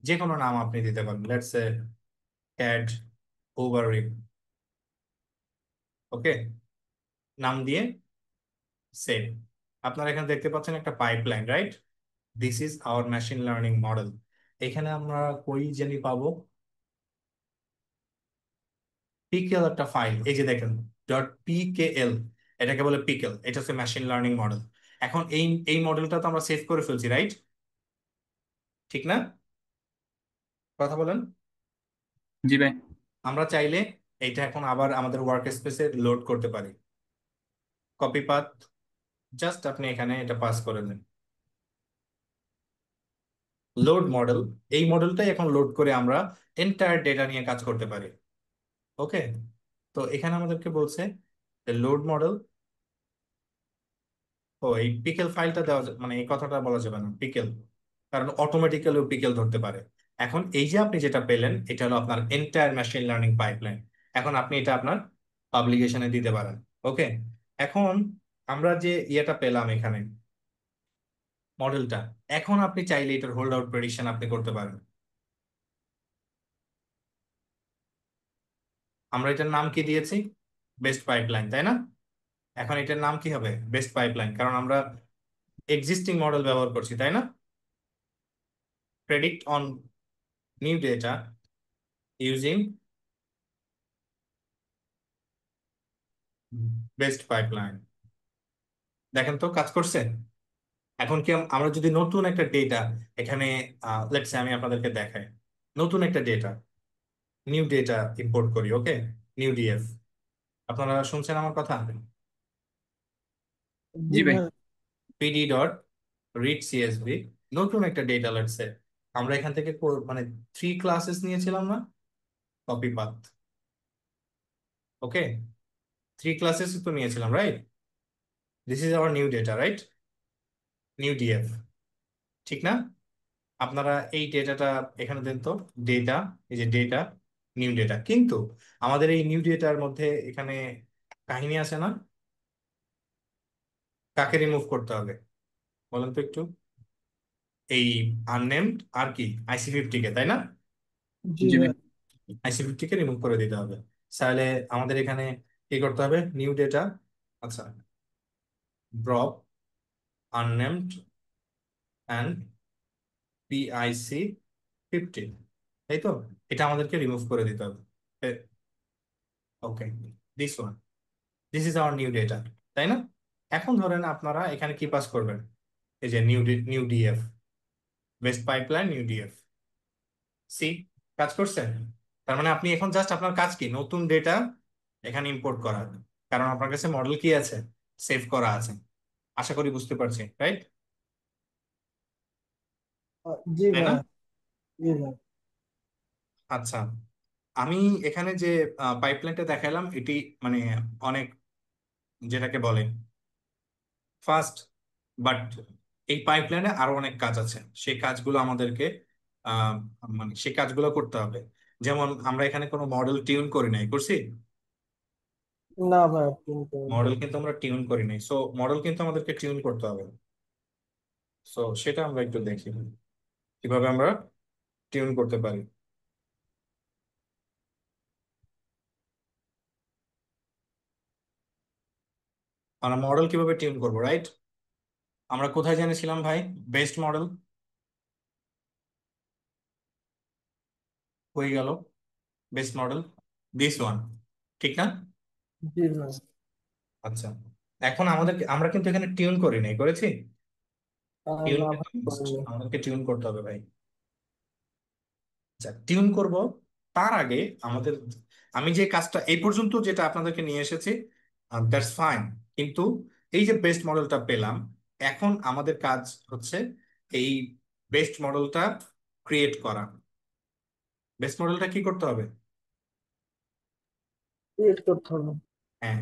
যে কোনো নাম আপনি দিতে পারেন, let's say cat over rig. Okay, নাম দিয়ে সেভ। আপনারা এখানে দেখতে পাচ্ছেন একটা pipeline, right? This is our machine learning model. এখানে আমরা কই জানি পাবো, পিকেল একটা ফাইল, এই যে দেখেন .pkl, এটাকে বলে পিকেল, এটা হচ্ছে মেশিন লার্নিং মডেল। এখন এই এই মডেলটা তো আমরা সেভ করে ফেলছি, রাইট? ঠিক না? কথা বলেন। জি ভাই। আমরা চাইলে এটা এখন আবার আমাদের ওয়ার্ক স্পেসে লোড করতে পারি। কপি পাথ, জাস্ট আপনি এখানে এটা পাস করে দেন, লোড মডেল। এই মডেলটাই এখন লোড করে আমরা এন্টায়ার ডেটা নিয়ে কাজ করতে পারি। ওকে, তো এখানে আমাদেরকে বলছে লোড মডেল। ও এই পিকেল ফাইলটা দেওয়া মানে এই কথাটা বলা যাবে না পিকেল, কারণ অটোমেটিক্যালি পিকেল ধরতে পারে। এখন এই যে আপনি যেটা পেলেন এটা হলো আপনার এন্টায়ার মেশিন লার্নিং পাইপলাইন। এখন আপনি এটা আপনার পাবলিকেশনে দিতে পারেন। ওকে, এখন আমরা যে ইয়েটা পেলাম এখানে মডেলটা, এখন আপনি চাইলে এটার হোল্ড আউট প্রেডিকশন আপনি করতে পারেন। আমরা এটার নাম কি দিয়েছি? বেস্ট পাইপলাইন, তাই না? এখন এটার নাম কি হবে? বেস্ট পাইপলাইন, কারণ আমরা এক্সিস্টিং মডেল ব্যবহার করছি, তাই না? Predict on new data using best pipeline. দেখেন তো কাজ করছে। এখন কি আমরা যদি নতুন একটা ডেটা এখানে লেটস আমি আপনাদেরকে দেখাই, নতুন একটা ডেটা নিউ ডেটা ইম্পোর্ট করি। ওকে, নিউ ডিএফ। আপনারা শুনছেন আমার কথা? জি জি ভাই। ভাই। পিডি ডট রিড সিএসভি, নতুন একটা ডেটা লেটসে আমরা এখান থেকে মানে 3 ক্লাসেস নিয়েছিলাম না, কপি পাথ। ওকে, 3 ক্লাসেস তো নিয়েছিলাম, right? This is our new data, right? New DF, ঠিক না? আপনারা এই ডেটাটা এখানে দেন তো, ডেটা, এই যে ডেটা, নিউ ডেটা। কিন্তু আমাদের এই নিউ ডেটার মধ্যে এখানে কাহিনী আছে না, কাকে রিমুভ করতে হবে বলেন তো একটু? এই আননেমড আর কি আইসি50 কে, তাই না? জি জি ভাই। ভাই। আইসি50 কে রিমুভ করে দিতে হবে। তাহলে আমাদের এখানে কি করতে হবে? নিউ ডেটা, আচ্ছা, ড্রপ আননেমড অ্যান্ড PIC50, তাই তো? এটা আমাদেরকে রিমুভ করে দিতে হবে। Okay, this one, this is our new data, তাই না? এখন ধরেন আপনারা এখানে কি পাস করবেন? এই যে new DF, best pipeline new DF. See, কাজ করছে। তার মানে আপনি এখন জাস্ট আপনার কাজ কি নতুন ডেটা এখানে ইম্পোর্ট করা, কারণ আপনার কাছে মডেল কি আছে, সেভ করা আছে। আশা করি বুঝতে পারছি, রাইট? জি তাই না? ভাই। জি ভাই। আচ্ছা, আমি এখানে যে পাইপলাইনটা দেখালাম এটি মানে অনেক, যেটাকে বলে ফাস্ট, বাট এই পাইপলাইনে আরো অনেক কাজ আছে। সেই কাজগুলো আমাদেরকে আহ, মানে সেই কাজগুলো করতে হবে। যেমন আমরা এখানে কোনো মডেল টিউন করি নাই, করছি? না ভাই, কিন্তু মডেল কিন্তু আমরা টিউন করি নাই, সো মডেল কিন্তু আমাদেরকে টিউন করতে হবে। সো সেটা আমরা একটু দেখি কিভাবে আমরা টিউন করতে পারি। আমরা মডেল কিভাবে টিউন করবো, রাইট? আমরা কোথায় জেনেছিলাম ভাই বেস্ট মডেল? হয়ে গেল বেস্ট মডেল, দিস ওয়ান, ঠিক না? জি ভাই। আচ্ছা, এখন আমরা কিন্তু এখানে টিউন করি নাই, করেছি? টিউন না কিন্তু ভাই, must, পারিনি। আমাদেরকে টিউন করতে হবে ভাই। আচ্ছা, টিউন করব তার আগে আমাদের, আমি যে কাজটা এই পর্যন্ত যেটা আপনাদেরকে নিয়ে এসেছি দ্যাটস ফাইন, কিন্তু এই যে বেস্ট মডেলটা পেলাম, এখন আমাদের কাজ হচ্ছে এই বেস্ট মডেলটা ক্রিয়েট করা। বেস্ট মডেলটা কি করতে হবে? ক্রিয়েট করতে হবে। হ্যাঁ,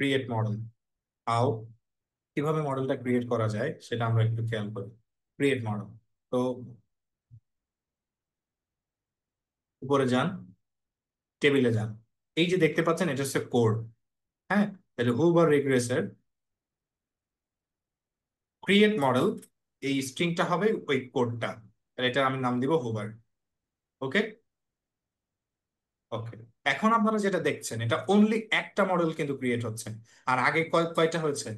ক্রিয়েট মডেল। হাউ, কিভাবে মডেলটা ক্রিয়েট করা যায় সেটা আমরা একটু খেয়াল করি। ক্রিয়েট মডেল, তো উপরে যান, টেবিলে যান, এই যে দেখতে পাচ্ছেন এটা হচ্ছে কোড। হ্যাঁ, তাহলে হুবার রিগ্রেসের ক্রিয়েট মডেল, এই স্ট্রিংটা হবে ওই কোডটা, তাহলে এটা আমি নাম দিব হুবার। ওকে, ওকে, এখন আপনারা যেটা দেখছেন এটা অনলি একটা মডেল কিন্তু ক্রিয়েট হচ্ছে। আর আগে কয়টা হয়েছে?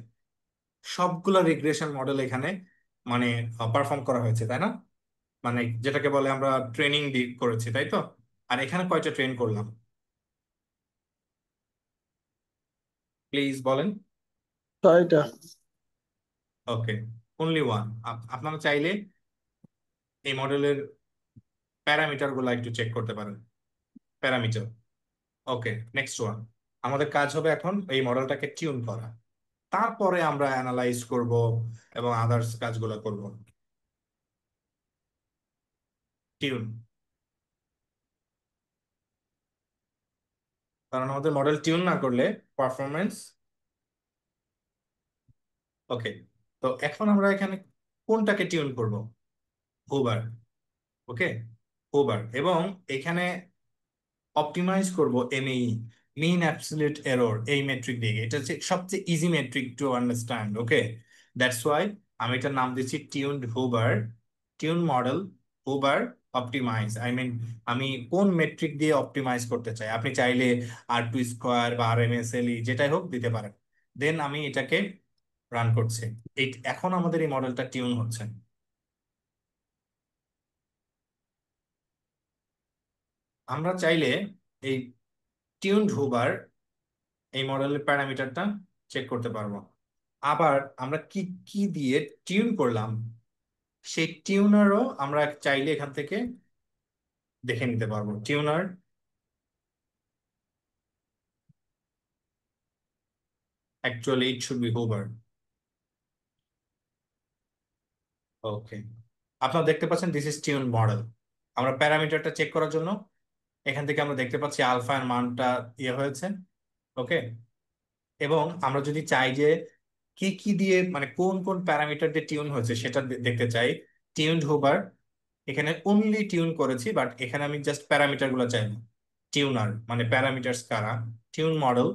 সবগুলা রিগ্রেশন মডেল এখানে মানে পারফর্ম করা হয়েছে, তাই না? মানে যেটাকে বলে আমরা ট্রেনিং করেছি, তাই তো? আর এখানে কয়টা ট্রেন করলাম প্লিজ বলেন? 6টা। ওকে, অনলি ওয়ান। আপনারা চাইলে এই মডেলের প্যারামিটার গুলো একটু চেক করতে পারেন, প্যারামিটার। ওকে, নেক্সট ওয়ান। আমাদের কাজ হবে এখন এই মডেলটাকে টিউন করা, তারপরে আমরা অ্যানালাইজ করব এবং আদার্স কাজগুলো করব। টিউন, কারণ আমাদের মডেল টিউন না করলে পারফরমেন্স। ওকে, তো এখন আমরা এখানে কোনটাকে টিউন করব? হুবার। ওকে, হুবার, এবং এখানে অপটিমাইজ করব এমএই, মিন অ্যাবসলিউট এরর, এই মেট্রিক দিয়ে। এটা হচ্ছে সবচেয়ে easy metric to understand. Okay, that's why আমি এটার নাম দিচ্ছি tuned Huber, tune model Huber optimise. আমি কোন মেট্রিক দিয়ে অপটিমাইজ করতে চাই, আপনি চাইলে R2 স্কোয়ার বা RMSLE যেটাই হোক দিতে পারেন। দেন আমি এটাকে রান করছি। এখন আমাদের এই মডেলটা টিউন হচ্ছে। আমরা চাইলে এই টিউনড হুবার এই মডেলের প্যারামিটারটা চেক করতে পারবো। আবার আমরা কি কি দিয়ে টিউন করলাম সেই টিউনারও আমরা চাইলে এখান থেকে দেখে নিতে পারবো। Tuner actually it should be Huber. Okay, আপনারা দেখতে পাচ্ছেন দিস ইজ টিউন মডেল। আমরা প্যারামিটারটা চেক করার জন্য এখান থেকে আমরা দেখতে পাচ্ছি আলফা এর মানটা ইয়ে হয়েছে। ওকে, এবং আমরা যদি চাই যে কি কি দিয়ে, মানে কোন কোন প্যারামিটার দিয়ে টিউন হয়েছে সেটা দেখতে চাই, টিউনড হুবার এখানে অনলি টিউন করেছি, বাট এখানে আমি জাস্ট প্যারামিটার গুলো চাইবো। টিউনার মানে প্যারামিটারস কারা, টিউন মডেল,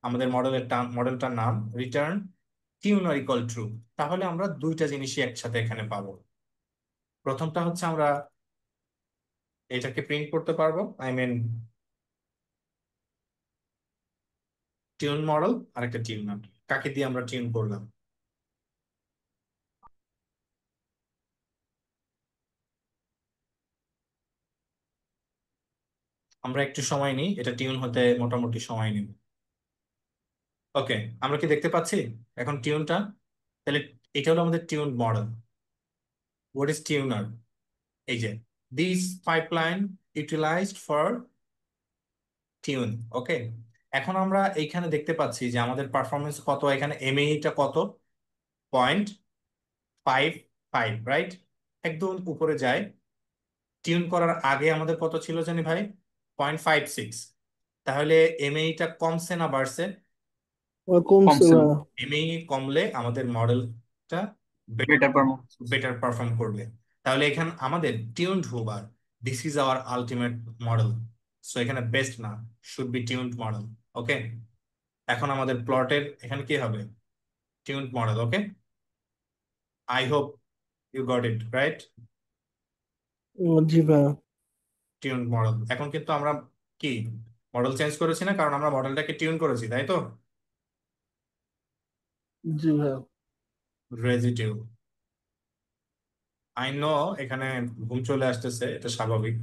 আমাদের মডেলটার নাম রিটার্ন টিউনার ইকুয়াল ট্রু। তাহলে আমরা দুইটা জিনিসই একসাথে এখানে পাবো। প্রথমটা হচ্ছে আমরা এটাকে প্রিন্ট করতে পারবো, টিউন মডেল আর একটা টিউনার, কাকে দিয়ে আমরা টিউন করলাম। আমরা একটু সময় নিই, এটা টিউন হতে মোটামুটি সময় নিব। ওকে, আমরা কি দেখতে পাচ্ছি এখন টিউনটা? তাহলে এটা হলো আমাদের tune model. What is tuner? এই যে this pipeline utilized for tune. Okay, এখন আমরা এইখানে দেখতে পাচ্ছি যে আমাদের পারফরমেন্স কত, এখানে এমএইটা কত, 0.55, রাইট? একদম উপরে যায়। টিউন করার আগে আমাদের কত ছিল জানি ভাই? 0.56। তাহলে এমএইটা কমছে না বাড়ছে? কমছে কমছে। ভাইয়া। এমএই কমলে আমাদের মডেলটা বেটার পারফরমেন্স। বেটার পারফর্ম করবে। তাহলে এখানে আমাদের tuned Huber, this is our ultimate model. So এখানে বেস্ট না, should be tuned model. Okay, এখন আমাদের প্লটের এখানে কি হবে? Tuned model. Okay, I hope you got it right. জি ভাইয়া। Tuned model. এখন কিন্তু আমরা কি মডেল চেঞ্জ করেছি না, কারণ আমরা মডেলটাকে টিউন করেছি, তাই তো? জি ভাইয়া। রেজিডিউ, আই নো এখানে ঘুম চলে আসতেছে, এটা স্বাভাবিক।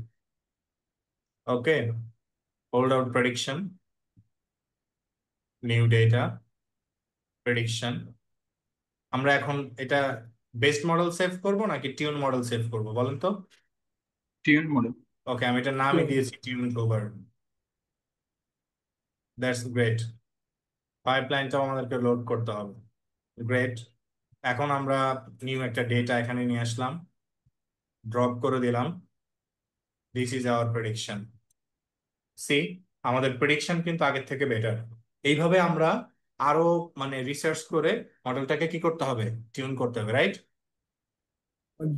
Okay, hold out prediction, new data, prediction. আমরা এখন এটা বেস্ট মডেল সেভ করব নাকি টিউন মডেল সেভ করব বলেন তো? Tune model. ওকে, আমি এটা নামই দিয়েছি টিউন ওভার। That's great. পাইপলাইনটাও আমাদেরকে লোড করতে হবে। গ্রেট। এখন আমরা নিউ একটা ডেটা এখানে নিয়ে আসলাম, ড্রপ করে দিলাম। This is our prediction. See, আমাদের প্রেডিকশন কিন্তু আগের থেকে বেটার। এইভাবে আমরা আরো মানে রিসার্চ করে মডেলটাকে কি করতে হবে? টিউন করতে হবে, রাইট?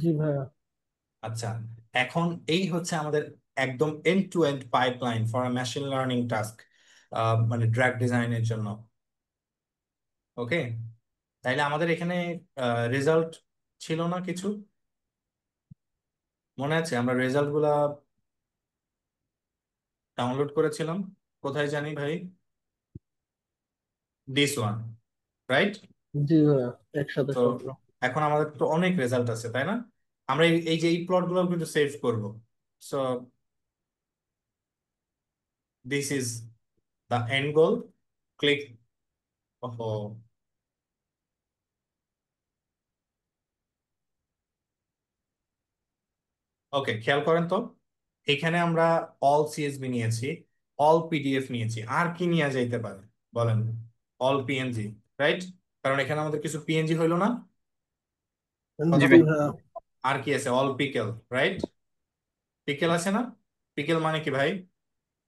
জি ভাইয়া। আচ্ছা, এখন এই হচ্ছে আমাদের একদম end to end pipeline for machine learning task, মানে ড্রাগ ডিজাইনের জন্য। ওকে, তাইলে আমাদের এখানে রেজাল্ট ছিল না কিছু? মনে আছে আমরা রেজাল্ট গুলা ডাউনলোড করেছিলাম কোথায় জানি ভাই? This one, right? জি ভাইয়া, একসাথে তো সবগুলো। এখন আমাদের তো অনেক রেজাল্ট আছে, তাই না? আমরা এই যে এই প্লট গুলো কিন্তু সেভ করব। So this is the end goal. Click. ওহো, ওকে, খেয়াল করেন তো, এখানে আমরা অল সিএসবি নিয়েছি, অল পিডিএফ নিয়েছি, আর কি নিয়ে যাইতে পারে বলেন? All PNG, right? কারণ এখানে আমাদের কিছু পিএনজি হইলো না, কথা জি জি ভাই। বল। ভাইয়া। আর কি আছে? All pickle, right? পিকেল আছে না? পিকেল মানে কি ভাই?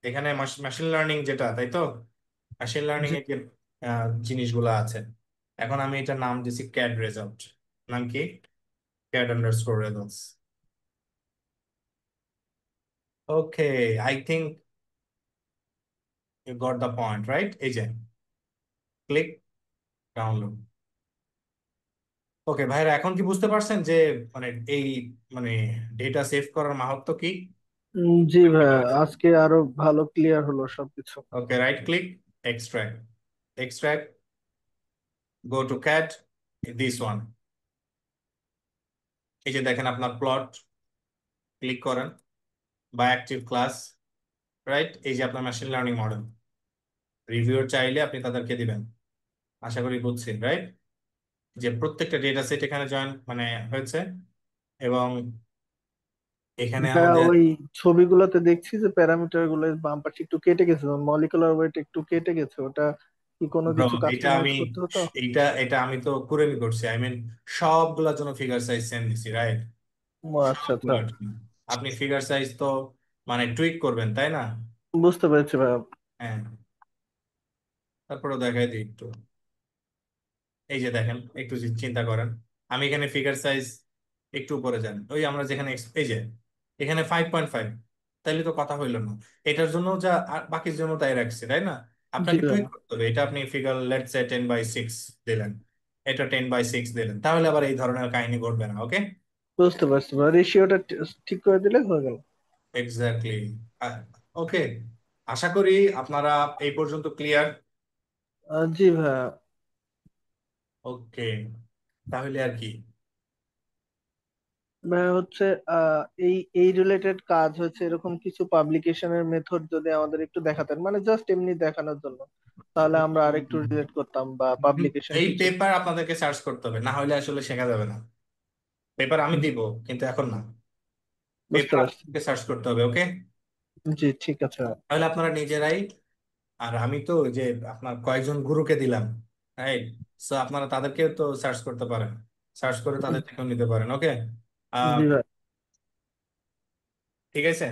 এখানে মেশিন লার্নিং যেটা, তাই তো? মেশিন লার্নিং জি। এর যে জিনিসগুলো আছে, এখন আমি এটার নাম দিছি ক্যাড রেজাল্ট। নাম কি? CAD underscore results. Okay, I think you got the point, right? এই যে ক্লিক ডাউনলোড। ওকে ভাইরা, এখন কি বুঝতে পারছেন যে মানে এই মানে ডেটা সেভ করার মাহাত্ম্য কি? জি ভাইয়া, আজকে আরো ভালো ক্লিয়ার হলো সবকিছু। Okay, right click, extract, extract, go to CAD, this one. এই যে দেখেন আপনার প্লট, ক্লিক করেন, বা অ্যাক্টিভ ক্লাস, রাইট? এই যে আপনার মেশিন লার্নিং মডেল। রিভিউর চাইলে আপনি তাদেরকে দিবেন। আশা করি বুঝছেন, রাইট? যে প্রত্যেকটা ডেটা সেট এখানে জয়েন মানে হয়েছে, এবং এখানে ভাইয়া আমাদের ওই ছবিগুলোতে দেখছি যে প্যারামিটার গুলো বাম পাশে একটু কেটে গেছে, মলিকুলার ওয়েট একটু কেটে গেছে, ওটা কি কোনো ব্রো, কিছু এটা কাস্টমাইজ আমি করতে হতো? এটা আমি তো কুড়েমি করছি, আই মিন সবগুলোর জন্য ফিগার সাইজ সেম দিছি, রাইট? ও আচ্ছা আচ্ছা, সবগুলোর জন্য আপনি ফিগার সাইজ তো মানে টুইক করবেন, তাই না? বুঝতে পেরেছি ভাইয়া। হ্যাঁ, তারপরে দেখাই দিই একটু। এই যে দেখেন, একটু চিন্তা করেন, আমি এখানে ফিগার সাইজ একটু উপরে যান, ওই আমরা যেখানে এই যে এখানে 5.5, তাইলে তো কথা হইলো না। এটার জন্য যা আর বাকির জন্য তাই রাখছি, তাই না? জি আপনাকে টুইক ভাইয়া, করতে হবে। এটা আপনি ফিগার লেটস সে 10/6 দিলেন, এটা 10/6 দিলেন, তাহলে আবার এই ধরনের কাহিনী ঘটবে না। ওকে, বুঝতে পারছি ভাইয়া, রেশিওটা ঠিক করে দিলে হয়ে গেল। এক্স্যাক্টলি। ওকে, আশা করি আপনারা এই পর্যন্ত ক্লিয়ার। জি ভাইয়া। ওকে, তাহলে আর কি? ভাইয়া হচ্ছে এই এই রিলেটেড কাজ হচ্ছে, এরকম কিছু পাবলিকেশনের মেথড যদি আমাদের একটু দেখাতেন, মানে জাস্ট এমনি দেখানোর জন্য, তাহলে আমরা আরেকটু রিলেট করতাম, বা পাবলিকেশন এই কিছু। পেপার আপনাদেরকে সার্চ করতে হবে, না হলে আসলে শেখা যাবে না। পেপার আমি জি, দিব, কিন্তু এখন না। বুঝতে পেপার পারছি। আপনাদেরকে সার্চ করতে হবে। ওকে, জি ঠিক আছে ভাইয়া। তাহলে আপনারা নিজেরাই, আর আমি তো ওই যে আপনার কয়েকজন গুরুকে দিলাম, রাইট? সো আপনারা তাদেরকেও তো সার্চ করতে পারেন, সার্চ করে তাদের থেকেও নিতে পারেন। ওকে, জি ভাই। ঠিক আছে।